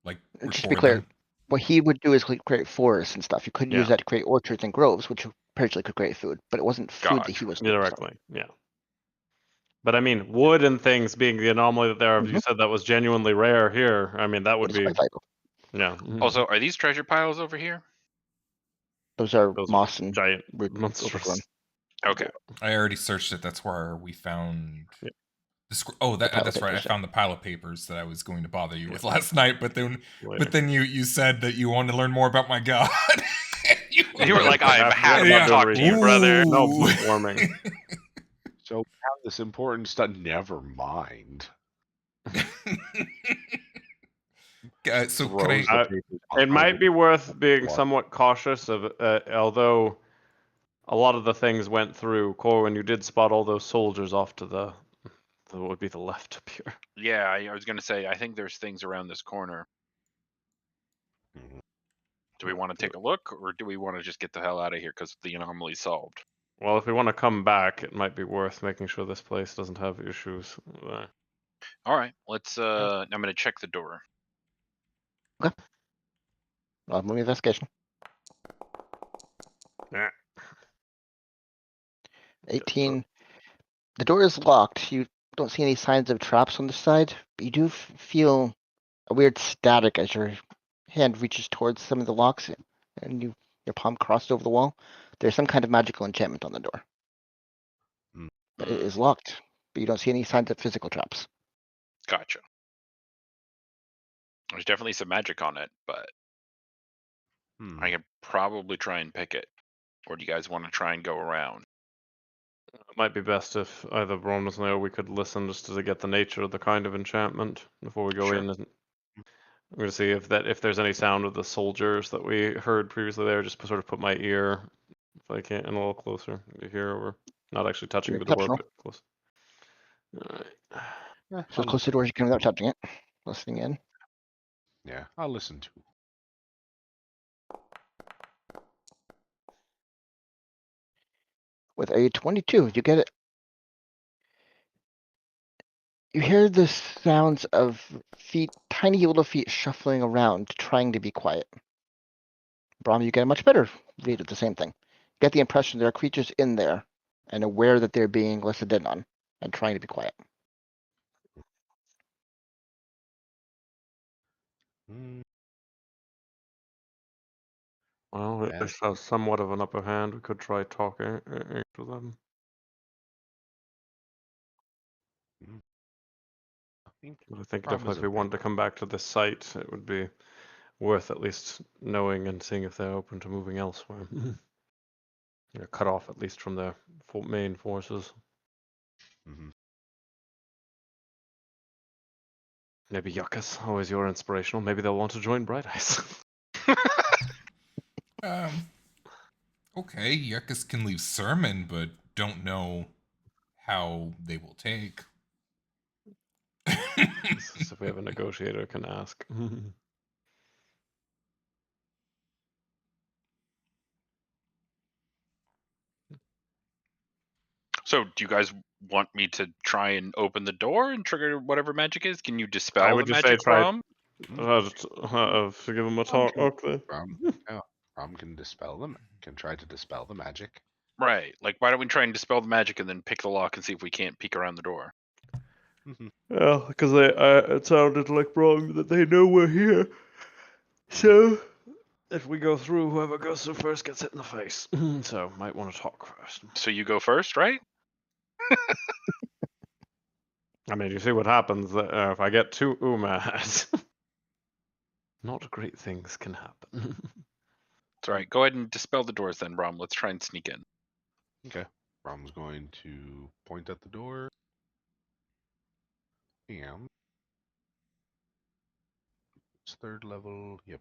Like just to be record clear, them. what he would do is create forests and stuff. You couldn't use Yeah. that to create orchards and groves, which apparently could create food, but it wasn't food that he Gotcha. was looking for. Directly, yeah. But I mean, wood and things being the anomaly that there, you said that was genuinely rare here. I mean, that would It's be, quite valuable. yeah. Also, are these treasure piles over here? Those are Those are moss and giant root monstrous. overgrown. Okay. I already searched it. That's where we found. Yeah. Oh, pile of that's right. I papers, yeah. found the pile of papers that I was going to bother you with last night, but then Later. you said that you wanted to learn more about my god. You were like, I'm happy to Yeah. talk to you, brother. No Ooh. blood warming. So we have this important stuff. Never mind. So can Throws I? the papers It might behind be him. worth being What? somewhat cautious of, although a lot of the things went through. Corwin, you did spot all those soldiers off to the what would be the left up here. Yeah, I was gonna say, I think there's things around this corner. Mhm. Do we want to take a look, or do we want to just get the hell out of here because the anomaly's solved? Well, if we want to come back, it might be worth making sure this place doesn't have issues. All right, let's. I'm gonna check the door. Move investigation. Yeah. 18. The door is locked. You don't see any signs of traps on the side, but you do feel a weird static as your hand reaches towards some of the locks and your palm crossed over the wall. There's some kind of magical enchantment on the door. But it is locked, but you don't see any signs of physical traps. Gotcha. There's definitely some magic on it, but I could probably try and pick it. Or do you guys want to try and go around? It might be best if either Bromless and Leo we could listen just to get the nature of the kind of enchantment before we go Sure. in. I'm gonna see if there's any sound of the soldiers that we heard previously there. Just sort of put my ear, if I can, in a little closer to hear over, not actually touching Your the door, perception but close. All right. So as close to the door as you can without touching it. Listening in. Yeah, I'll listen to. With a 22, you get it. You hear the sounds of feet, tiny little feet shuffling around, trying to be quiet. Brom, you get a much better read of the same thing. You get the impression there are creatures in there and aware that they're being listened in on and trying to be quiet. Mm, Well, Yeah. this has somewhat of an upper hand. We could try talking to them. I think But I think Rom definitely is if we okay. wanted to come back to this site, it would be worth at least knowing and seeing if they're open to moving elsewhere. Cut off at least from their main forces. Mhm. Maybe Yucca's always your inspirational. Maybe they'll want to join Bright Eyes. Okay, Yuckus can leave sermon, but don't know how they will take. So if we have a negotiator, can ask. So, do you guys want me to try and open the door and trigger whatever magic is? Can you dispel I the would just say magic, try Rom? to give them a talk. Okay. Rom can dispel them. Can try to dispel the magic. Right. Like, why don't we try and dispel the magic and then pick the lock and see if we can't peek around the door? Mhm. Yeah, because it sounded like wrong that they know we're here. So if we go through, whoever goes through first gets hit in the face. So might want to talk first. So you go first, right? I mean, you see what happens if I get too mad. Not great things can happen. It's all right. Go ahead and dispel the doors then, Rom. Let's try and sneak in. Okay. Rom's going to point at the door. And it's third level. Yep.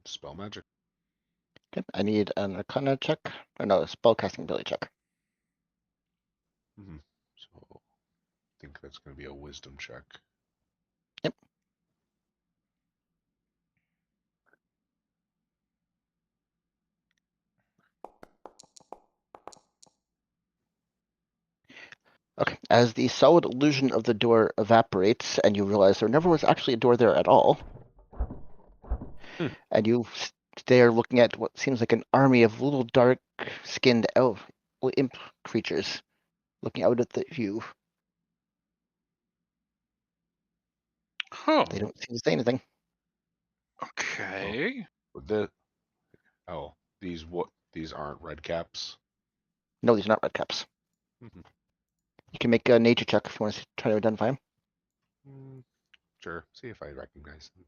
Spell magic. Okay, I need an Arcana check, or no, a spellcasting ability check. So I think that's going to be a wisdom check. Yep. Okay, as the solid illusion of the door evaporates and you realize there never was actually a door there at all, and you stare looking at what seems like an army of little dark-skinned elf imp creatures looking out at you. Huh. They don't seem to say anything. Okay. These aren't red caps. No, these are not red caps. Mhm. You can make a nature check if you want to try to identify them. Sure. See if I recognize them.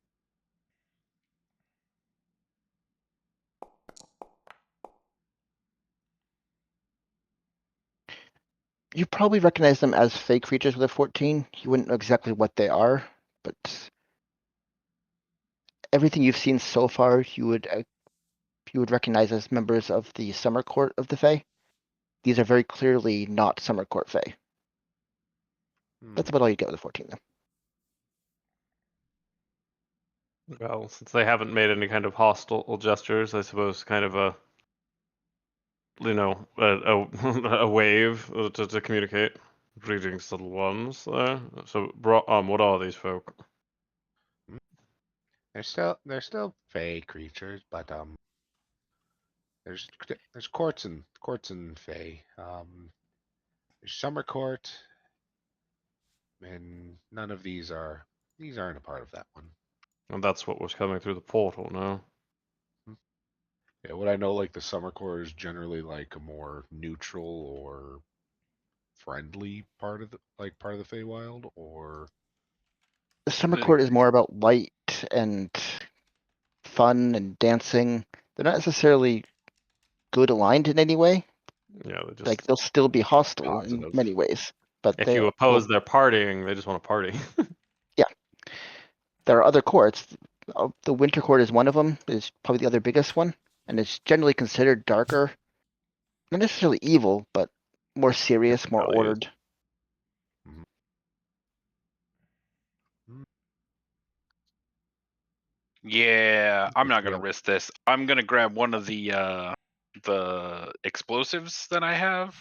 You probably recognize them as fey creatures with a 14. You wouldn't know exactly what they are, but everything you've seen so far, you would recognize as members of the Summer Court of the Fae. These are very clearly not Summer Court Fae. That's about all you get with a 14, though. Well, since they haven't made any kind of hostile gestures, I suppose kind of a a wave to communicate. Greetings, little ones. So, what are these folk? They're still fey creatures, but there's courts and fey. There's summer court, and none of these aren't a part of that one. And that's what was coming through the portal, no? Yeah, what I know, like the summer court is generally like a more neutral or friendly part of the Feywild, or The Summer Uh, Court is more about light and fun and dancing. They're not necessarily good aligned in any way. Yeah, they just Like they'll still be hostile in positive. many ways, but if you oppose their partying, they just want to party. there are other courts. The Winter Court is one of them. Is probably the other biggest one, and it's generally considered darker. Not necessarily evil, but more serious, more values. ordered. Yeah, I'm not gonna Yeah. risk this. I'm gonna grab one of the explosives that I have,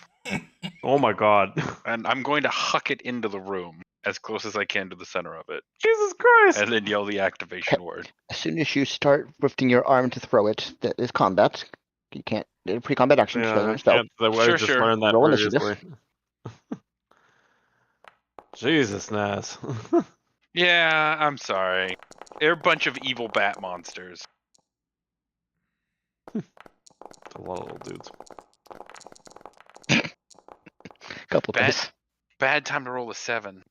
Oh my god. and I'm going to huck it into the room. as close as I can to the center of it, Jesus Christ! and then yell the activation Okay. word. As soon as you start lifting your arm to throw it, that is combat. You can't. Pre-combat action. Yeah, Showing I your spell. can't. I Sure, just sure. learned that Roll initiative. previously. Jesus, Naz. Yeah, I'm sorry. They're a bunch of evil bat monsters. A lot of little dudes. Couple Bad, dice. bad time to roll a 7.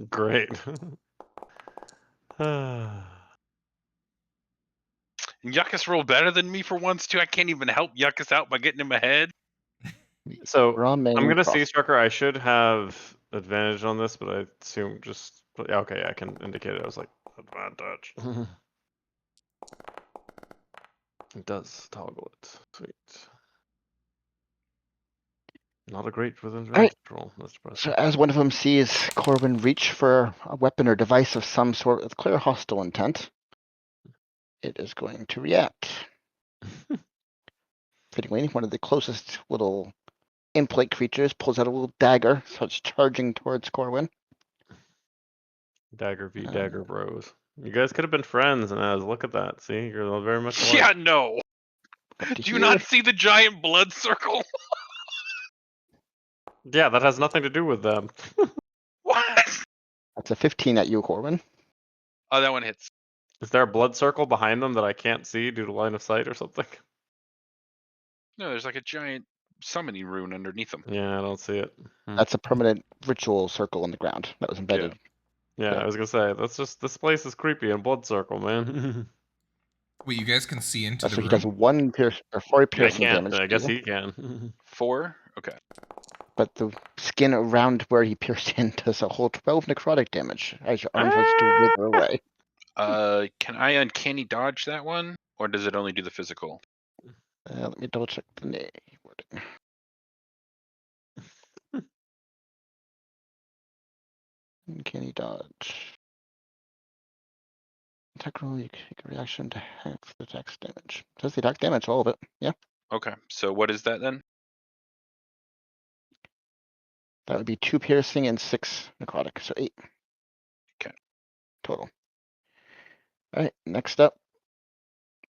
Great. Yuckus rolled better than me for once too. I can't even help Yuckus out by getting him ahead. So Ramen I'm gonna cross. Sea Strucker. I should have advantage on this, but I assume just yeah, okay. I can indicate it. I was like advantage. It does toggle it. Sweet. Not a great with advantage roll. That's So depressing. as one of them sees Corwin reach for a weapon or device of some sort with clear hostile intent, it is going to react. Fittingly, one of the closest little imp-like creatures pulls out a little dagger, starts charging towards Corwin. Dagger v Dagger Bros. You guys could have been friends, and as look at that. See, you're all very much alike. Yeah, no. Up to Do you here. not see the giant blood circle? Yeah, that has nothing to do with them. What? That's a 15 at you, Corwin. Oh, that one hits. Is there a blood circle behind them that I can't see due to line of sight or something? No, there's like a giant summoning rune underneath them. Yeah, I don't see it. That's a permanent ritual circle in the ground that was embedded. Yeah, Yeah. I was gonna say that's just this place is creepy and blood circle, man. Wait, you guys can see into So the he does room? 4 I piercing can't. damage. I to guess you, he can. 4? Okay. but the skin around where he pierced in does a whole 12 necrotic damage as your arm starts to wither away. Can I uncanny dodge that one? Or does it only do the physical? Let me double check the name wording. Uncanny dodge. Attack roll, you take a reaction to half the attack damage. Does the attack damage, all of it. Yeah, Okay, so what is that then? that would be 2 piercing and 6 necrotic, so 8. Okay. Total. Alright, next up.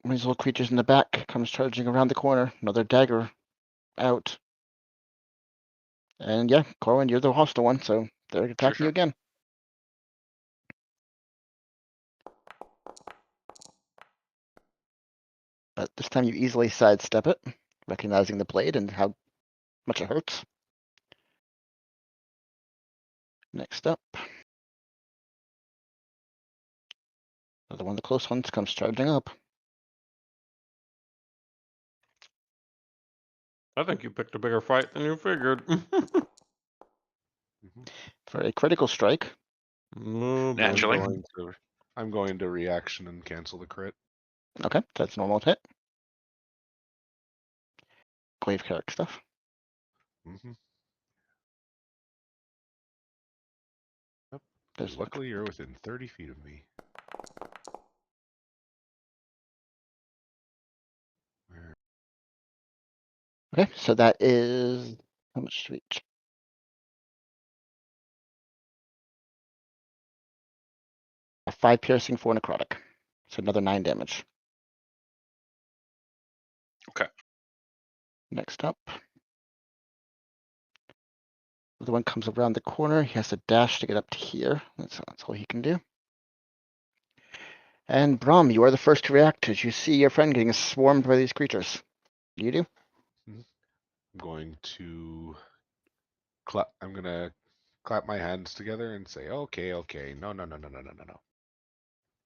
One of these little creatures in the back comes charging around the corner. Another dagger out. And yeah, Corwin, you're the hostile one, so they're attacking you Sure. again. But this time you easily sidestep it, recognizing the blade and how much it hurts. Next up. Another one of the close ones comes charging up. I think you picked a bigger fight than you figured. For a critical strike. Oh, boy. Naturally. I'm going to reaction and cancel the crit. Okay, that's normal hit. Glaive character stuff. Mm-hmm. There's Luckily, you're within 30 feet of me. Okay, so that is how much to each? A 5 piercing, 4 necrotic. So another 9 damage. Okay. Next up. The one comes around the corner. He has to dash to get up to here. That's all he can do. And Brom, you are the first to react as you see your friend getting swarmed by these creatures. You do? I'm going to clap. I'm gonna clap my hands together and say, "Okay, okay, no, no, no, no, no, no, no, no.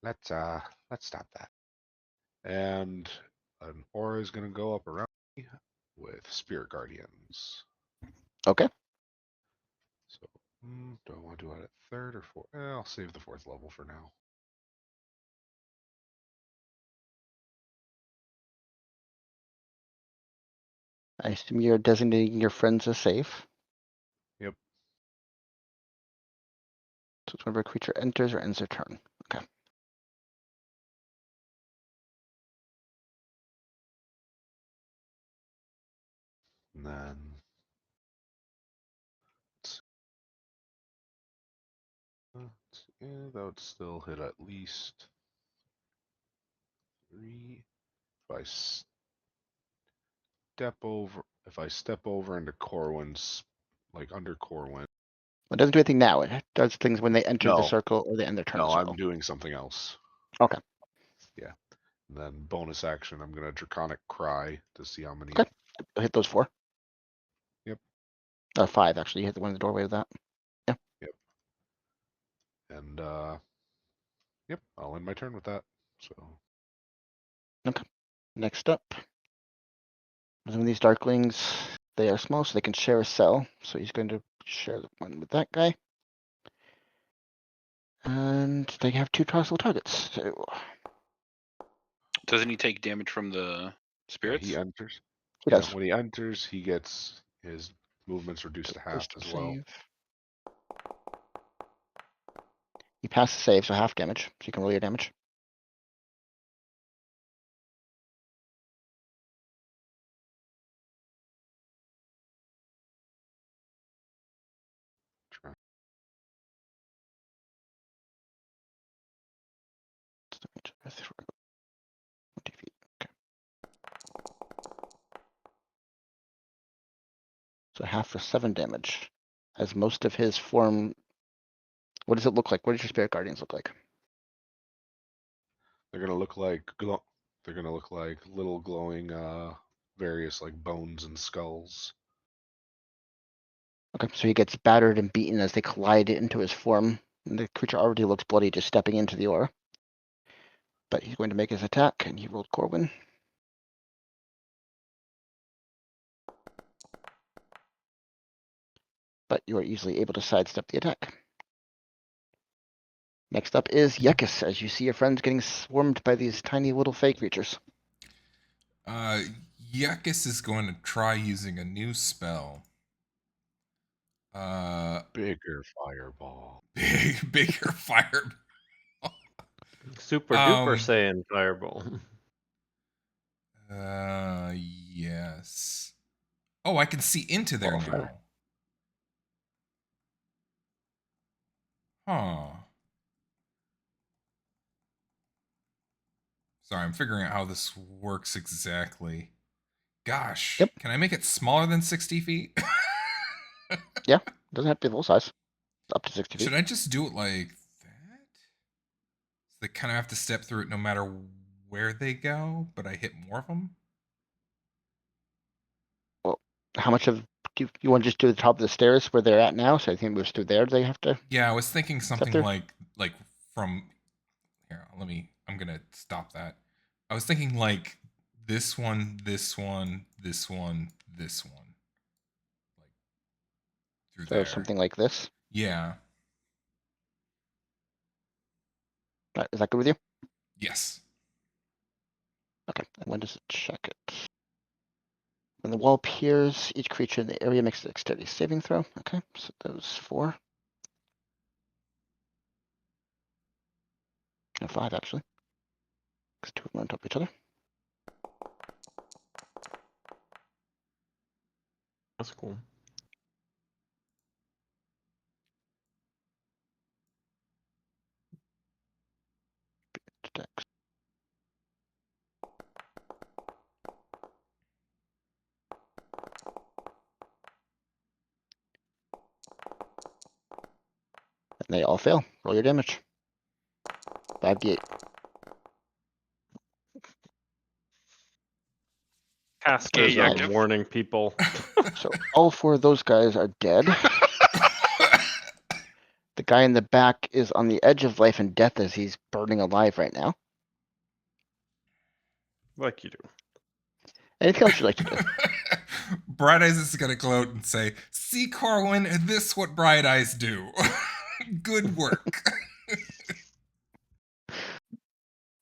Let's stop that." And an aura is gonna go up around me with spirit guardians. Okay. So, do I want to do it at 3rd or 4th? I'll save the 4th level for now. I assume you're designating your friends as safe. Yep. So it's whenever a creature enters or ends their turn. Okay. And then Yeah, that would still hit at least 3. If I step over into Corwin's, like under Corwin. It doesn't do anything now. It does things when they enter the No. circle or they end their turn in No, the I'm circle. doing something else. Okay. Yeah. And then bonus action, I'm gonna Draconic Cry to see how many. Okay. Hit those 4. Yep. 5 actually. You hit the one in the doorway with that. Yep. And yep, I'll end my turn with that. So Next up. Some of these Darklings, they are small, so they can share a cell. So he's going to share the one with that guy. And they have 2 possible targets. So Doesn't he take damage from the spirits? he enters. he Yeah, does. when he enters, he gets his movement's reduced to half Wisdom as well. save. You pass the save, so half damage. So you can roll your damage. Try. So half for 7 damage. As most of his form. What does it look like? What does your Spirit Guardians look like? They're gonna look like they're gonna look like little glowing various like bones and skulls. Okay, so he gets battered and beaten as they collide into his form. And the creature already looks bloody just stepping into the aura. But he's going to make his attack, and he rolled Corwin. But you are easily able to sidestep the attack. Next up is Yekis, as you see your friends getting swarmed by these tiny little fey creatures. Yakis is going to try using a new spell. Bigger fireball. Bigger fire. Super duper Saiyan fireball. Yes. Oh, I can see into there Ball of fire. now. Huh. Sorry, I'm figuring out how this works exactly. Gosh, Yep. can I make it smaller than 60 feet? Yeah, doesn't have to be full size. It's up to 60 feet. Should I just do it like that? So they kind of have to step through it no matter where they go, but I hit more of them? Well, how much of you want to just do the top of the stairs where they're at now? So I think moves through there. They have to. Yeah, I was thinking something there? like from here. I'm gonna stop that. I was thinking like this one, this one, this one, this one, like through So there. something like this. Yeah. Is that good with you? Yes. Okay. And when does it check it? When the wall appears, each creature in the area makes a dexterity saving throw. Okay, so those 4. And 5, actually. Because 2 of them are on top of each other. That's cool. Dex. And they all fail. Roll your damage. 5d8. Casters Yeah, are Yakif. warning people. So all 4 of those guys are dead. The guy in the back is on the edge of life and death as he's burning alive right now. Like you do. Anything else you'd like to do? Bright Eyes is gonna go out and say, "See, Corwin, this what Bright Eyes do. Good work."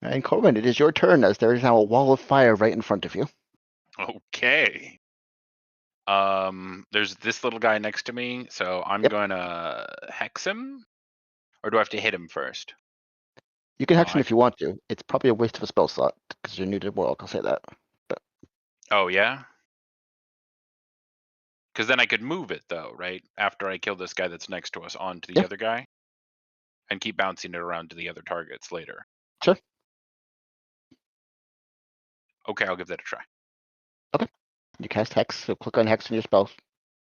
And Corwin, it is your turn as there is now a wall of fire right in front of you. Okay. There's this little guy next to me, so I'm Yep. gonna hex him, or do I have to hit him first? You can hex Oh, him I if you want to. It's probably a waste of a spell slot because you're new to the world. I'll say that. Oh yeah. Because then I could move it though, right? After I kill this guy that's next to us onto the Yeah. other guy. and keep bouncing it around to the other targets later. Sure. Okay, I'll give that a try. You cast Hex, so click on Hex in your spell,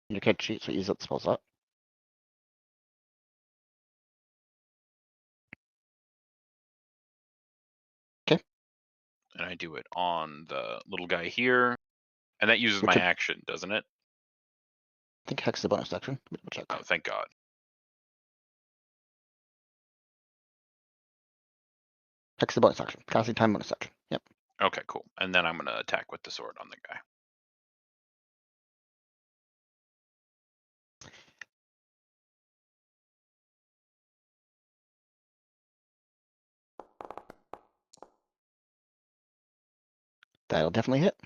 in your character sheet, so use that spell slot. And I do it on the little guy here. And that uses Which my would- action, doesn't it? I think Hex is a bonus action. Let me double check. Oh, thank God. Hex is a bonus action. Casting time bonus action. Yep. Okay, cool. And then I'm going to attack with the sword on the guy. That'll definitely hit.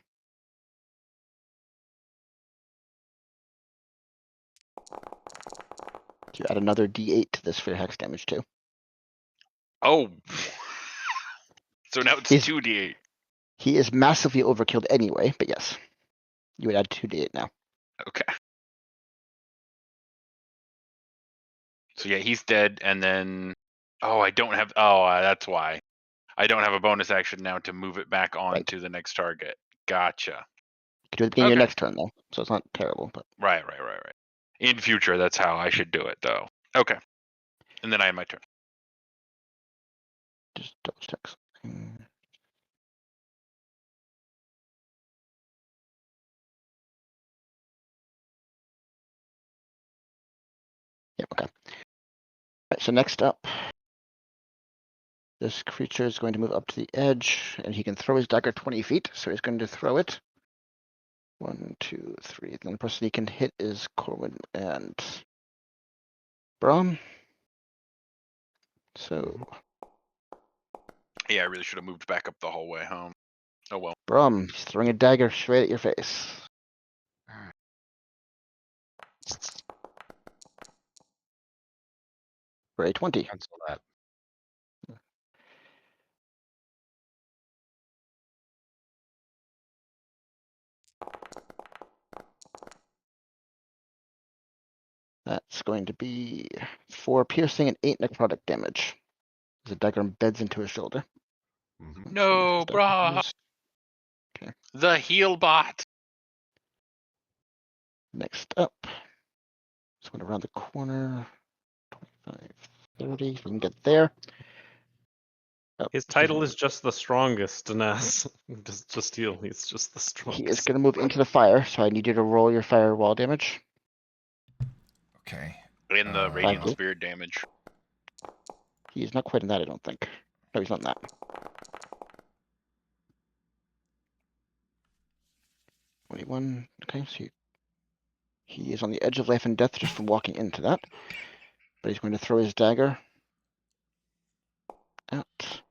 You add another D8 to this for your Hex damage too. Oh! So now it's He's- 2d8. He is massively overkilled anyway, but yes. You would add 2d8 now. Okay. So yeah, he's dead, and then... Oh, I don't have... Oh, that's why. I don't have a bonus action now to move it back on Right. to the next target. Gotcha. You can do it at the beginning of Okay. your next turn though, so it's not terrible, but Right. In future, that's how I should do it, though. Okay. And then I have my turn. just double check something. Yep, okay. Alright, so next up, this creature is going to move up to the edge, and he can throw his dagger 20 feet, so he's going to throw it. 1, 2, 3. Then the person he can hit is Corwin and Brom. So, Yeah, I really should have moved back up the whole way home. Oh well. Brom, he's throwing a dagger straight at your face. For a 20. Cancel that. That's going to be 4 piercing and 8 necrotic damage. The dagger embeds into his shoulder. Mhm. Let's see No, what this dagger brah. is. The heal bot. Next up, just went around the corner. 25, 30. We can get there. Oh, His title is just the strongest, Nas. Just heal. He's just the he is strongest. going to move into the fire, so I need you to roll your firewall damage. Okay. In the radiant you. spirit damage. He's not quite in that, I don't think. No, he's not in that. 21. Okay, so he is on the edge of life and death just from walking into that. But he's going to throw his dagger out.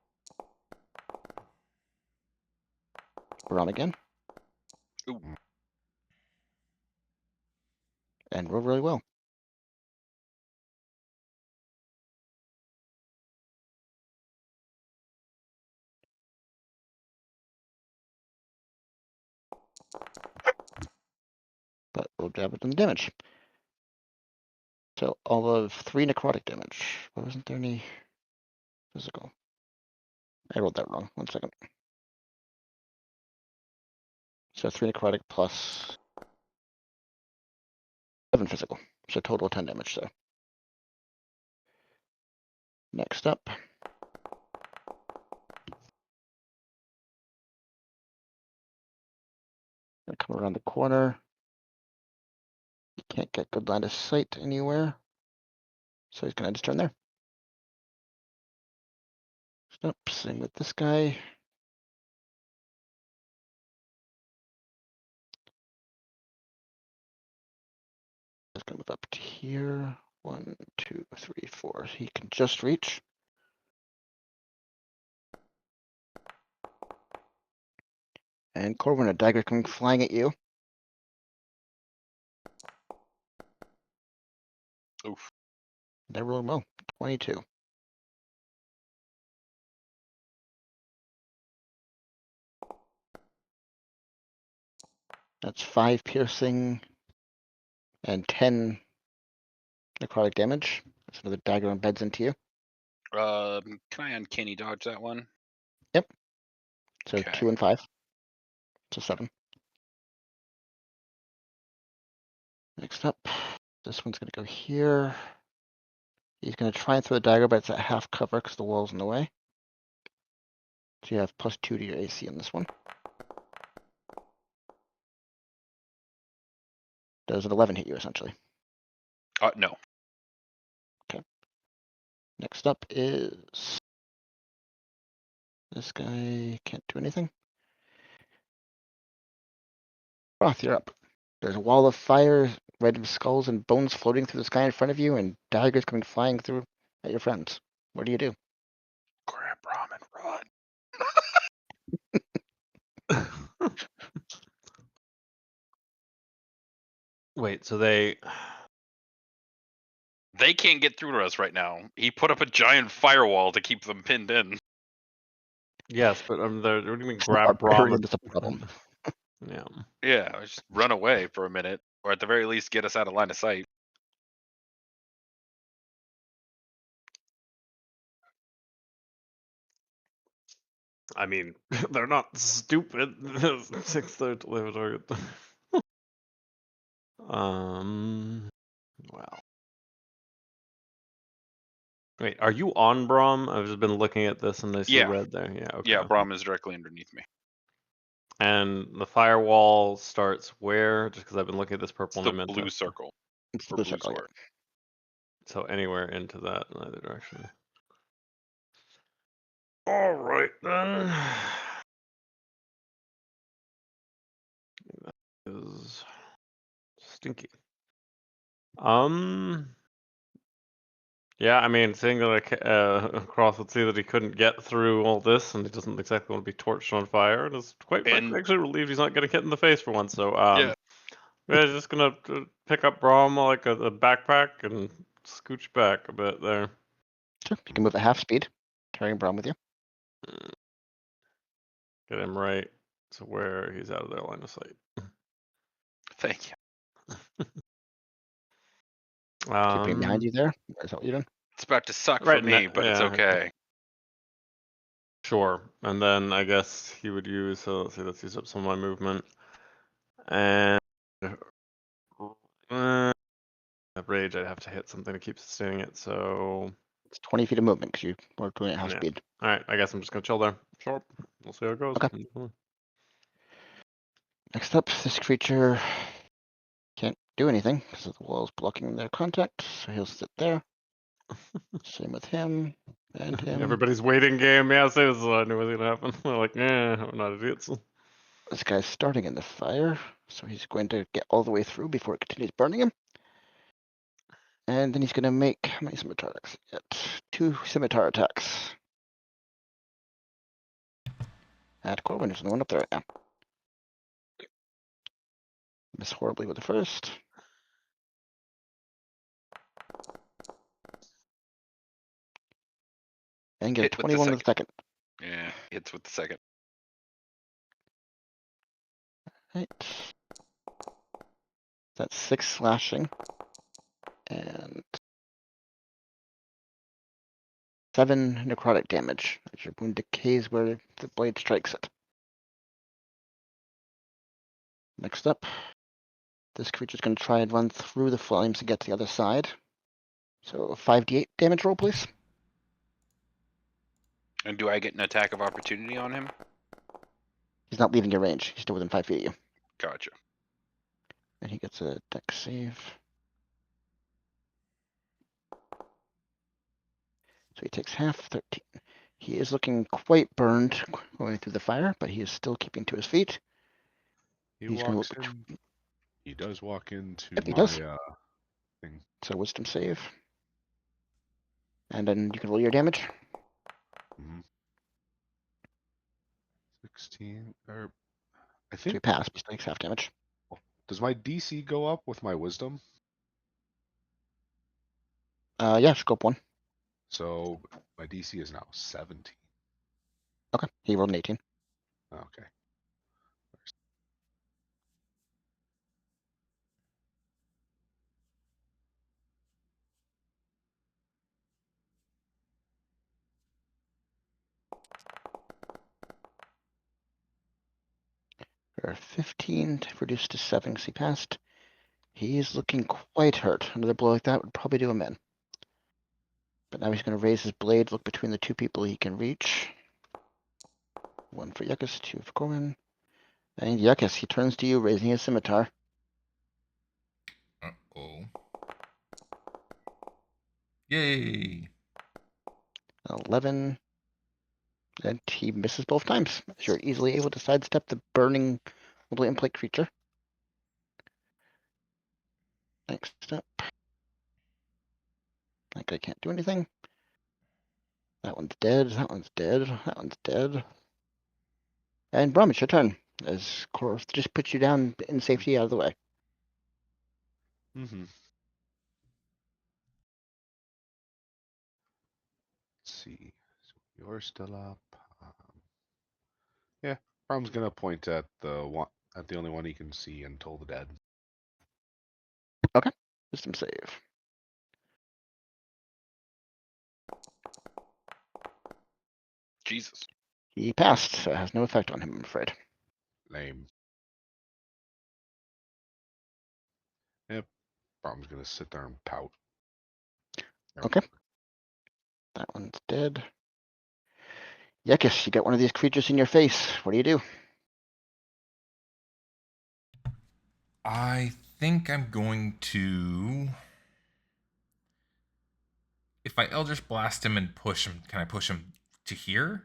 We're on again. Ooh. And roll really well. But we'll jab it on the damage. So all of 3 necrotic damage. Why wasn't there any physical? I rolled that wrong. 1 second. So 3 necrotic plus 7 physical. So total 10 damage. So next up. Gonna come around the corner. He can't get good line of sight anywhere. So he's gonna just turn there. Nope, same with this guy. He's gonna move up to here. 1, 2, 3, 4. He can just reach. And Corwin, a dagger coming flying at you. Oof. They're rolling well. 22. That's 5 piercing and 10 necrotic damage. That's another dagger embeds into you. Can I uncanny dodge that one? So Okay. 2 and 5. So 7. Next up, this one's gonna go here. He's gonna try and throw the dagger, but it's at half cover because the wall's in the way. So you have +2 to your AC on this one. Does an 11 hit you essentially? No. Next up is this guy. Can't do anything. Roth, you're up. There's a wall of fire, red skulls and bones floating through the sky in front of you, and daggers coming flying through at your friends. What do you do? Grab Rom and run. Wait, so they. They can't get through to us right now. He put up a giant firewall to keep them pinned in. Yes, but what do you mean The grab barbarian Brahma? is a problem. Yeah. Yeah, just run away for a minute, or at the very least, get us out of line of sight. I mean, they're not stupid. 6 to live target. Wow. Wait, are you on Brahm? I've just been looking at this and I see Yeah. red there. Yeah, okay. Yeah, Brahm is directly underneath me. And the firewall starts where? Just because I've been looking at this purple It's and I the meant blue to. circle. It's the Or blue blue circle, yeah. sword. So anywhere into that in either direction. All right then. That is stinky. Yeah, I mean, seeing that Cross would see that he couldn't get through all this, and he doesn't exactly want to be torched on fire, and is quite frankly And- actually relieved he's not getting hit in the face for once. So, Yeah. we're just gonna pick up Brahm like a backpack and scooch back a bit there. Sure. You can move at half speed, carrying Braum with you. Get him right to where he's out of their line of sight. Thank you. Keeping behind you there. Is that what you're doing? It's about to suck Right for me, but it's yeah. okay. Sure, and then I guess he would use. So let's see, let's use up some of my movement, and rage. I'd have to hit something to keep sustaining it. So It's 20 feet of movement because you were doing it at half yeah. speed. All right, I guess I'm just gonna chill there. Sure, we'll see how it goes. Okay. Next up, this creature can't do anything because the wall's blocking their contact, so he'll sit there. Same with him and him. Everybody's waiting game. Yeah, so I knew what was gonna happen. They're like, we're not idiots. This guy's starting in the fire, so he's going to get all the way through before it continues burning him. And then he's going to make, how many scimitar attacks? Yet 2 scimitar attacks. At Corwin, there's no one up there right now. Miss horribly with the first. And get a Hit with the 21 with the second. Yeah, hits with the second. Right. That's 6 slashing. And 7 necrotic damage as your wound decays where the blade strikes it. Next up, this creature's going to try and run through the flames to get to the other side. So 5d8 damage roll, please. And do I get an attack of opportunity on him? He's not leaving your range. He's still within 5 feet of you. Gotcha. And he gets a dex save. So he takes half, 13. He is looking quite burned going through the fire, but he is still keeping to his feet. He He's gonna walks in. He does walk into Yep, he my does. thing. So wisdom save. And then you can roll your damage. 16. Or I So he think. passed, but still takes half damage. Does my DC go up with my wisdom? Yeah, scope 1. So my DC is now 17. Okay, he rolled an 18. Okay. Or 15 to reduce to 7 because he passed. He is looking quite hurt. Another blow like that would probably do him in. But now he's going to raise his blade, look between the two people he can reach. 1 for Yuckus, 2 for Corwin. And Yuckus, he turns to you, raising his scimitar. Uh-oh. Yay. 11. And he misses both times. You're easily able to sidestep the burning little imp-like creature. Next up. That guy can't do anything. That one's dead. That one's dead. That one's dead. And Brom, it's your turn. As Korth just puts you down in safety out of the way. Mm-hmm. Let's see. So you're still up. Yeah, Brom's gonna point at the only one he can see and toll the dead. Wisdom save. Jesus. He passed, so it has no effect on him, I'm afraid. Lame. Yep. Brom's gonna sit there and pout. Okay. That one's dead. Yekis, you got one of these creatures in your face. What do you do? I think I'm going to... If I Eldritch Blast him and push him, can I push him to here?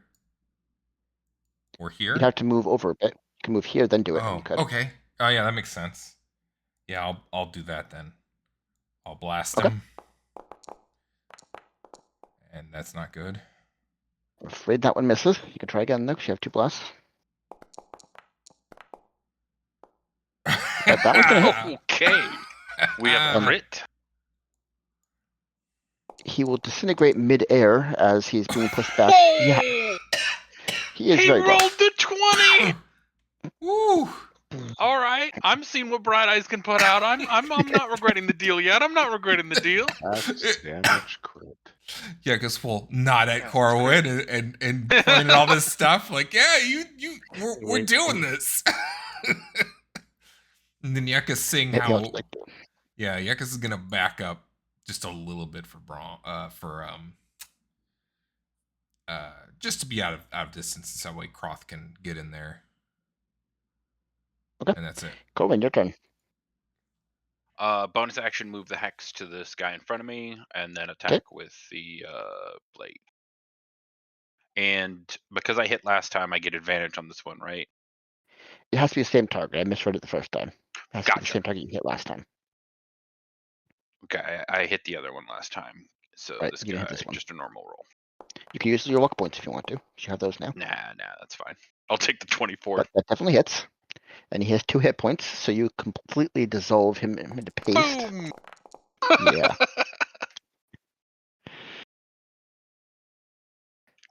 Or here? You'd have to move over a bit. You can move here, then do it. and Oh, you could. okay. Oh, yeah, that makes sense. Yeah, I'll do that then. I'll blast Okay. him. And that's not good. I'm afraid that one misses. You can try again though, because you have 2 blasts. That one's gonna hit. Okay. We have a crit. He will disintegrate mid-air as he's being pushed back. Yeah, he is He very rolled dead. the 20. Woo! All right, I'm seeing what Bright Eyes can put out. I'm not regretting the deal yet. I'm not regretting the deal. That's damage crit. Yeah, because we'll nod at Yeah, Corwin and pointing all this stuff. Like, yeah, we're Wink. doing this. And then Yeka's seeing Hit the how, Eldritch. yeah, Yeka's is gonna back up just a little bit for just to be out of distance, so that way Croth can get in there. Okay. And that's it. Corwin, your turn. Bonus action, move the hex to this guy in front of me, and then attack with the blade. And because I hit last time, I get advantage on this one, right? It has to be the same target. I misread it the first time. It has to be the Gotcha. same target you hit last time. Okay, I hit the other one last time. So Right, this you didn't guy, hit this one. just a normal roll. You can use your luck points if you want to. You have those now. Nah, that's fine. I'll take the 24. But that definitely hits. And he has 2 hit points, so you completely dissolve him into paste. Boom! Yeah.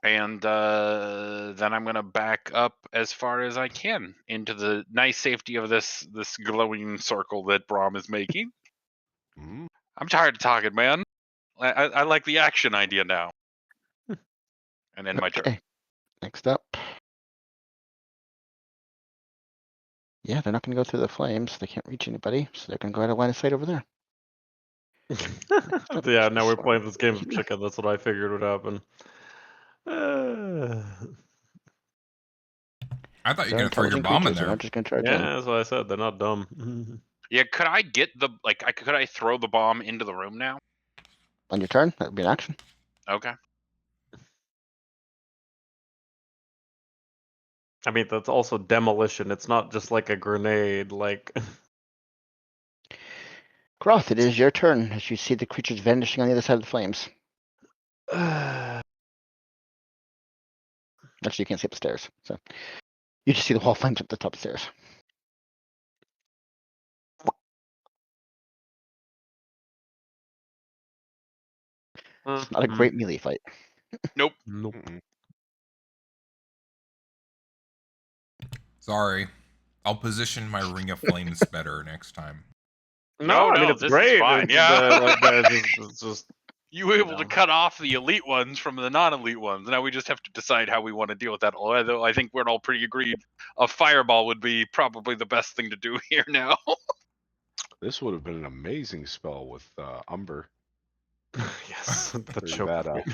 And then I'm gonna back up as far as I can into the nice safety of this glowing circle that Braum is making. Mm-hmm. I'm tired of talking, man. I like the action idea now. And then my turn. Okay. Next up. Yeah, they're not going to go through the flames. They can't reach anybody, so they're going to go out of line of sight over there. Yeah, now we're playing this game of chicken. That's what I figured would happen. I thought you were They're gonna throw your intelligent bomb in creatures. They're there. not just going to charge Yeah, in. that's what I said. They're not dumb. Yeah, could I get the could I throw the bomb into the room now? On your turn, that would be an action. Okay. I mean, that's also demolition. It's not just like a grenade. Like, Croth, it is your turn as you see the creatures vanishing on the other side of the flames. Actually, you can't see up the stairs, so you just see the wall flames up the top of the stairs. It's not a great melee fight. Nope. Nope. Mm-mm. Sorry. I'll position my ring of flames better next time. No, I mean no, it's this is great. fine, It's, yeah. like, it's just You were able to No. cut off the elite ones from the non-elite ones. Now we just have to decide how we want to deal with that. Although I think we're all pretty agreed a fireball would be probably the best thing to do here now. This would have been an amazing spell with Umber. Yes, the Figure choke that point.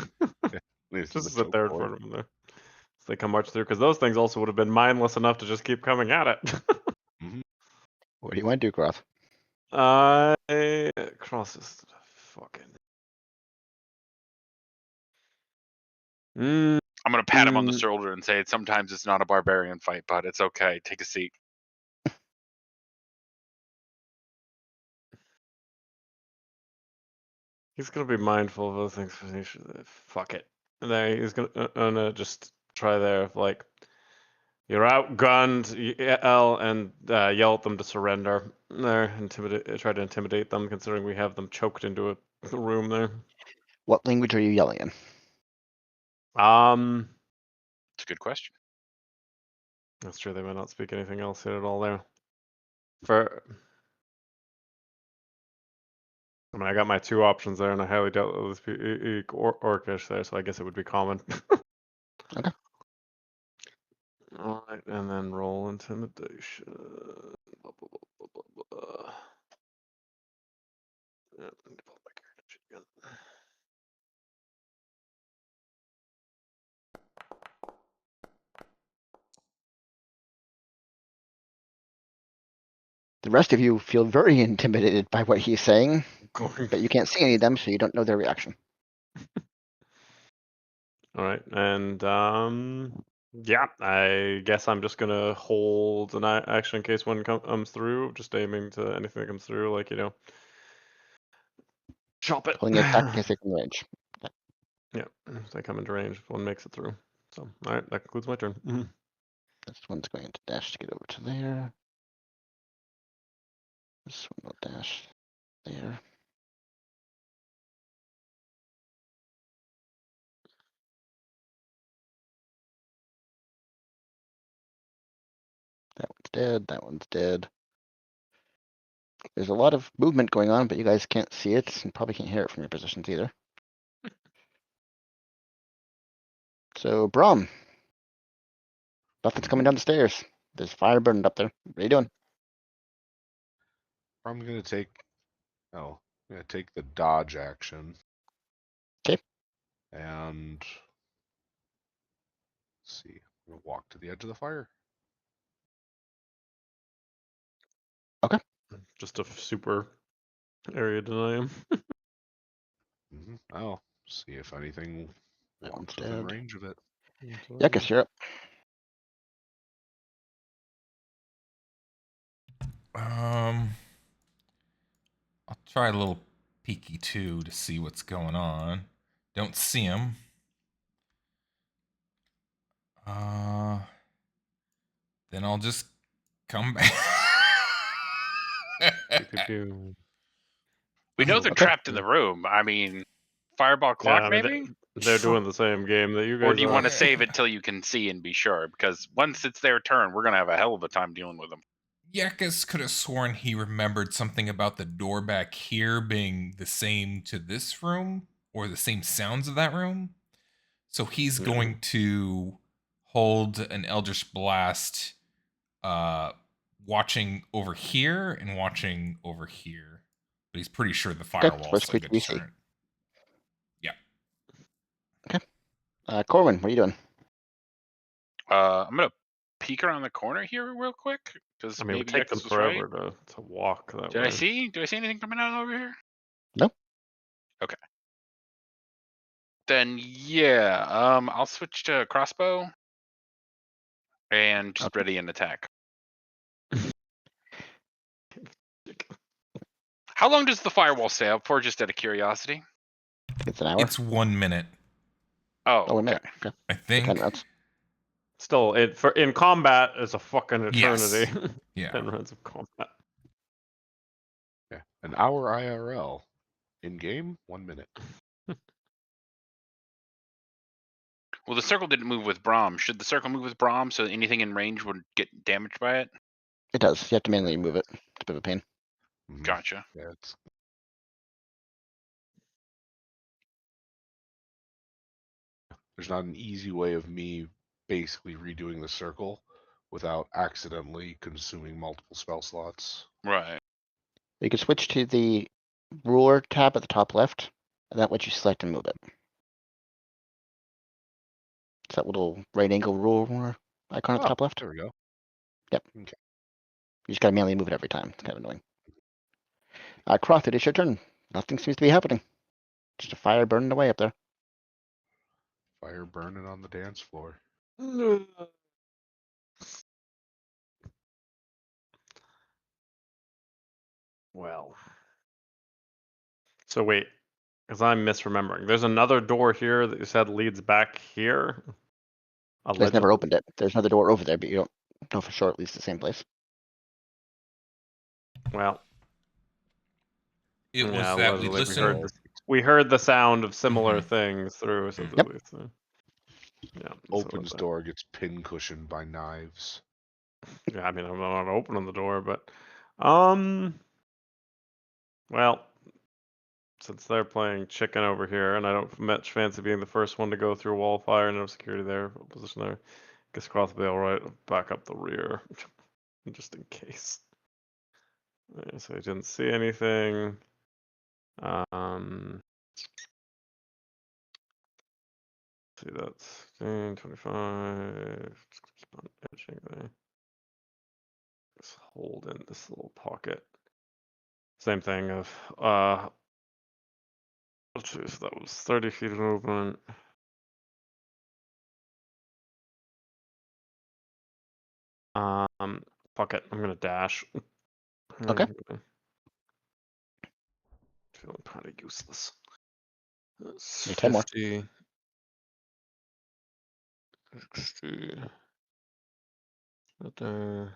Yeah, it's Just the sit choke there in point. front of them there. So they can march through, because those things also would have been mindless enough to just keep coming at it. What do you want to do, Groth? Cross is fucking. Mm, I'm gonna pat him on the shoulder and say, sometimes it's not a barbarian fight, but it's okay. Take a seat. he's gonna be mindful of those things. Fuck it. And then he's gonna just try there, like, you're outgunned, yell and yell at them to surrender. There, try to intimidate them, considering we have them choked into a room there. What language are you yelling in? It's a good question. That's true. They might not speak anything else here at all there. For, I mean, I got my two options there, and I highly doubt those Orcish there, so I guess it would be common. Okay. All right, and then roll intimidation. Blah, blah, blah, blah, blah, blah. Yeah, let me pull my character sheet again. The rest of you feel very intimidated by what he's saying, Going. but you can't see any of them, so you don't know their reaction. All right, and yeah, I guess I'm just gonna hold an action in case one comes through. Just aiming to anything that comes through, like, chop it. Pulling an attack in case they can range. Yeah, if they come into range, if one makes it through. So, all right, that concludes my turn. This one's going to dash to get over to there. This one will dash there. That one's dead. That one's dead. There's a lot of movement going on, but you guys can't see it and probably can't hear it from your positions either. So, Brom. Nothing's coming down the stairs. There's fire burning up there. What are you doing? I'm gonna take. Oh, I'm gonna take the dodge action. 'Kay. And let's see. I'm gonna walk to the edge of the fire. Just a super area deny him. I'll see if anything That walks one's within dead. range of it. Yuckus, you're up. I'll try a little peeky too to see what's going on. Don't see him. Then I'll just come back. Pew, pew, pew. We know they're Okay. trapped in the room. I mean, fireball Yeah, clock I mean, maybe? they're doing the same game that you guys Or do you want to are. save it till you can see and be sure? Because once it's their turn, we're gonna have a hell of a time dealing with them. Yakus could have sworn he remembered something about the door back here being the same to this room, or the same sounds of that room. So he's Yeah. going to hold an Eldritch Blast, watching over here and watching over here. But he's pretty sure the firewall's First still creature good we to see. turn. Yeah. Corwin, what are you doing? I'm gonna peek around the corner here real quick because I mean, it would maybe take them Yuckus was right. forever to walk that Do way. I see anything coming out over here? Nope. Okay. Then yeah, I'll switch to crossbow and just ready an attack. How long does the firewall stay up for? Just out of curiosity. It's an hour. It's 1 minute, Oh, Oh, a okay. minute. Okay. I For 10 think. rounds. Still, in combat, it's a fucking eternity. Yes. Yeah. 10 rounds of combat. Yeah, an hour IRL. In game, 1 minute. Well, the circle didn't move with Brahm. Should the circle move with Brahm so anything in range would get damaged by it? It does. You have to manually move it. It's a bit of a pain. Mhm. Gotcha. Yeah, it's there's not an easy way of me basically redoing the circle without accidentally consuming multiple spell slots. Right. You can switch to the ruler tab at the top left, and that lets you select and move it. It's that little right angle ruler icon at the Oh, top left. there we go. Yep. Okay. You just gotta manually move it every time. It's kind of annoying. Croft, it is your turn. Nothing seems to be happening. Just a fire burning away up there. Fire burning on the dance floor. Well. So wait, because I'm misremembering. There's another door here that you said leads back here. You guys never Allegedly. opened it. There's another door over there, but you don't know for sure it leads to the same place. Well, It was yeah, that we allegedly we heard listened. we heard the sound of similar Mhm. things through. So Yep. yeah. so Opens that- door gets pin cushioned by knives. Yeah, I mean I'm not opening the door, but well, since they're playing chicken over here, and I don't much fancy being the first one to go through wall fire, no security there, position there. Guess Cross will be all right. Back up the rear, just in case. So I didn't see anything. See, that's 15, 25. Just keep on edging there. Just hold in this little pocket. Same thing of let's see, so that was 30 feet of movement. Fuck it, I'm gonna dash. Okay. Feeling kind of useless. That's Need 10 more. 50. 60. Right there.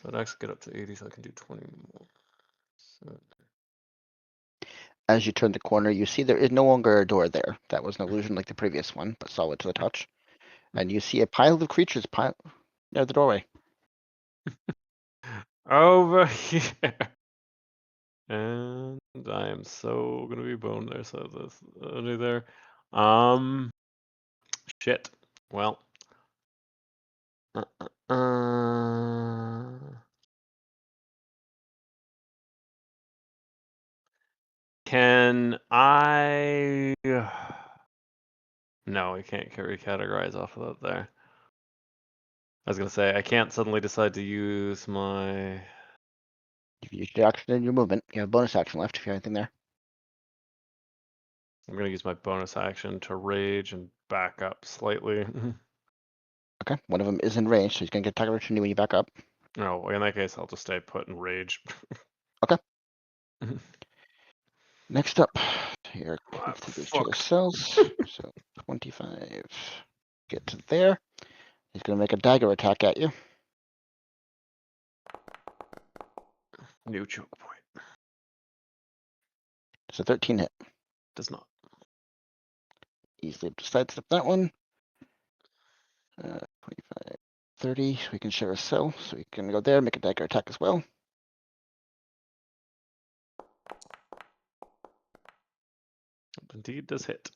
So I'd actually get up to 80, so I can do 20 more. So, As you turn the corner, you see there is no longer a door there. That was an illusion like the previous one, but solid to the touch. And you see a pile of creatures near the doorway. over here. And I am so gonna be boned there, so that's only there. Shit. Well. Can I? No, I can't recategorize off of that there. I was gonna say I can't suddenly decide to use my. If you use your action and your movement, you have a bonus action left if you have anything there. I'm gonna use my bonus action to rage and back up slightly. Okay, one of them is in range, so he's gonna get attack opportunity when you back up. No, in that case, I'll just stay put and rage. Okay. Next up, here, Ah, through each other's fuck. cells. So 25. Get to there. He's gonna make a dagger attack at you. New choke point. It's a 13 hit. Does not. Easily sidestep that one. 25, 30. So we can share a cell. So we can go there, make a dagger attack as well. Indeed, does hit.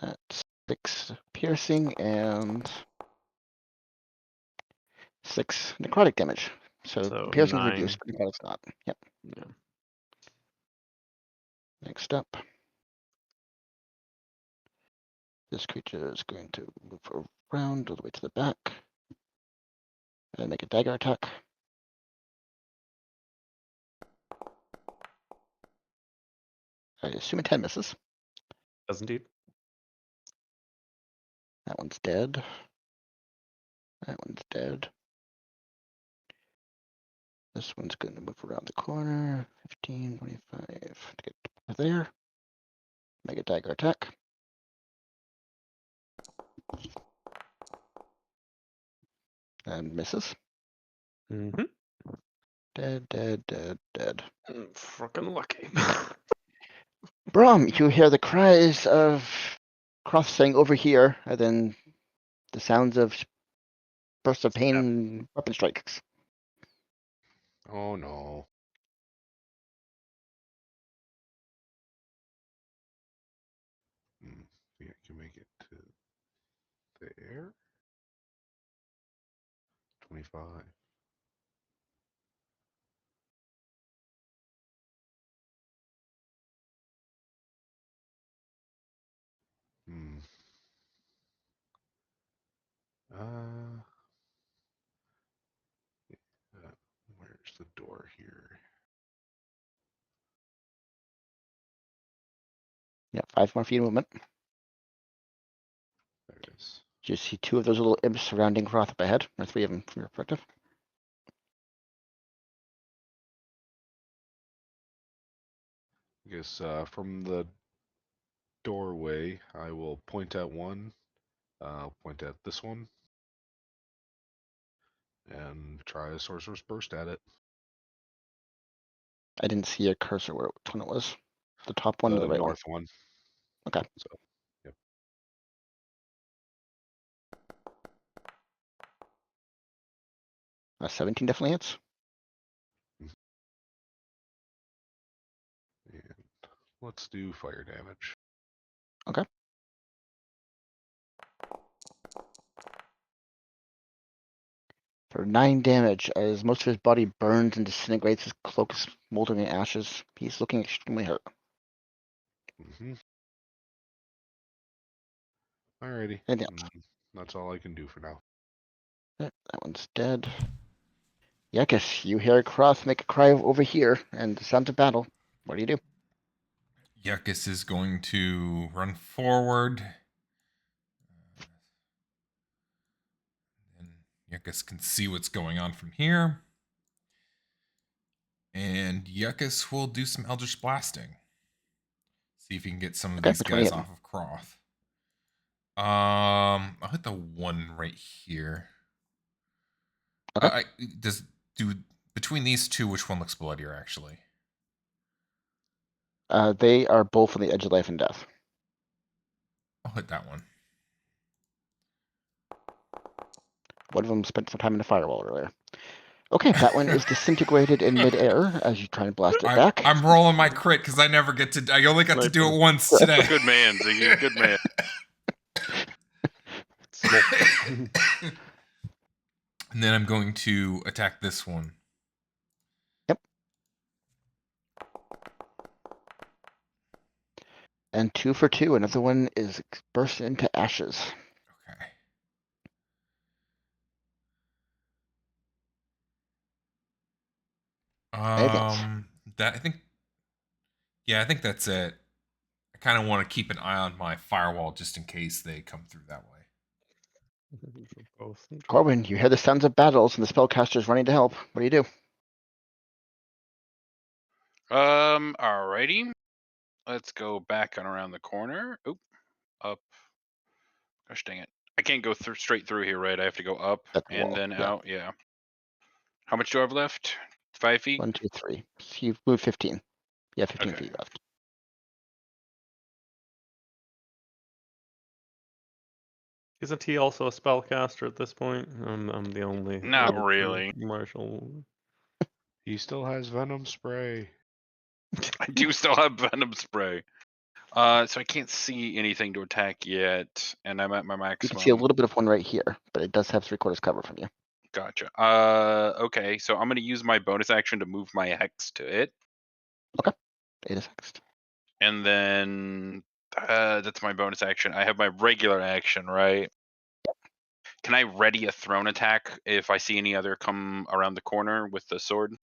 That's 6 piercing and 6 necrotic damage. So, So piercing is 9. reduced, but necrotic's not. Yep. Yeah. Next up. This creature is going to move around all the way to the back. And make a dagger attack. I assume a 10 misses. Does indeed. That one's dead. That one's dead. This one's going to move around the corner. 15, 25 to get there. Make a dagger attack. And misses. Mm-hmm. Dead, dead, dead, dead. Fucking lucky. Brom, you hear the cries of Cross saying over here, and then the sounds of bursts of pain and weapon strikes. Oh no. there. 25. Hmm. Uh, where's the door here? Yeah, 5 more feet of movement. There it is. You see 2 of those little imps surrounding Croth up ahead, or 3 of them from your perspective. I guess from the doorway, I will point at one. I'll point at this one. And try a Sorcerer's Burst at it. I didn't see a cursor where which one it was. The top one or The the right one? north one. Okay. So, yep. A 17 definitely hits. And let's do fire damage. Okay. For 9 damage, as most of his body burns and disintegrates, his cloak is smoldering in ashes. He's looking extremely hurt. Alrighty. Anything else? That's all I can do for now. That one's dead. Yakis, you hear Croth make a cry over here, and the sounds of battle. What do you do? Yuckus is going to run forward. And Yuckus can see what's going on from here. And Yuckus will do some Eldritch Blasting. See if he can get some of Okay, these which one are you guys hitting? off of Croth. I'll hit the one right here. Okay. Between these two, which one looks bloodier actually? They are both on the edge of life and death. I'll hit that one. One of them spent some time in the firewall earlier. Okay, that one is disintegrated in midair as you try and blast it back. I'm rolling my crit because I never get to. I only got to do it once today. Good man, Ziggy. Good man. And then I'm going to attack this one. Yep. And 2 for 2. Another one is burst into ashes. Okay. Anything else? That I think. Yeah, I think that's it. I kind of want to keep an eye on my firewall just in case they come through that way. Corwin, you hear the sounds of battles and the spellcasters running to help. What do you do? Alrighty. Let's go back and around the corner. Oop. Up. Gosh dang it. I can't go straight through here, right? I have to go up At the and wall. then Yeah. out. Yeah. How much do I have left? 5 feet? 1, 2, 3. So you've moved 15. Yeah, 15 Okay. feet left. Isn't he also a spellcaster at this point? I'm the only Not level 2 really. martial. He still has Venom Spray. I do still have venom spray. So I can't see anything to attack yet, and I'm at my You maximum. can see a little bit of one right here, but it does have 3/4 cover from you. Gotcha. Okay, so I'm gonna use my bonus action to move my hex to it, It is next. and then that's my bonus action. I have my regular action, right? Can I ready a thrown attack if I see any other come around the corner with the sword?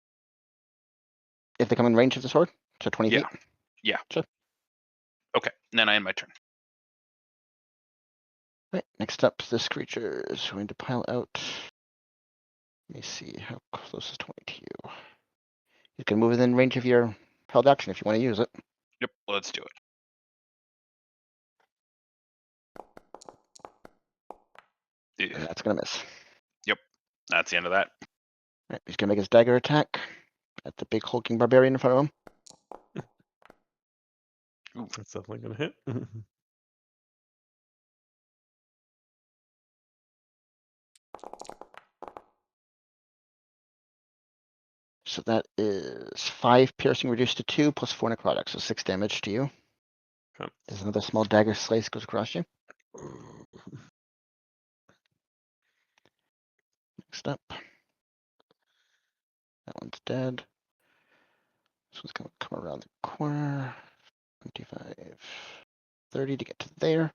If they come in range of the sword, so 20 Yeah. feet. Yeah. Sure. Okay, then I end my turn. Right, next up, this creature is going to pile out. Let me see, how close is 20 to you? You can move within range of your held action if you want to use it. Yep, let's do it. And Yeah, that's going to miss. that's the end of that. Right, he's going to make his dagger attack at the big hulking barbarian in front of him. That's definitely gonna hit. So that is 5 piercing reduced to 2 plus 4 necrotic, so 6 damage to you. Okay. As another small dagger slice goes across you. Next up. That one's dead. This one's gonna come around the corner. 25, 30 to get to there.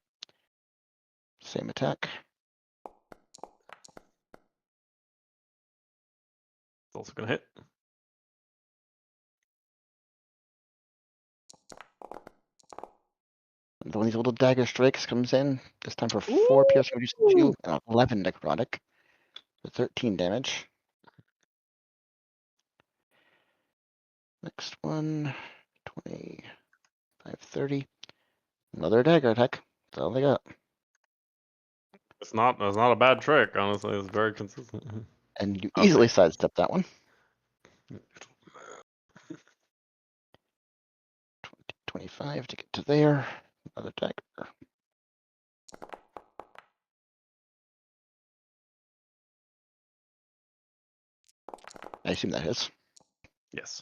Same attack. It's also gonna hit. One of these little dagger strikes comes in. This time for 4 piercing, reduced to 2, and 11 necrotic. For 13 damage. Next one. 25, 30. Another dagger attack. That's all they got. It's not a bad trick, honestly. It's very consistent. And you I'll easily take sidestep that one. 25 to get to there. Another dagger. I assume that hits. Yes.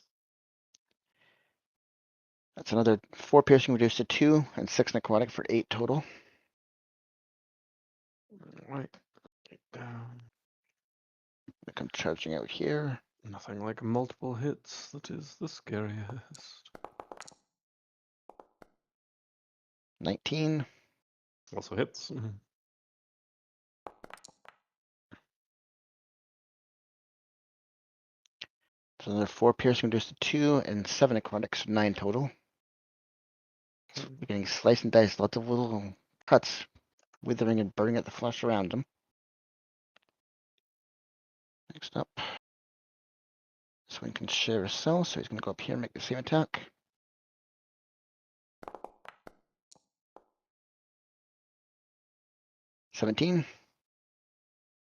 That's another 4 piercing reduced to 2 and 6 necrotic for 8 total. Right. Down. I come charging out here. Nothing like multiple hits. That is the scariest. 19. Also hits. So another 4 piercing reduced to 2 and 7 necrotic, so 9 total. You're getting sliced and diced, lots of little cuts, withering and burning at the flesh around him. Next up. This one can share a cell, so he's going to go up here and make the same attack. $17.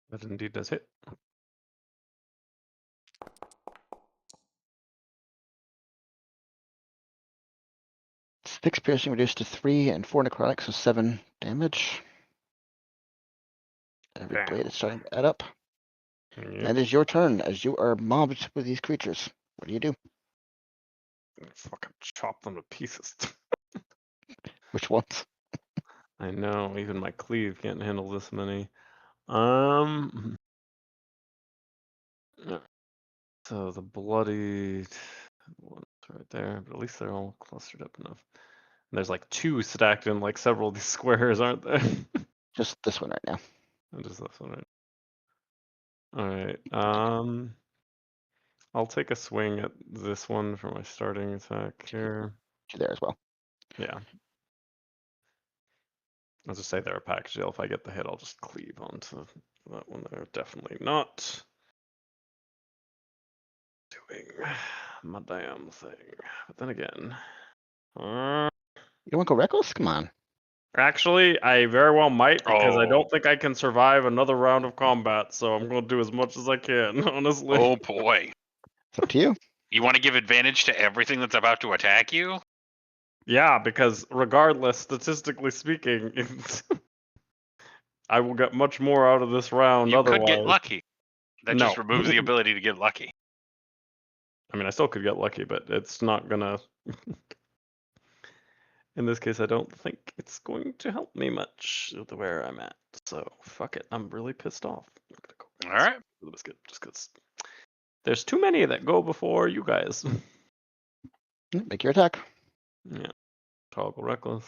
That indeed does hit. Six piercing reduced to 3 and 4 necrotic, so 7 damage. Every Damn. blade is starting to add up. Yep. That is your turn, as you are mobbed with these creatures. What do you do? Fucking chop them to pieces. Which ones? I know, even my cleave can't handle this many. So the bloody one's right there, but at least they're all clustered up enough. And there's like 2 stacked in like several of these squares, aren't there? Just this one right now. Just this one, right? All right. I'll take a swing at this one for my starting attack here. You there as well. Yeah. I'll just say they're a package deal. If I get the hit, I'll just cleave onto that one there. Definitely not doing my damn thing. But then again, You want to go reckless? Come on. actually, I very well might because I Oh. don't think I can survive another round of combat. So I'm going to do as much as I can, honestly. Oh boy. It's up to you. You want to give advantage to everything that's about to attack you? Yeah, because regardless, statistically speaking, I will get much more out of this round You otherwise. could get lucky. That just No. removes the ability to get lucky. I mean, I still could get lucky, but it's not gonna. In this case, I don't think it's going to help me much with where I'm at. So fuck it. I'm really pissed off. I'm gonna go All right. for the biscuit just because there's too many that go before you guys. Make your attack. Yeah. Toggle reckless.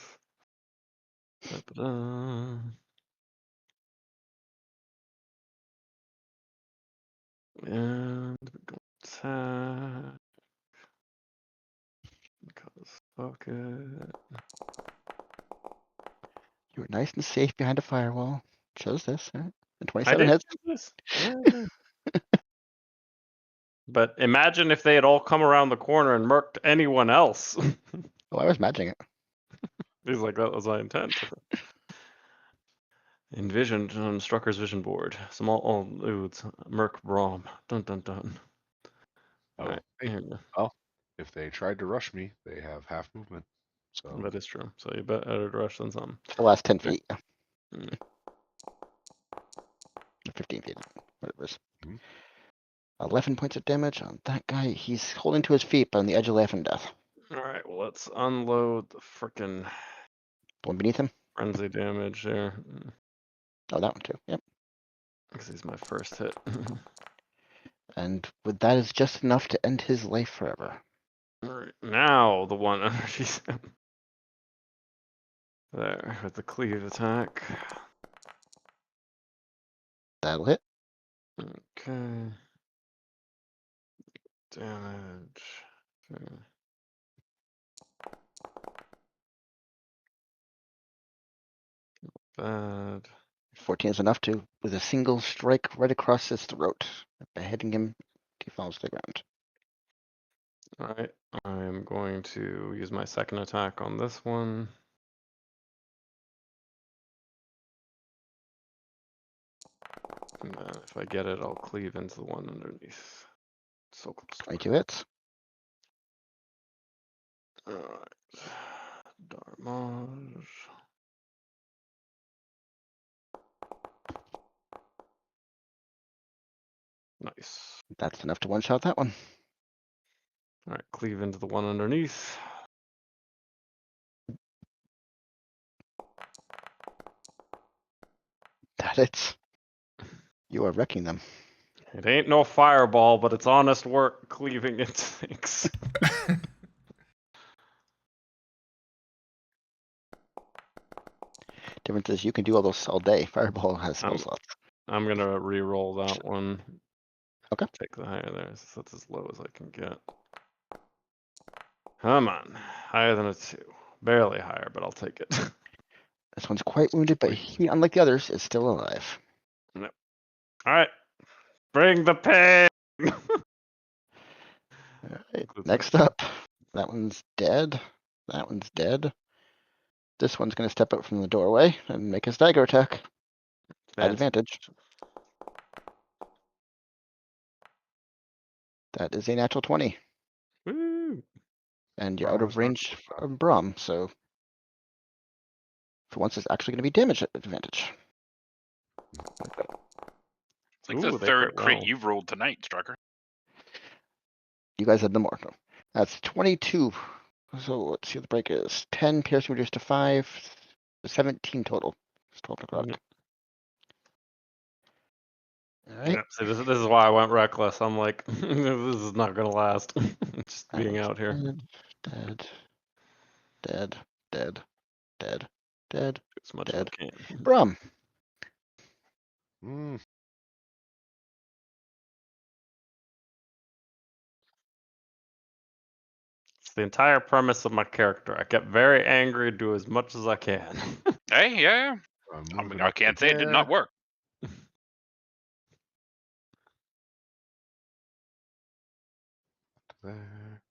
Da-da-da. And go attack. Because fuck it. You were nice and safe behind a firewall. Chose this. Right? And I 27 did hits. do this. Yeah. But imagine if they had all come around the corner and murked anyone else. Oh, I was matching it. He's like, that was my intent. Envisioned on Strucker's vision board. Small oods. Merc Brom. Dun dun dun. Oh, Alright, hey, here we go. well, if they tried to rush me, they have half movement. So That is true. So you better rush than some. For the last 10 feet. Mm. 15 feet. Whatever it is. Mhm. 11 points of damage on that guy. He's holding to his feet, but on the edge of life and death. Alright, well let's unload the frickin' The one beneath him. frenzy damage there. Oh, that one too. Yep. Because he's my first hit. And with that is just enough to end his life forever. Alright, now the one she's there with the cleave attack. That'll hit. Okay. Damage. Okay. Bad. 14 is enough to, with a single strike right across his throat, beheading him. He falls to the ground. Alright, I am going to use my second attack on this one. And then if I get it, I'll cleave into the one underneath. So close. 22 hits. Alright. Darmage. Nice. That's enough to one-shot that one. Alright, cleave into the one underneath. That hits. You are wrecking them. It ain't no fireball, but it's honest work cleaving into things. Difference is you can do all those all day. Fireball has spell Um, slots. I'm gonna re-roll that one. Okay. Take the higher there, so that's as low as I can get. Come on, higher than a 2. Barely higher, but I'll take it. This one's quite wounded, but he, unlike the others, is still alive. Alright, bring the pain! Alright, Good next touch. up. That one's dead. That one's dead. This one's going to step out from the doorway and make a stagger attack. At Fancy. advantage. That is a natural 20. Woo! And you're out of Brahma's not range so far. of Brahm, so for once it's actually going to be damage at advantage. It's like the Ooh, they third crit crit well. you've rolled tonight, Strucker. You guys had the more. No. That's 22. So let's see what the break is. 10 piercing reduced to 5. 17 total. It's 12 o'clock. Yep. Alright. Yep, see, this is why I went reckless. I'm like, this is not gonna last. Just That being one's out here. Dead. Dead. Dead. Dead. Dead. As much Dead. as I can. Brahm. Mm, It's the entire premise of my character. I get very angry, do as much as I can. Hey, yeah. I'm I mean, moving I up to can't say it did not there. work. There.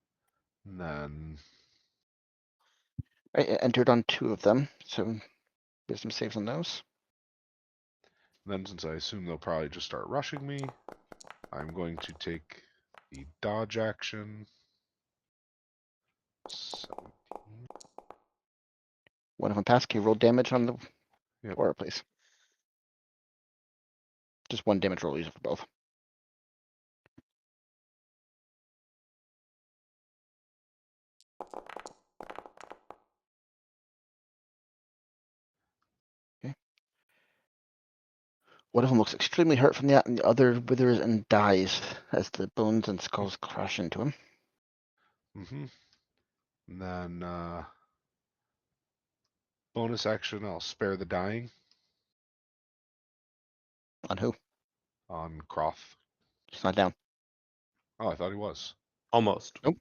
And then I entered on 2 of them, so there's some saves on those. since I assume they'll probably just start rushing me, I'm going to take the dodge action. 17. One of them passed. Can you roll damage on the Yep. aura, please? Just one damage roll, use it for both. Okay. One of them looks extremely hurt from that, and the other withers and dies as the bones and skulls crash into him. Mm-hmm. And then bonus action, I'll spare the dying On who? on Croth. He's not down. Oh, I thought he was. Almost. Nope.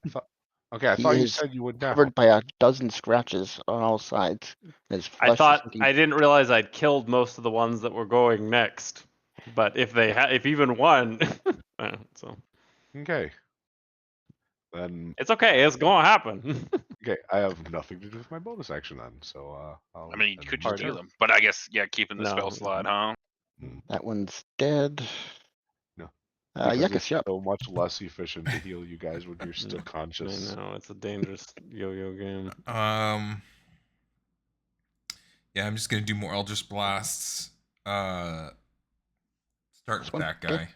I He thought you is said you would down. covered by a dozen scratches on all sides. His I flesh thought is I didn't realize I'd killed most of the ones that were going next. But if they if even one, so Okay. Then it's okay. It's gonna happen. okay, I have nothing to do with my bonus action then. So I'll I mean, you end could my just heal turn. him. But I guess, yeah, keeping the No. spell slot, huh? that one's dead. No. Because Yuckus, it's yup. so much less efficient to heal you guys when you're still I conscious. know it's a dangerous yo-yo game. Yeah, I'm just gonna do more Eldritch Blasts. Start This with one? that Okay. guy.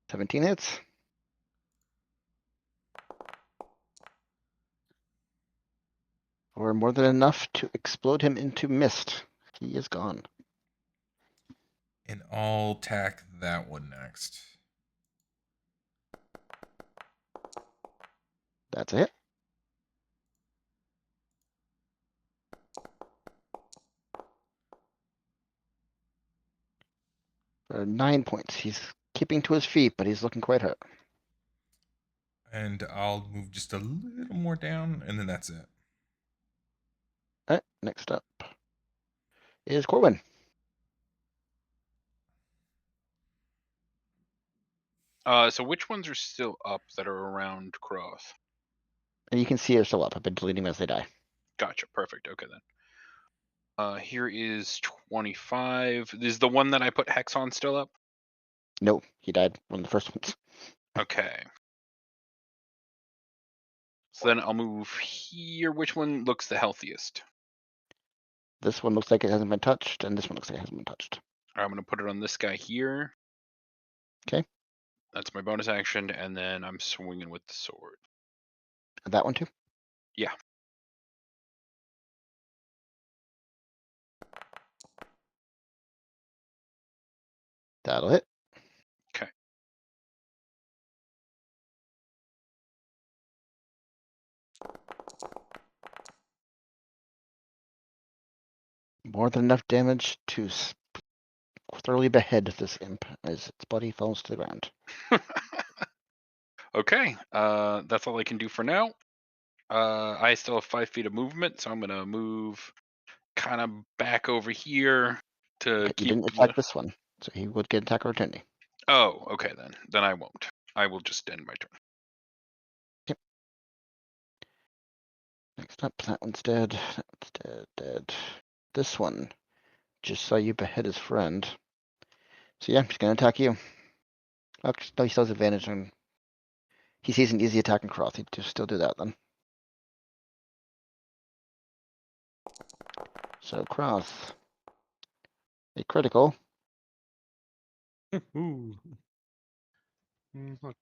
— 17 hits. were more than enough to explode him into mist. He is gone. And I'll tack that one next. That's it. For 9 points. He's keeping to his feet, but he's looking quite hurt. And I'll move just a little more down, and then that's it. Alright, next up is Corwin. So which ones are still up that are around Croth? And you can see they're still up. I've been deleting them as they die. Gotcha. Perfect. Okay then. Here is 25. Is the one that I put Hex on still up? No, he died one of the first ones. Okay. So then I'll move here. Which one looks the healthiest? This one looks like it hasn't been touched, and this one looks like it hasn't been touched. I'm going to put it on this guy here. 'Kay. That's my bonus action, and then I'm swinging with the sword. And that one too? Yeah. That'll hit. Okay. More than enough damage to thoroughly behead this imp as its body falls to the ground. Okay. That's all I can do for now. I still have 5 feet of movement, so I'm gonna move kind of back over here to You keep. didn't attack this one, so he would get attack opportunity. Oh, okay then. Then I won't. I will just end my turn. Next up, that one's dead. That one's dead, dead. This one just saw you behead his friend. So yeah, he's gonna attack you. Actually, no, he still has advantage on. He sees an easy attack in Croth. He'd just still do that then. So Croth, a critical. Ooh. Look,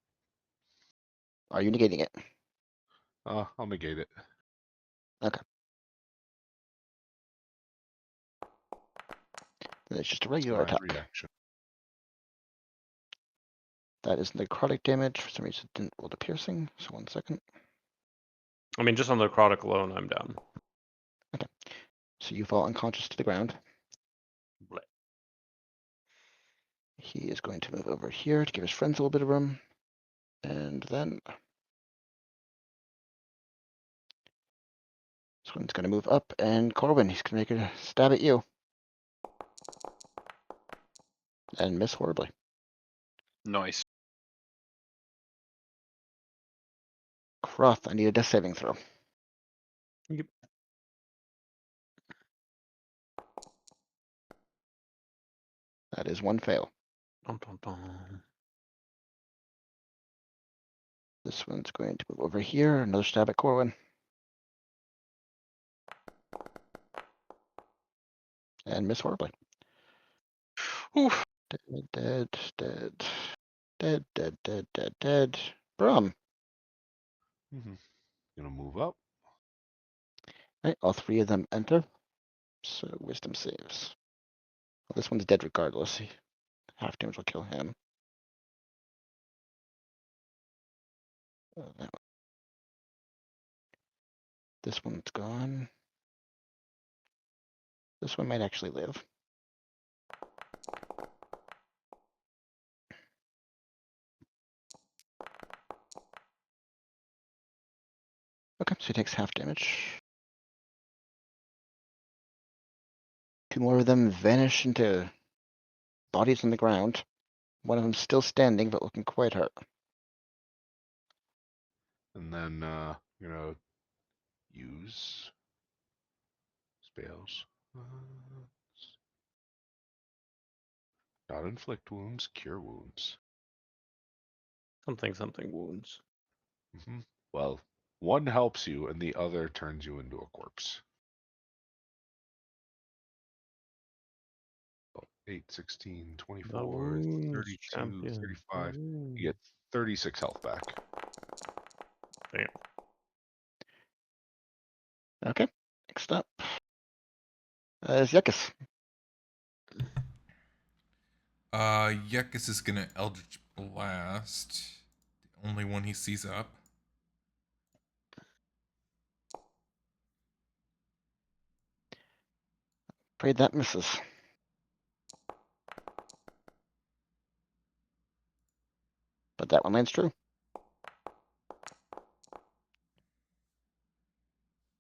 Are you negating it? I'll negate it. Then it's just a It's regular my attack. reaction. That is necrotic damage. For some reason, it didn't roll the piercing. So 1 second. I mean, just on the necrotic alone, I'm down. So you fall unconscious to the ground. Blech. He is going to move over here to give his friends a little bit of room. And then this one's going to move up, and Corwin, he's going to make a stab at you. And miss horribly. Nice. Croth, I need a death saving throw. Yep. That is 1 fail. Dun, dun, dun. This one's going to move over here. Another stab at Corwin. And miss horribly. Whew. Dead, dead, dead. Dead, dead, dead, dead, dead. Brum. Gonna move up. Right, all 3 of them enter. So wisdom saves. Well, this one's dead regardless. Half damage will kill him. That one. This one's gone. This one might actually live. Okay, so he takes half damage. 2 more of them vanish into bodies on the ground. One of them still standing, but looking quite hurt. And then use spells. Not inflict wounds, cure wounds. Something wounds. Well, one helps you and the other turns you into a corpse. 8, 16, 24, wounds 32, champion. 35. You get 36 health back. Okay. Next up is Yuckus. Yuckus is gonna Eldritch Blast. The only one he sees up. Afraid that misses. But that one lands true.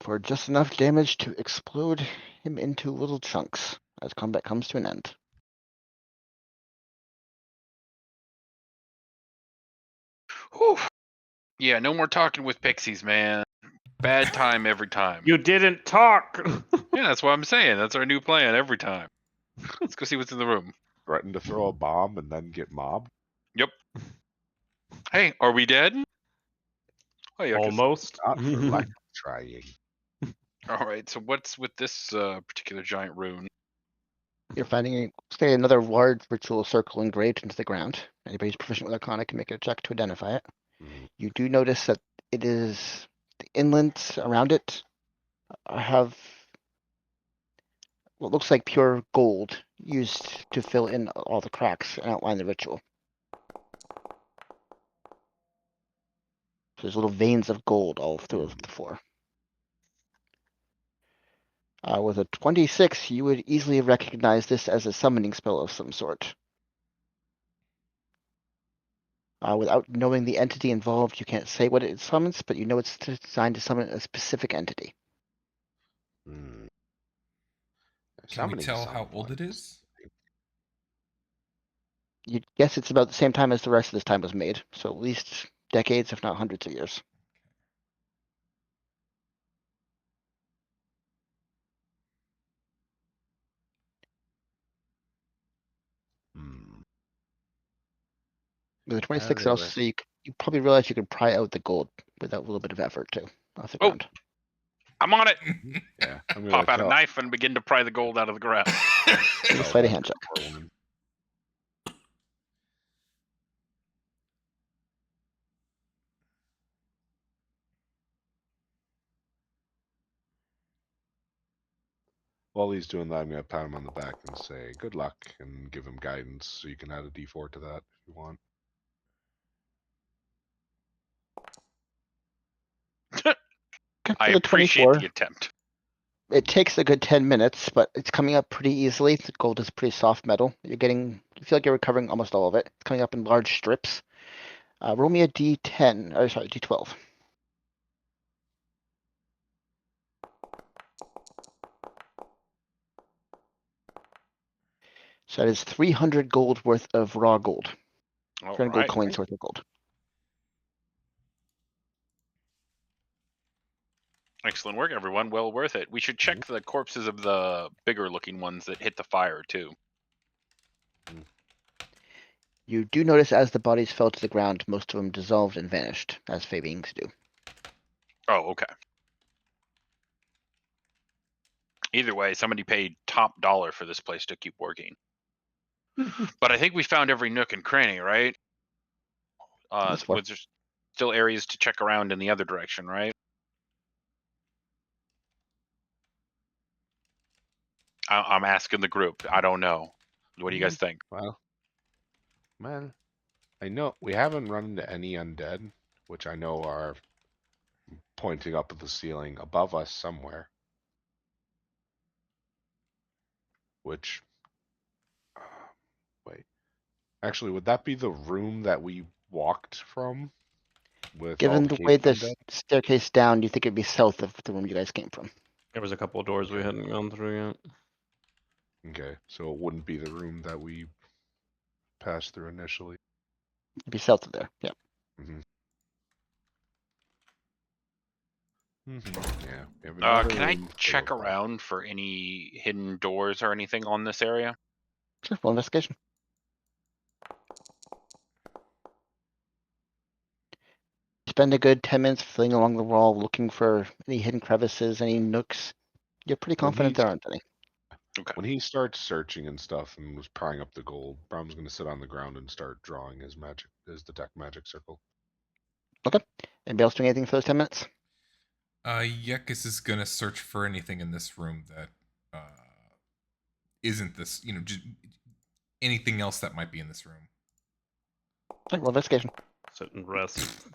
For just enough damage to explode him into little chunks as combat comes to an end. Whew. Yeah, no more talking with pixies, man. Bad time every time. You didn't talk. Yeah, that's what I'm saying. That's our new plan every time. Let's go see what's in the room. Threaten to throw a bomb and then get mobbed. Yep. Hey, are we dead? Oh, yeah. Almost. Not for lack of trying. All right. So what's with this particular giant rune? You're finding, say, another large ritual circle engraved into the ground. Anybody who's proficient with Arcana can make a check to identify it. Mhm. You do notice that it is the inlets around it have what looks like pure gold used to fill in all the cracks and outline the ritual. So there's little veins of gold all through the floor. With a 26, you would easily recognize this as a summoning spell of some sort. Without knowing the entity involved, you can't say what it summons, but you know it's designed to summon a specific entity. Hmm. Can we Summoning tell how old it someone. is? You'd guess it's about the same time as the rest of this time was made, so at least decades, if not hundreds of years. Hmm. With a 26, they also, were- so you probably realize you could pry out the gold without a little bit of effort too, off the Oh. ground. I'm on it. Yeah, I'm gonna Pop out a tell- knife and begin to pry the gold out of the ground. Give a tell sleight of that hand to check. Corwin. While he's doing that, I'm gonna pat him on the back and say good luck and give him guidance, so you can add a D4 to that if you want. Okay, I for the appreciate 24, the attempt. it takes a good 10 minutes, but it's coming up pretty easily. The gold is pretty soft metal. You feel like you're recovering almost all of it. It's coming up in large strips. Roll me a D10, or sorry, D12. So that is 300 gold worth of raw gold. All 300 gold right. coins worth of gold. Excellent work, everyone. Well worth it. We should check the corpses of the bigger looking ones that hit the fire, too. You do notice as the bodies fell to the ground, most of them dissolved and vanished, as Fey beings do. Oh, okay. Either way, somebody paid top dollar for this place to keep working. But I think we found every nook and cranny, right? This floor. Was there still areas to check around in the other direction, right? I'm asking the group. I don't know. What do you guys think? Well, man, I know we haven't run into any undead, which I know are pointing up at the ceiling above us somewhere. Which, wait, actually, would that be the room that we walked from? With all Given the the way caged this undead? staircase down, you think it'd be south of the room you guys came from. There was a couple of doors we hadn't gone through yet. Okay, so it wouldn't be the room that we passed through initially. It'd be south of there. Yeah. Yeah. We have another Can I room full check of that. around for any hidden doors or anything on this area? Sure. Full investigation. Spend a good 10 minutes feeling along the wall, looking for any hidden crevices, any nooks. You're pretty When confident he's- there aren't any. When he starts searching and stuff and was prying up the gold, Brom's gonna sit on the ground and start drawing his detect magic circle. Anybody else doing anything for those 10 minutes? Yekis is gonna search for anything in this room that isn't this, anything else that might be in this room. Okay, roll investigation. Sit and rest.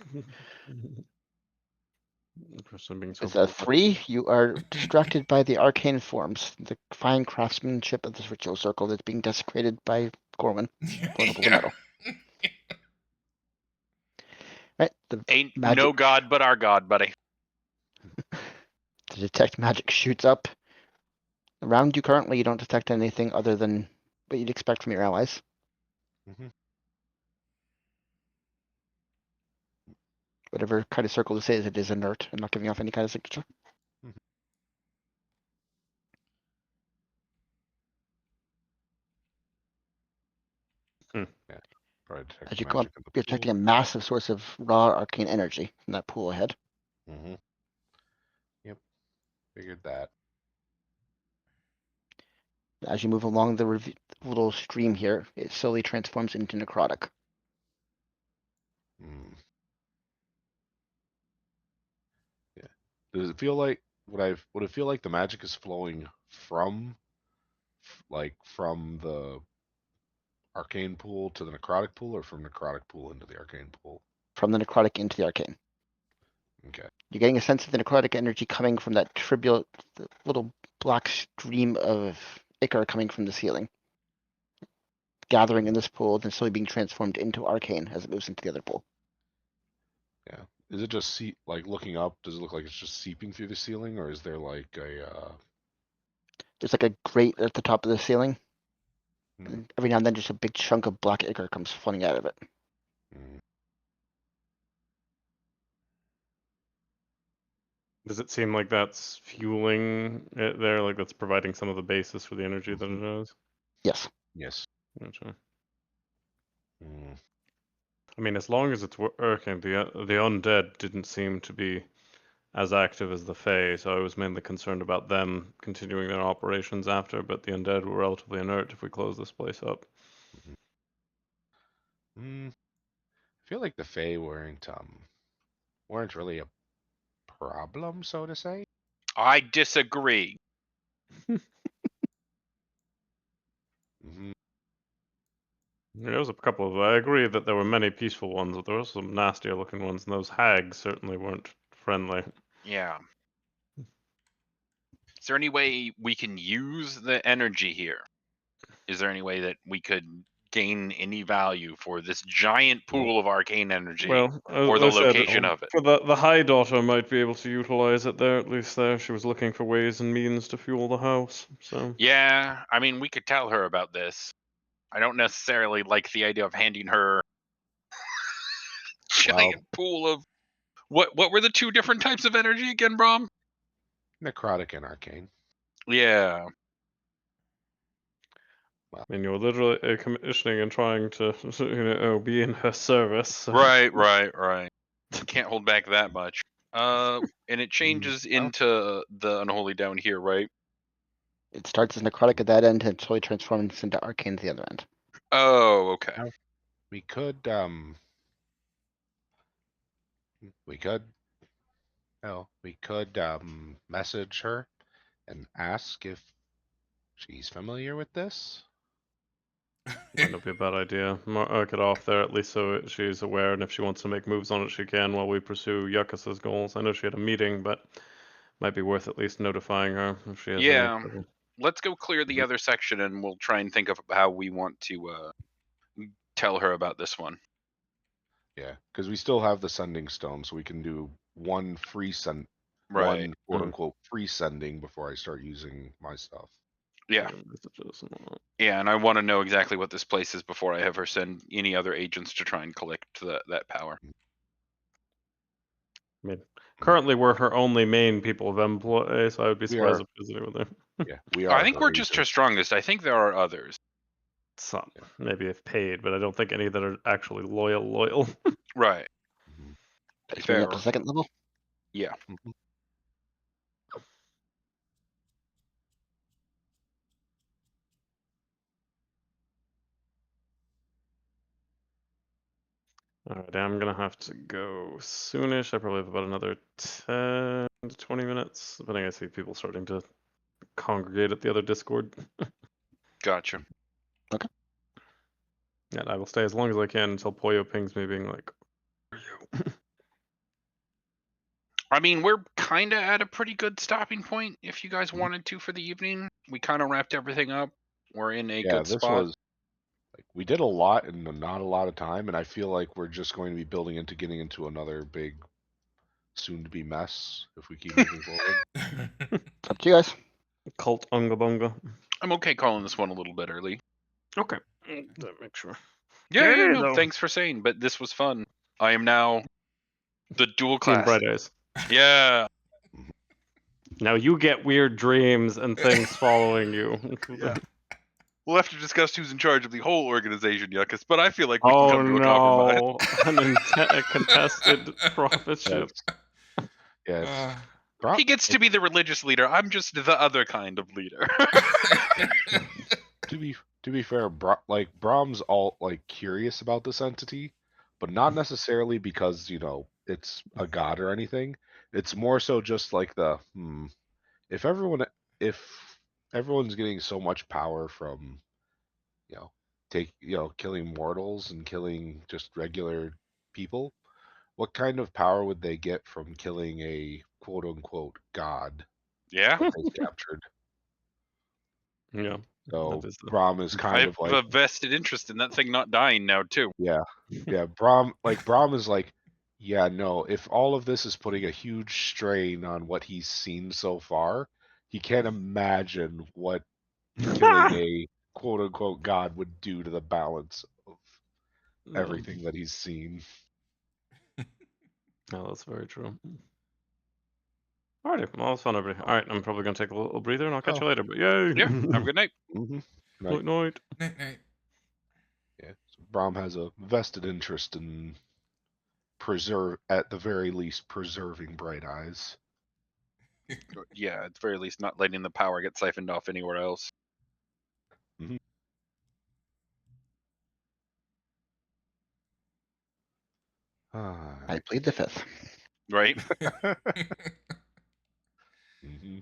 Person being so It's a bored. 3. You are distracted by the arcane forms, the fine craftsmanship of this ritual circle that's being desecrated by Corwin. Pulling up all the metal. Right, the Ain't magic, no god but our god, buddy. the detect magic shoots up. Around you currently, you don't detect anything other than what you'd expect from your allies. Mhm. Whatever kind of circle this is, it is inert and not giving off any kind of signature. Probably detect As you come up, magic in the you're detecting a pool. massive source of raw arcane energy from that pool ahead. Mm-hmm. Yep. Figured that. As you move along the little stream here, it slowly transforms into necrotic. Mm. Yeah. Does it feel like would it feel like the magic is flowing from from the arcane pool to the necrotic pool, or from necrotic pool into the arcane pool? From the necrotic into the arcane. Okay. You're getting a sense of the necrotic energy coming from that the little black stream of ichor coming from the ceiling, gathering in this pool, then slowly being transformed into arcane as it moves into the other pool. Yeah. Is it just like looking up? Does it look like it's just seeping through the ceiling, or is there like a? There's like a grate at the top of the ceiling, Hmm, and every now and then just a big chunk of black ichor comes flooding out of it. hmm. Does it seem like that's fueling it there? Like that's providing some of the basis for the energy that it has? Yes. Yes. Gotcha. Hmm. I mean, as long as it's working, the undead didn't seem to be as active as the Fae, so I was mainly concerned about them continuing their operations after, but the undead were relatively inert if we close this place up. Hmm. I feel like the Fae weren't really a problem, so to say. I disagree. Hmm. There was a couple of. I agree that there were many peaceful ones, but there were some nastier looking ones, and those hags certainly weren't friendly. Yeah. Is there any way we can use the energy here? Is there any way that we could gain any value for this giant pool of arcane energy, Well, or the as I said, location of it? for the High Daughter might be able to utilize it there, at least there. She was looking for ways and means to fuel the house, so. Yeah, I mean, we could tell her about this. I don't necessarily like the idea of handing her giant Well, pool of what were the two different types of energy again, Brom? necrotic and arcane. Yeah. I mean, you're literally commissioning and trying to, be in her service. So. Right. Can't hold back that much. And it changes Well, into the unholy down here, right? It starts as necrotic at that end and slowly transforms into arcane at the other end. Oh, okay. well, we could um we could message her and ask if she's familiar with this. Might not be a bad idea. Mark it off there, at least so she's aware, and if she wants to make moves on it, she can while we pursue Yuccas's goals. I know she had a meeting, but might be worth at least notifying her if she has any Yeah. trouble. Let's go clear the Mhm. other section, and we'll try and think of how we want to tell her about this one. Yeah, because we still have the sending stone, so we can do one Right. one quote unquote free sending before I start using my stuff. Yeah. Messages and whatnot. Yeah, and I want to know exactly what this place is before I have her send any other agents to try and collect that power. I mean, currently we're her only main people of employ, so I would be We surprised are, if visiting with her. yeah, we I are think her we're just her agents. strongest. I think there are others. Some, maybe if paid, but I don't think any that are actually loyal. Right. Mhm. Let's bring it up Fair. to second level. Yeah. Mhm. Alright, I'm gonna have to go soonish. I probably have about another 10. to 20 minutes, depending. I see people starting to congregate at the other Discord. Gotcha. And I will stay as long as I can until Poyo pings me being like, "Where are you?" I mean, we're kind of at a pretty good stopping point if you guys wanted to for the evening. We kind of wrapped everything up. We're in a Yeah, good this spot. was like we did a lot in not a lot of time, and I feel like we're just going to be building into getting into another big, soon-to-be mess if we keep moving forward. It's up to you guys. Cult Unga Bunga. I'm okay calling this one a little bit early. Okay. Make sure. Yeah, Yeah, no, though. thanks for saying, but this was fun. I am now the dual Seeing class. bright eyes. Yeah. Now you get weird dreams and things following you. Yeah. We'll have to discuss who's in charge of the whole organization, Yuckus, but I feel like we can Oh come to a compromise. no! A contested prophetship. Yes. He gets to be the religious leader. I'm just the other kind of leader. To be fair, Brahm's all like curious about this entity, but not necessarily because it's a god or anything. It's more so just like if everyone's getting so much power from killing mortals and killing just regular people, what kind of power would they get from killing a quote unquote god Yeah. that they captured? Yeah. So That is the- Brahm is I kind have of like, a vested interest in that thing not dying now, too. yeah, Brahm is like, yeah, no, if all of this is putting a huge strain on what he's seen so far, he can't imagine what killing a quote unquote god would do to the balance of everything that he's seen. No, that's very true. Alrighty, well, it's fun, everybody. Alright, I'm probably gonna take a little breather and I'll catch you later, but yay! Yeah. Have a good night. Mm-hmm. Night, night. Night-night. Yeah, so Brahm has a vested interest in at the very least, preserving Bright Eyes. Yeah, at the very least, not letting the power get siphoned off anywhere else. Mm-hmm. I plead the fifth. Right? Mm-hmm.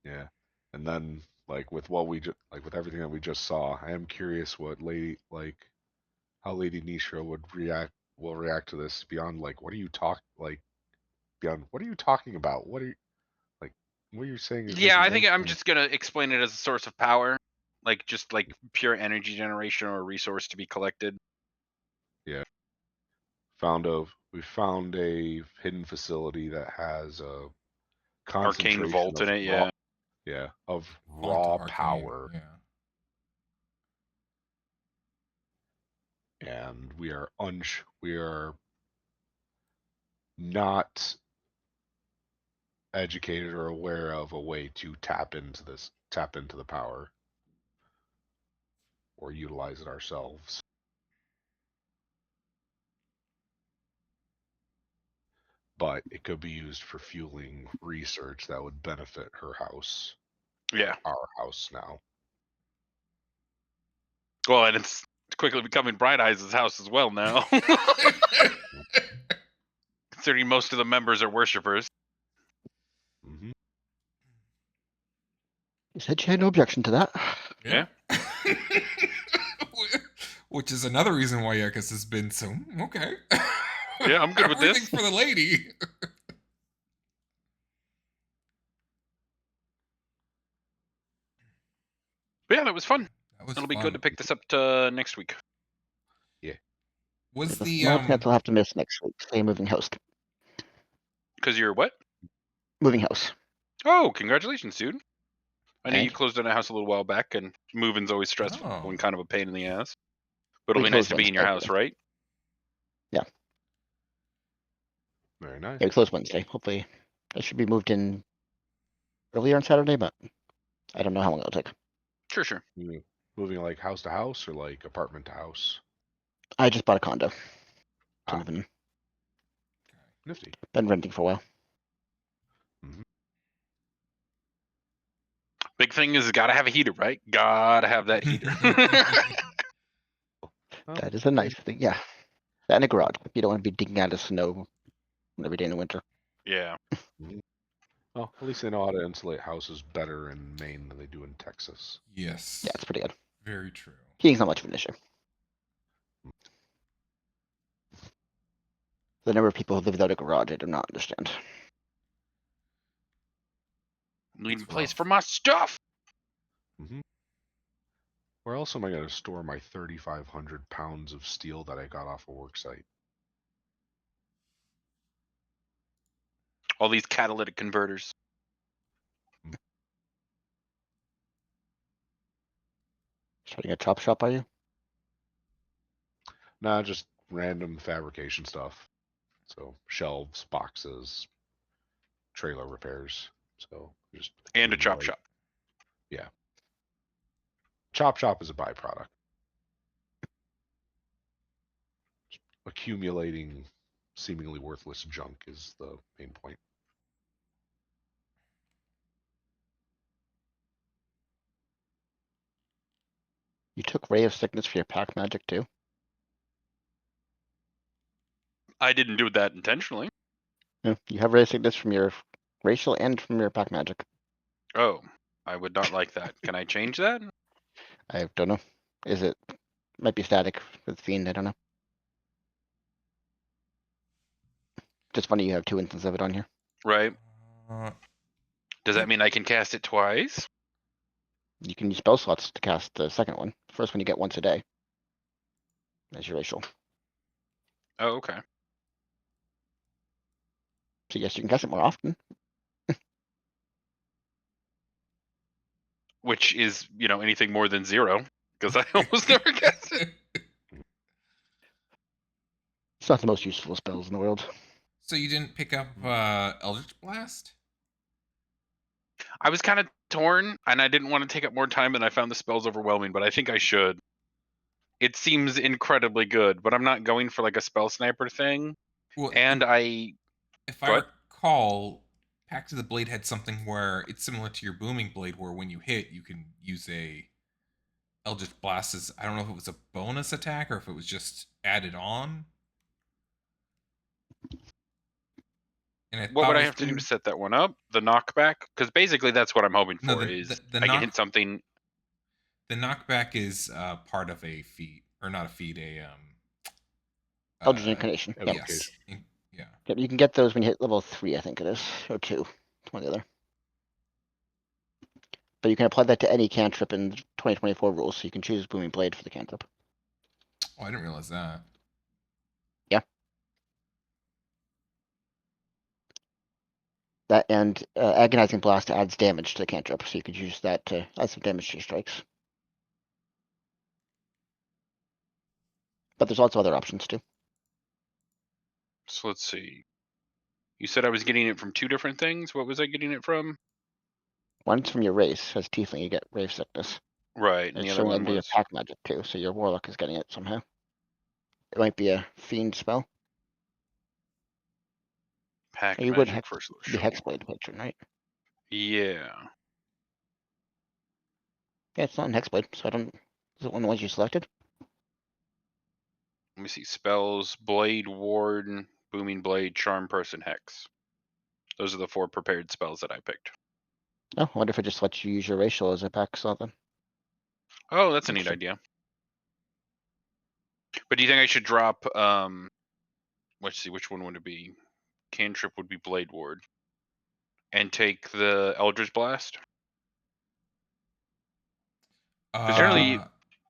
Yeah, and then with what we with everything that we just saw, I am curious what how Lady Nishra will react to this beyond beyond what are you talking about? What are you saying is Yeah, I making think no I'm sense? just going to explain it as a source of power. Just pure energy generation or a resource to be collected. Yeah. We found a hidden facility that has a concentration Arcane vault of in it, yeah. of Vault raw of Arcane, power, Yeah. and we are not educated or aware of a way to tap into the power or utilize it ourselves. But it could be used for fueling research that would benefit her house. Yeah. Our house now. Well, and it's quickly becoming Bright Eyes' house as well now. Considering most of the members are worshippers. Mm-hmm. You said you had no objection to that. Yeah. Which is another reason why Yuckus has been so okay. Yeah, I'm good with this. Everything for the lady. But yeah, that was fun. It'll be good to pick this up to next week. Was There's the no chance I'll have to miss next week. Stay moving host. Because you're what? Moving house. Oh, congratulations, dude. I know you Thank you. closed on a house a little while back, and moving's always stressful Oh. and kind of a pain in the ass. But it'll We be nice closed to be in your Wednesday. house, right? Very nice. Yeah, we close Wednesday. Hopefully, I should be moved in earlier on Saturday, but I don't know how long it'll take. Sure. You moving house to house or apartment to house? I just bought a condo. Ah. Live in. Nifty. Been renting for a while. Big thing is gotta have a heater, right? Gotta have that heater. That is a nice thing. Yeah. That in a garage. You don't want to be digging out of snow every day in the winter. Yeah. Well, at least they know how to insulate houses better in Maine than they do in Texas. Yes. Yeah, it's pretty good. Very true. Heating's not much of an issue. The number of people who live without a garage, I do not understand. Need a It's place rough. for my stuff. Hmm Where else am I going to store my 3,500 pounds of steel that I got off a work site? All these catalytic converters. Starting a chop shop, are you? Nah, just random fabrication stuff. So shelves, boxes, trailer repairs. So just And a chop accumulate. shop. Yeah. Chop shop is a byproduct. Accumulating seemingly worthless junk is the main point. You took Ray of Sickness for your pack magic too? I didn't do that intentionally. No, you have Ray of Sickness from your racial and from your pack magic. Oh, I would not like that. Can I change that? I don't know. Is it might be static with Fiend, I don't know. Just funny you have 2 instances of it on here. Right. Uh, Does that mean I can cast it twice? You can use spell slots to cast the second one. First one you get once a day. As your racial. Oh, okay. So yes, you can cast it more often. Which is, anything more than 0. Because I almost never cast it. It's not the most useful spells in the world. So you didn't pick up Eldritch Blast? I was kind of torn, and I didn't want to take up more time, and I found the spells overwhelming, but I think I should. It seems incredibly good, but I'm not going for like a spell sniper thing. Well, And if I Go ahead. recall, Pact of the Blade had something where it's similar to your Booming Blade, where when you hit, you can use a Eldritch Blast as, I don't know if it was a bonus attack or if it was just added on. And I What thought would it I was have to do to set that one up? The knockback? Because basically that's what I'm hoping No, for is I can hit something. The knockback is part of a feat, or not a feat, a Eldritch Incarnation. Yep. yes, yeah. Yep, you can get those when you hit level 3, I think it is. Or 2. One or the other. But you can apply that to any cantrip in 2024 rules, so you can choose Booming Blade for the cantrip. Oh, I didn't realize that. That and Agonizing Blast adds damage to the cantrip, so you could use that to add some damage to your strikes. But there's also other options too. So let's see. You said I was getting it from 2 different things. What was I getting it from? One's from your race, as Tiefling, you get Rave Sickness. Right, and It's the other showing one under your was pack magic too, so your Warlock is getting it somehow. It might be a Fiend spell. pack Or you would magic first be Hexblade patron, right? Yeah. Yeah, it's not an Hexblade, so I don't. Is it one of the ones you selected? Let me see. Spells, Blade, Ward, Booming Blade, Charm Person, Hex. Those are the 4 prepared spells that I picked. Oh, I wonder if it just lets you use your racial as a pack slot then. Oh, that's a neat Interesting. idea. But do you think I should drop let's see, which one would it be? Cantrip would be Blade Ward. And take the Eldritch Blast? Because generally,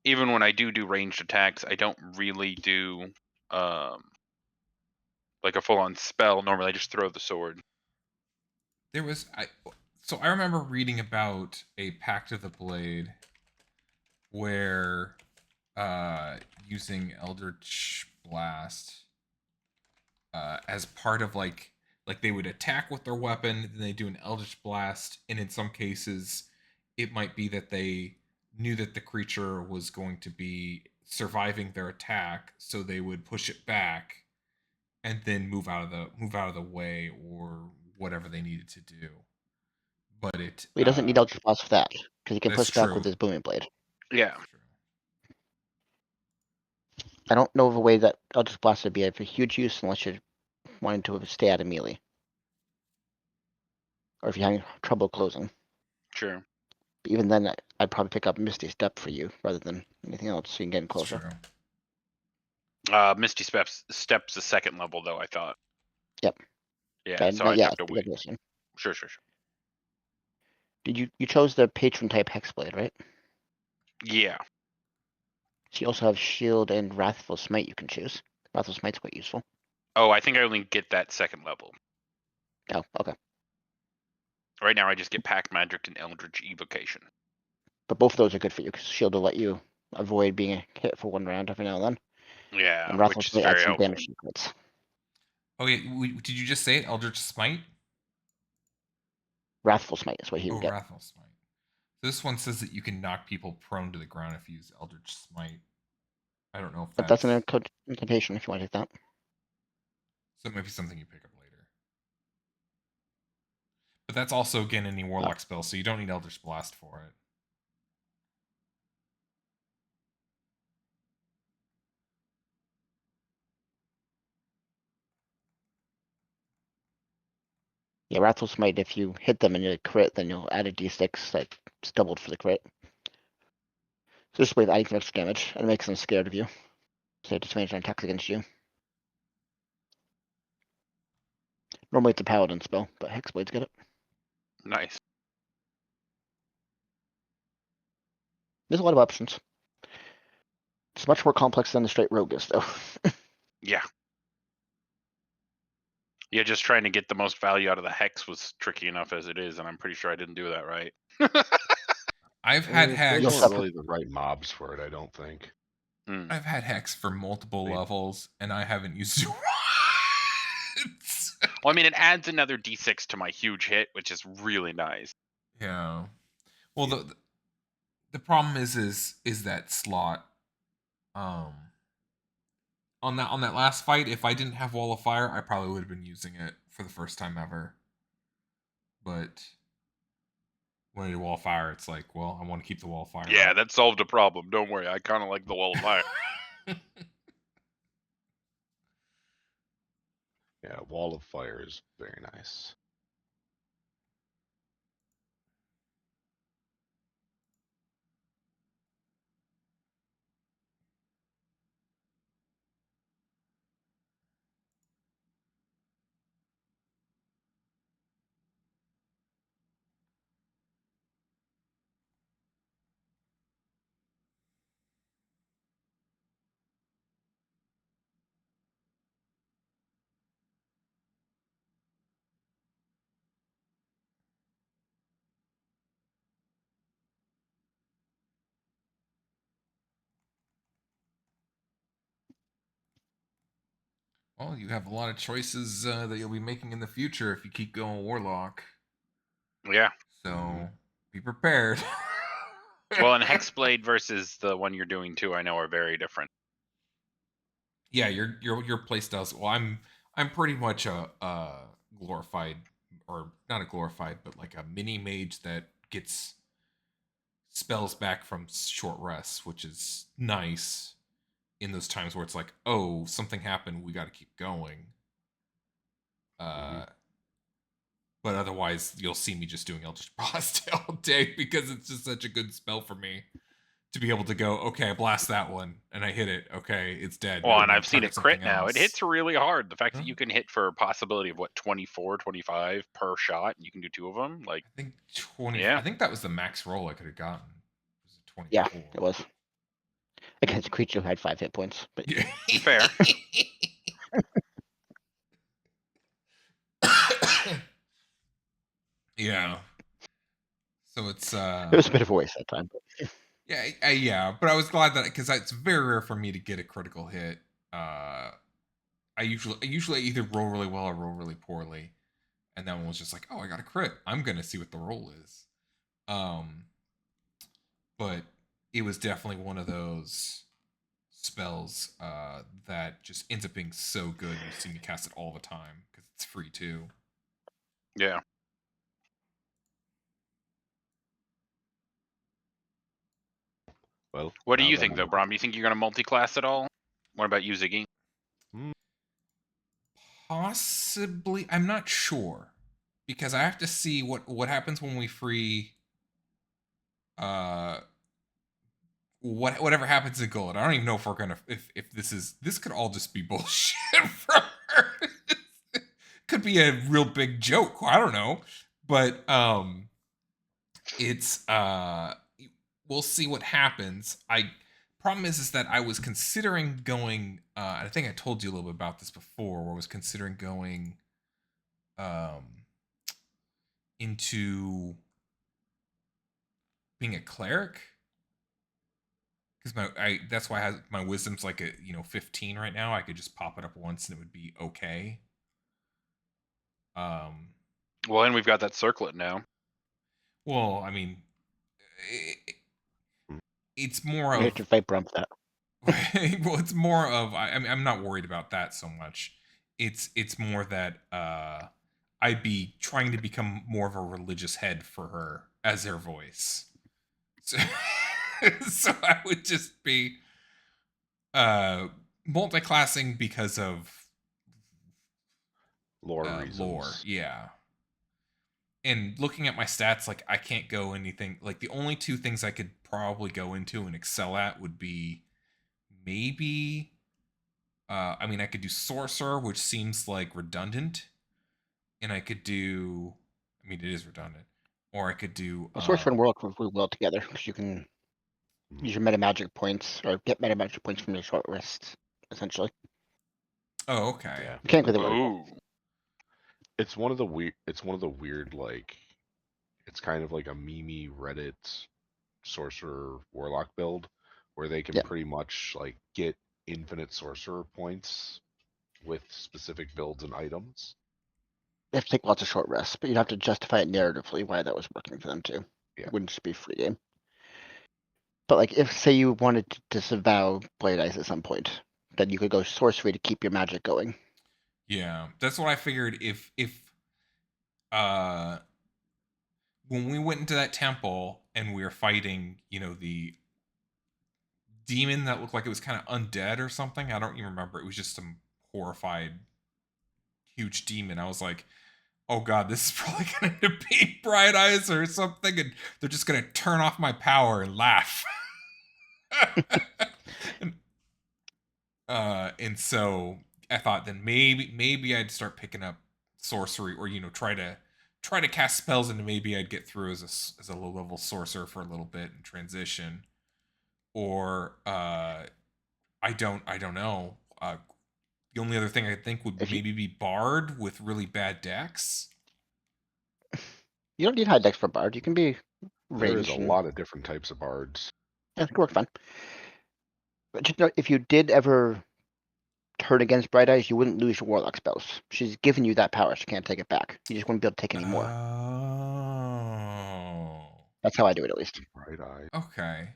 even when I do ranged attacks, I don't really do like a full-on spell. Normally, I just throw the sword. So I remember reading about a Pact of the Blade where using Eldritch Blast as part of like they would attack with their weapon, then they do an Eldritch Blast, and in some cases it might be that they knew that the creature was going to be surviving their attack, so they would push it back and then move out of the way or whatever they needed to do. But He doesn't need Eldritch Blast for that, because he can That's push back true. with his Booming Blade. Yeah. That's true. I don't know of a way that Eldritch Blast would be of a huge use unless you're wanting to stay out of melee. Or if you're having trouble closing. Sure. But even then, I'd probably pick up Misty Step for you rather than anything else, so you can get in It's closer. true. Misty steps the second level though, I thought. Yep. Yeah, so I'd yeah, have to wait. regulation. Sure. Did you chose the patron type Hexblade, right? Yeah. So you also have Shield and Wrathful Smite you can choose. Wrathful Smite's quite useful. Oh, I think I only get that second level. Oh, okay. Right now I just get Pact Magic and Eldritch Evocation. But both of those are good for you, because Shield will let you avoid being hit for one round every now and then. Yeah, And Wrathful which is Smite adds very some helpful. damage to your crits. Oh yeah, did you just say it? Eldritch Smite? Wrathful Smite is what he Oh, would get. Wrathful Smite. This one says that you can knock people prone to the ground if you use Eldritch Smite. I don't know if But that's that's... an incantation if you want to take that. So it might be something you pick up later. But that's also, again, any Warlock spell, so you don't need Eldritch Blast for it. Yeah, Wrathful Smite, if you hit them and you crit, then you'll add a d6 that's doubled for the crit. So this way of adding some extra damage, and it makes them scared of you. So they disadvantage on attacks against you. Normally it's a paladin spell, but Hexblades get it. Nice. There's a lot of options. It's much more complex than the straight rogue is, though. Yeah. Yeah, just trying to get the most value out of the hex was tricky enough as it is, and I'm pretty sure I didn't do that right. I've had Those Hex... You'll aren't really the right mobs for it, I don't think. I've had Hex for multiple Maybe. levels, and I haven't used it once. Well, I mean, it adds another d6 to my huge hit, which is really nice. Yeah. Well, the problem is that slot. On that last fight, if I didn't have Wall of Fire, I probably would have been using it for the first time ever. But when I did Wall of Fire, it's like, well, I want to keep the Wall of Fire. Yeah, up. that solved a problem. Don't worry, I kind of like the wall of fire. Yeah, Wall of Fire is very nice. Well, you have a lot of choices that you'll be making in the future if you keep going Warlock. Yeah. So be prepared. Well, and Hexblade versus the one you're doing too, I know are very different. Yeah, your play styles. Well, I'm pretty much a glorified, or not a glorified, but like a mini mage that gets spells back from short rests, which is nice in those times where it's like, oh, something happened, we got to keep going. But otherwise, you'll see me just doing Eldritch Blast all day because it's just such a good spell for me to be able to go, okay, I blast that one and I hit it. Okay, it's dead. Well, Now and I'm I've seen it target crit something now. else. It hits really hard. The fact Huh? that you can hit for a possibility of what 24, 25 per shot, and you can do two of them, like I think 20. Yeah. I think that was the max roll I could have gotten. It was a 24. Yeah, it was. Against a creature who had 5 hit points. But Yeah. Fair. Yeah. So it's it was a bit of a waste that time. But yeah, but I was glad that because it's very rare for me to get a critical hit. I usually either roll really well or roll really poorly, and that one was just like, oh, I got a crit. I'm gonna see what the roll is. But it was definitely one of those spells that just ends up being so good. You see me cast it all the time because it's free too. Yeah. Well, What do now you that think, though, Brom? Do you think you're going to multi-class at all? What about you, Ziggy? Possibly, I'm not sure because I have to see what happens when we free. Whatever happens to Gold. I don't even know if we're gonna if this could all just be bullshit from her. Could be a real big joke. I don't know, but it's we'll see what happens. Problem is that I was considering going. I think I told you a little bit about this before. Where I was considering going into being a cleric. Because that's why my wisdom's like 15 right now. I could just pop it up once and it would be okay. Well, and we've got that circlet now. Well, I mean, it's more We of have to fight Brum for that. well, it's more of I'm not worried about that so much. It's more that I'd be trying to become more of a religious head for her as her voice. So, so I would just be multi-classing because of Lore reasons. lore, yeah. And looking at my stats, like I can't go anything. Like the only two things I could probably go into and excel at would be maybe. I mean, I could do sorcerer, which seems like redundant, and I could do. I mean, it is redundant, or I could do. Well, Sorcerer and Warlock work really well together because you can use your meta magic points or get meta magic points from your short rests, essentially. Oh, okay. Yeah. Mechanically, they work well. Ooh. It's one of the weird like, it's kind of like a meme Reddit sorcerer warlock build where they can Yeah. pretty much like get infinite sorcerer points with specific builds and items. They have to take lots of short rests, but you'd have to justify it narratively why that was working for them too. Yeah. It wouldn't just be free game. But like, if say you wanted to disavow Blade Ice at some point, then you could go sorcery to keep your magic going. Yeah, that's what I figured. If when we went into that temple and we were fighting, the demon that looked like it was kind of undead or something. I don't even remember. It was just some horrified, huge demon. I was like, oh god, this is probably going to be Bright Eyes or something, and they're just going to turn off my power and laugh. And so I thought then maybe I'd start picking up sorcery, or try to cast spells, and maybe I'd get through as a low level sorcerer for a little bit and transition. Or I don't know. The only other thing I think would maybe be Bard with really bad decks. You don't need high decks for Bard. You can be There's ranged. a lot of different types of bards. Yeah, it could work fine. But just know, if you did ever turn against Bright Eyes, you wouldn't lose your Warlock spells. She's given you that power. She can't take it back. You just wouldn't be able to take any more. Oh. That's how I do it, at least. Bright Eye. Okay.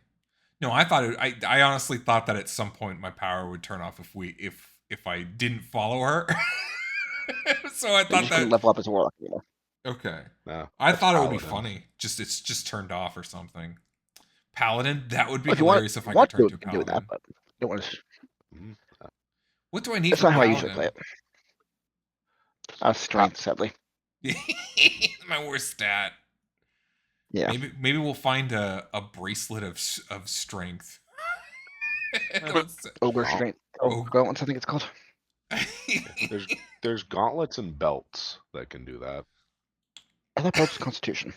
No, I thought I honestly thought that at some point my power would turn off if I didn't follow her. So I You thought just couldn't that. level up as a Warlock anymore. Okay. No, I that's thought it would be Paladin. funny. It's just turned off or something. Paladin, that would be Well, if you want, hilarious if I want could to turn do, to you can do Paladin. that, but you don't want to. Mhm. What do I need That's for not how I Paladin? usually play it. Strength, sadly. My worst stat. Yeah. Maybe we'll find a bracelet of strength. Ogre strength. Oh, gauntlets, I think it's called. There's gauntlets and belts that can do that. I thought belts Constitution.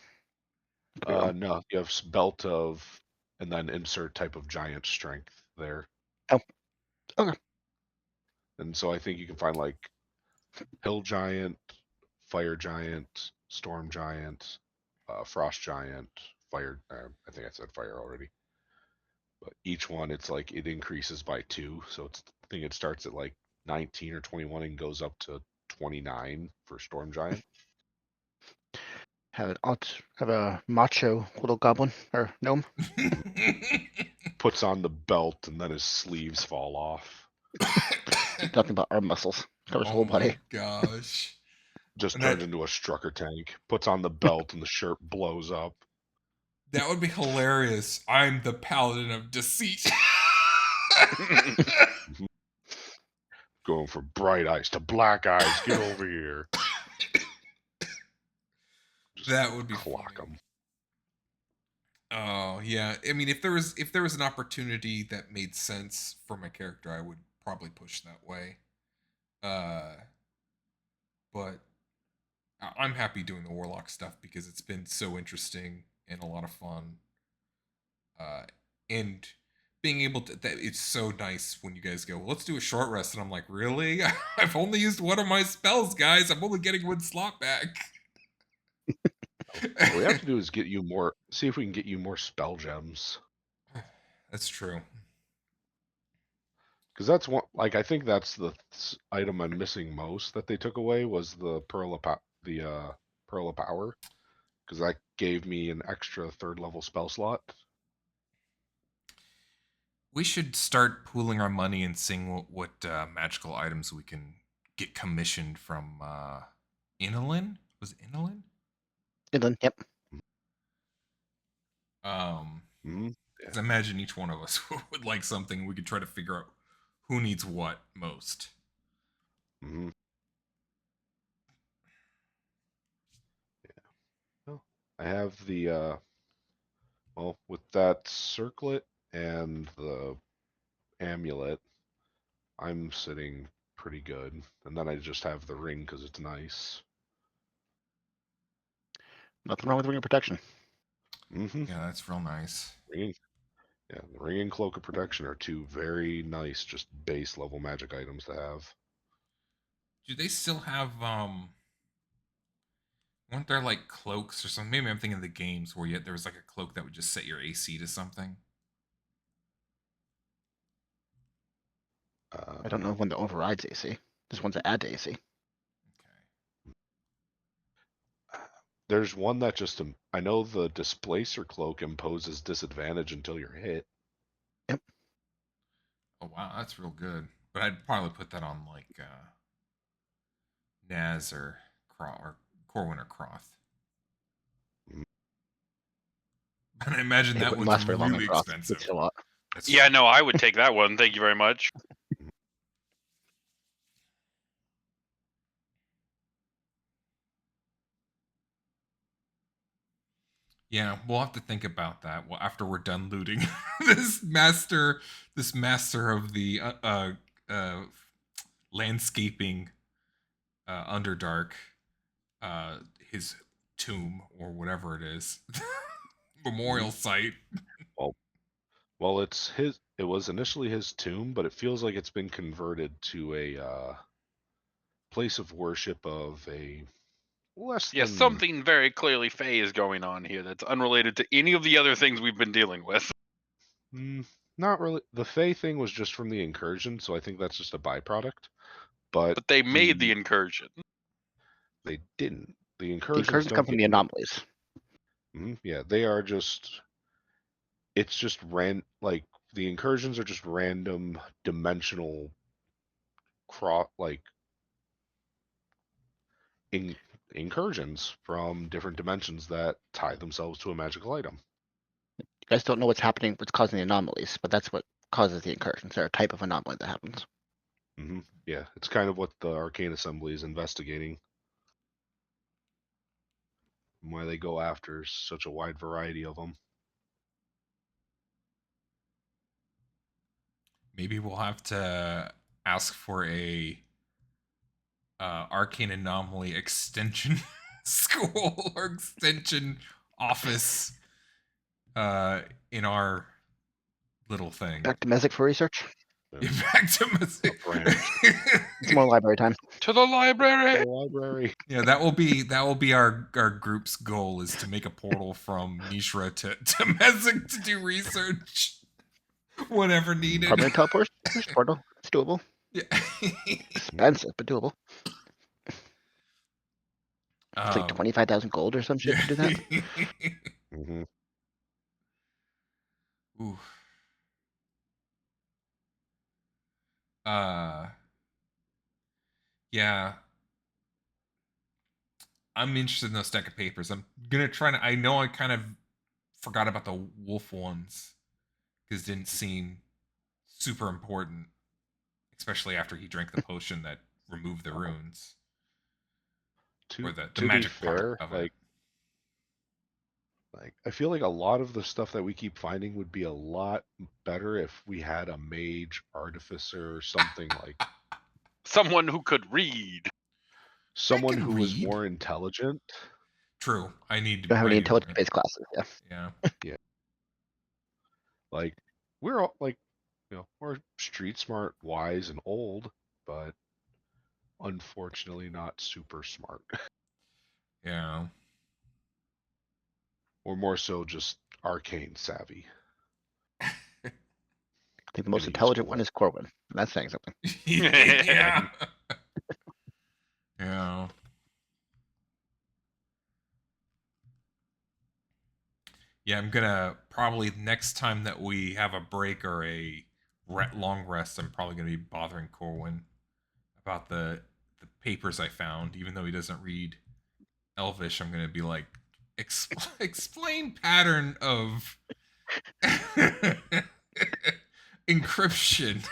Could be wrong. No, you have belt of, and then insert type of giant strength there. Oh, okay. And so I think you can find like hill giant, fire giant, storm giant, frost giant, fire. I think I said fire already. But each one, it's like it increases by 2. So I think it starts at like 19 or 21 and goes up to 29 for storm giant. Have a macho little goblin or gnome. Puts on the belt and then his sleeves fall off. Nothing but arm muscles. Covers his whole body. Gosh. Just And turns into a strucker tank. Puts on the belt and the shirt blows up. That would be hilarious. I'm the paladin of deceit. Going from bright eyes to black eyes. Get over here. Just That would be clock funny. them. Oh yeah, I mean, if there was an opportunity that made sense for my character, I would probably push that way. But I'm happy doing the warlock stuff because it's been so interesting and a lot of fun. And being able to, that it's so nice when you guys go, well, let's do a short rest, and I'm like, really? I've only used one of my spells, guys. I'm only getting one slot back. What we have to do is get you more. See if we can get you more spell gems. That's true. Because that's one. Like I think that's the item I'm missing most that they took away was the pearl of pearl of power. Because that gave me an extra 3rd level spell slot. We should start pooling our money and seeing what magical items we can get commissioned from Inalin. Was it Inalin? Inland, yep. Mhm. Because I imagine each one of us would like something. We could try to figure out who needs what most. Mm-hmm. Yeah. Well, I have the well, with that circlet and the amulet, I'm sitting pretty good. And then I just have the ring because it's nice. Nothing wrong with ring of protection. Mm-hmm. Yeah, that's real nice. Ring, yeah, the ring and cloak of protection are 2 very nice, just base level magic items to have. Do they still have weren't there like cloaks or something? Maybe I'm thinking of the games where yet there was like a cloak that would just set your AC to something. I don't know when the overrides AC. There's ones that add to AC. Okay. There's one that just I know the displacer cloak imposes disadvantage until you're hit. Yep. Oh wow, that's real good. But I'd probably put that on like Naz or Corwin or Croth. And I imagine It that wouldn't one's last very long really in Cross. expensive. It's a lot. That's Yeah, true. no, I would take that one. Thank you very much. Yeah, we'll have to think about that. Well, after we're done looting this master of the landscaping Underdark, his tomb or whatever it is, memorial site. Well, it was initially his tomb, but it feels like it's been converted to a place of worship of a less Yeah, than something very clearly Fey is going on here that's unrelated to any of the other things we've been dealing with. not really. The Fey thing was just from the incursion, so I think that's just a byproduct. But But they made the incursion. they didn't. The The incursions incursions don't come from get the anomalies. Yeah, they are just. It's just like the incursions are just random dimensional incursions from different dimensions that tie themselves to a magical item. You guys don't know what's happening, what's causing the anomalies, but that's what causes the incursions. They're a type of anomaly that happens. Yeah, it's kind of what the Arcane Assembly is investigating. And why they go after such a wide variety of them. Maybe we'll have to ask for a arcane anomaly extension school or extension office in our little thing. Back to Mesic for research. Back to Messick. It's more library time. To the library. The library. Yeah, that will be our group's goal is to make a portal from Nishra to Messick to do research whenever needed. Permanent teleport portal. It's doable. Yeah. Expensive, but doable. It's like 25,000 gold or some shit to do that. Ooh. Yeah. I'm interested in those stack of papers. I'm gonna try to. I know I kind of forgot about the wolf ones because it didn't seem super important, especially after he drank the potion that removed the runes To or the to be magic fair, part of it. like I feel like a lot of the stuff that we keep finding would be a lot better if we had a mage artificer or something like Someone who could read. someone can who was read. more intelligent. True. I need You don't have I any need more. intelligence-based classes, yeah. Yeah. Like we're all like, we're street smart, wise, and old, but unfortunately not super smart. Yeah. Or more so just arcane savvy. I think the in most a intelligent useful one way. is Corwin. And that's saying something. Yeah. Yeah. Yeah, I'm gonna probably next time that we have a break or a long rest, I'm probably gonna be bothering Corwin about the papers I found. Even though he doesn't read Elvish, I'm gonna be like, explain pattern of encryption.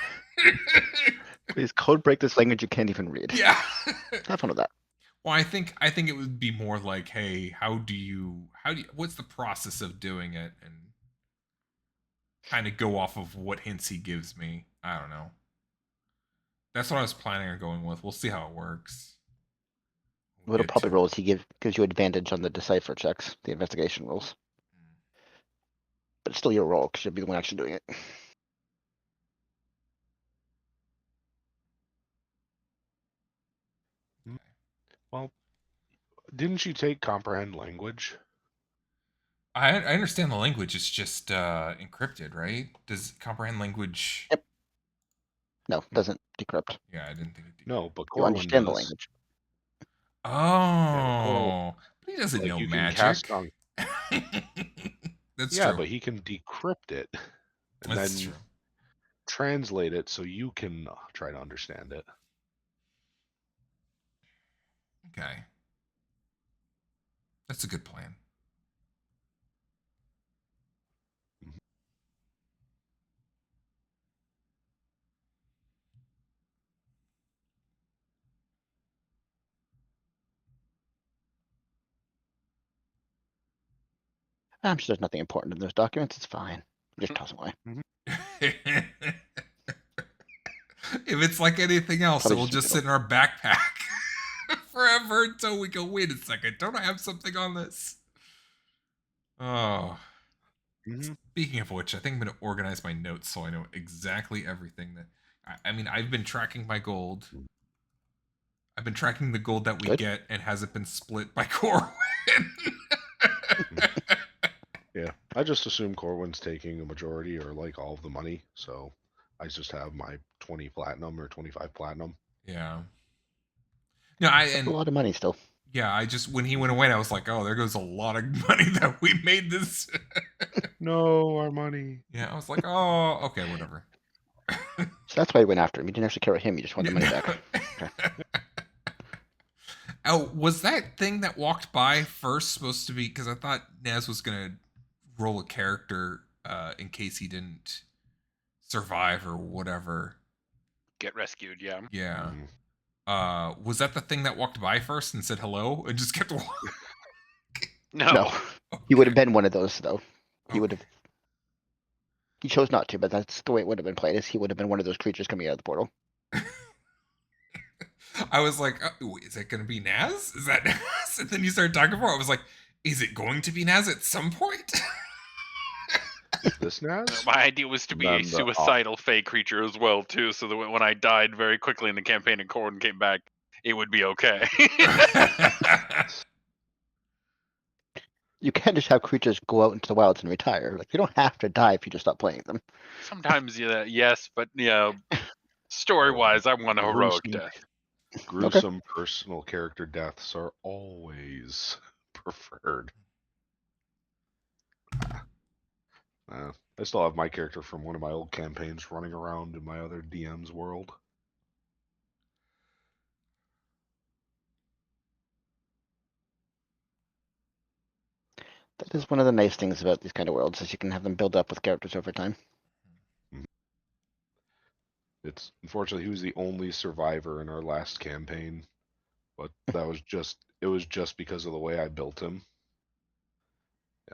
Please code break this language you can't even read. Yeah. Have fun with that. Well, I think it would be more like, hey, how do you what's the process of doing it, and kind of go off of what hints he gives me. I don't know. That's what I was planning on going with. We'll see how it works. We'll Little get probably to- rolls gives you advantage on the decipher checks, the investigation rolls. But it's still your roll because you'll be the one actually doing it. Well, didn't you take comprehend language? I understand the language. It's just encrypted, right? Does comprehend language? Yep. No, it doesn't decrypt. Yeah, I didn't think it did. No, but You Corwin understand the does. language. Oh, but he doesn't Like know you can magic. cast on. That's Yeah, true. but he can decrypt it and That's then true. translate it so you can try to understand it. Okay, that's a good plan. I'm sure there's nothing important in those documents. It's fine. Just toss them away. If it's like anything else, Probably it will just just sit in our backpack forever until we go, wait a second, don't I have something on this? Oh. Mhm. Speaking of which, I think I'm going to organize my notes so I know exactly everything that. I mean, I've been tracking my gold. I've been tracking the gold that we Good. get and hasn't been split by Corwin. Yeah, I just assume Corwin's taking a majority or like all of the money, so I just have my 20 platinum or 25 platinum. Yeah. No, That's a lot of money still. yeah, I just when he went away, I was like, oh, there goes a lot of money that we made this. No, our money. Yeah, I was like, oh, okay, whatever. So that's why you went after him. You didn't actually care about him. You just want the money back. Oh, was that thing that walked by first supposed to be? Because I thought Naz was gonna roll a character in case he didn't survive or whatever. Get rescued, yeah. Yeah. Mhm. Was that the thing that walked by first and said hello and just kept walking? No. No. He would have been one of those though. He Okay. would have. He chose not to, but that's the way it would have been played. Is he would have been one of those creatures coming out of the portal. I was like, oh, is it going to be Naz? Is that Naz? And then you started talking more. I was like, is it going to be Naz at some point? This Naz? My idea was to be a Then the- suicidal fey creature as well, too, so that when I died very quickly in the campaign and Corwin came back, it would be okay. You can't just have creatures go out into the wilds and retire. Like you don't have to die if you just stop playing them. Sometimes, yeah, yes, but story-wise, I want a heroic Gruesome- death. Gruesome personal character deaths are always preferred. I still have my character from one of my old campaigns running around in my other DM's world. That is one of the nice things about these kind of worlds is you can have them build up with characters over time. It's unfortunately he was the only survivor in our last campaign, but that was just because of the way I built him.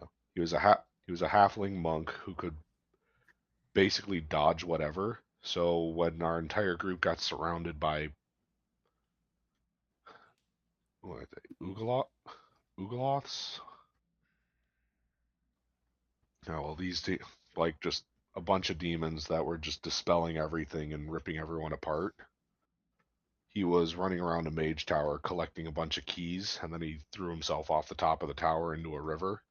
Yeah, he was a halfling monk who could basically dodge whatever. So when our entire group got surrounded by what are they, Ugoloths? Oh, well, like just a bunch of demons that were just dispelling everything and ripping everyone apart. He was running around a mage tower collecting a bunch of keys, and then he threw himself off the top of the tower into a river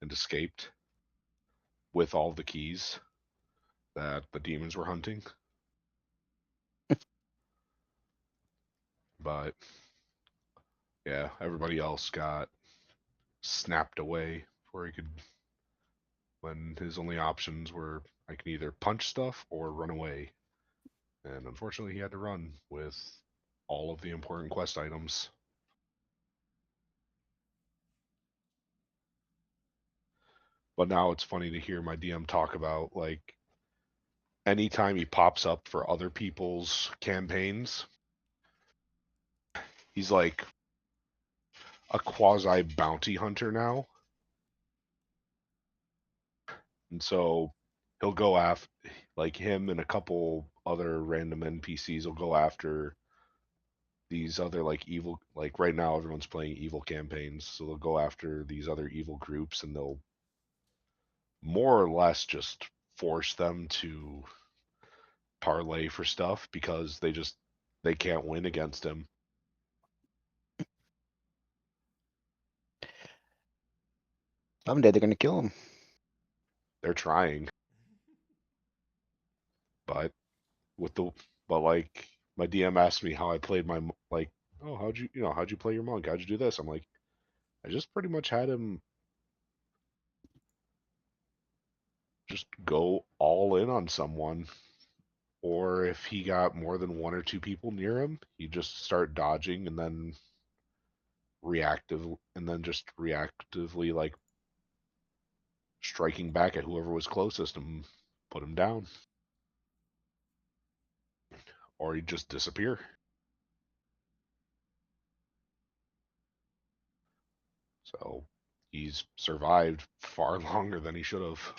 and escaped with all the keys that the demons were hunting. But yeah, everybody else got snapped away before he could, when his only options were I can either punch stuff or run away. And unfortunately, he had to run with all of the important quest items. But now it's funny to hear my DM talk about, like, anytime he pops up for other people's campaigns, he's like a quasi bounty hunter now. And so he'll go after, like, him and a couple other random NPCs will go after these other, like, evil, like right now everyone's playing evil campaigns, so they'll go after these other evil groups and they'll more or less just force them to parlay for stuff because they can't win against him. Someday they're gonna kill him. They're trying, but with the but like my DM asked me how I played my, like, oh, how'd you play your monk? How'd you do this? I'm like, I just pretty much had him just go all in on someone, or if he got more than one or two people near him, he'd just start dodging and then just reactively, like, striking back at whoever was closest and put him down, or he'd just disappear. So he's survived far longer than he should have.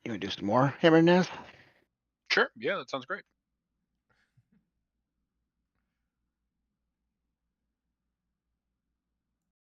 You wanna do some more hammer and nails? Sure. Yeah, that sounds great.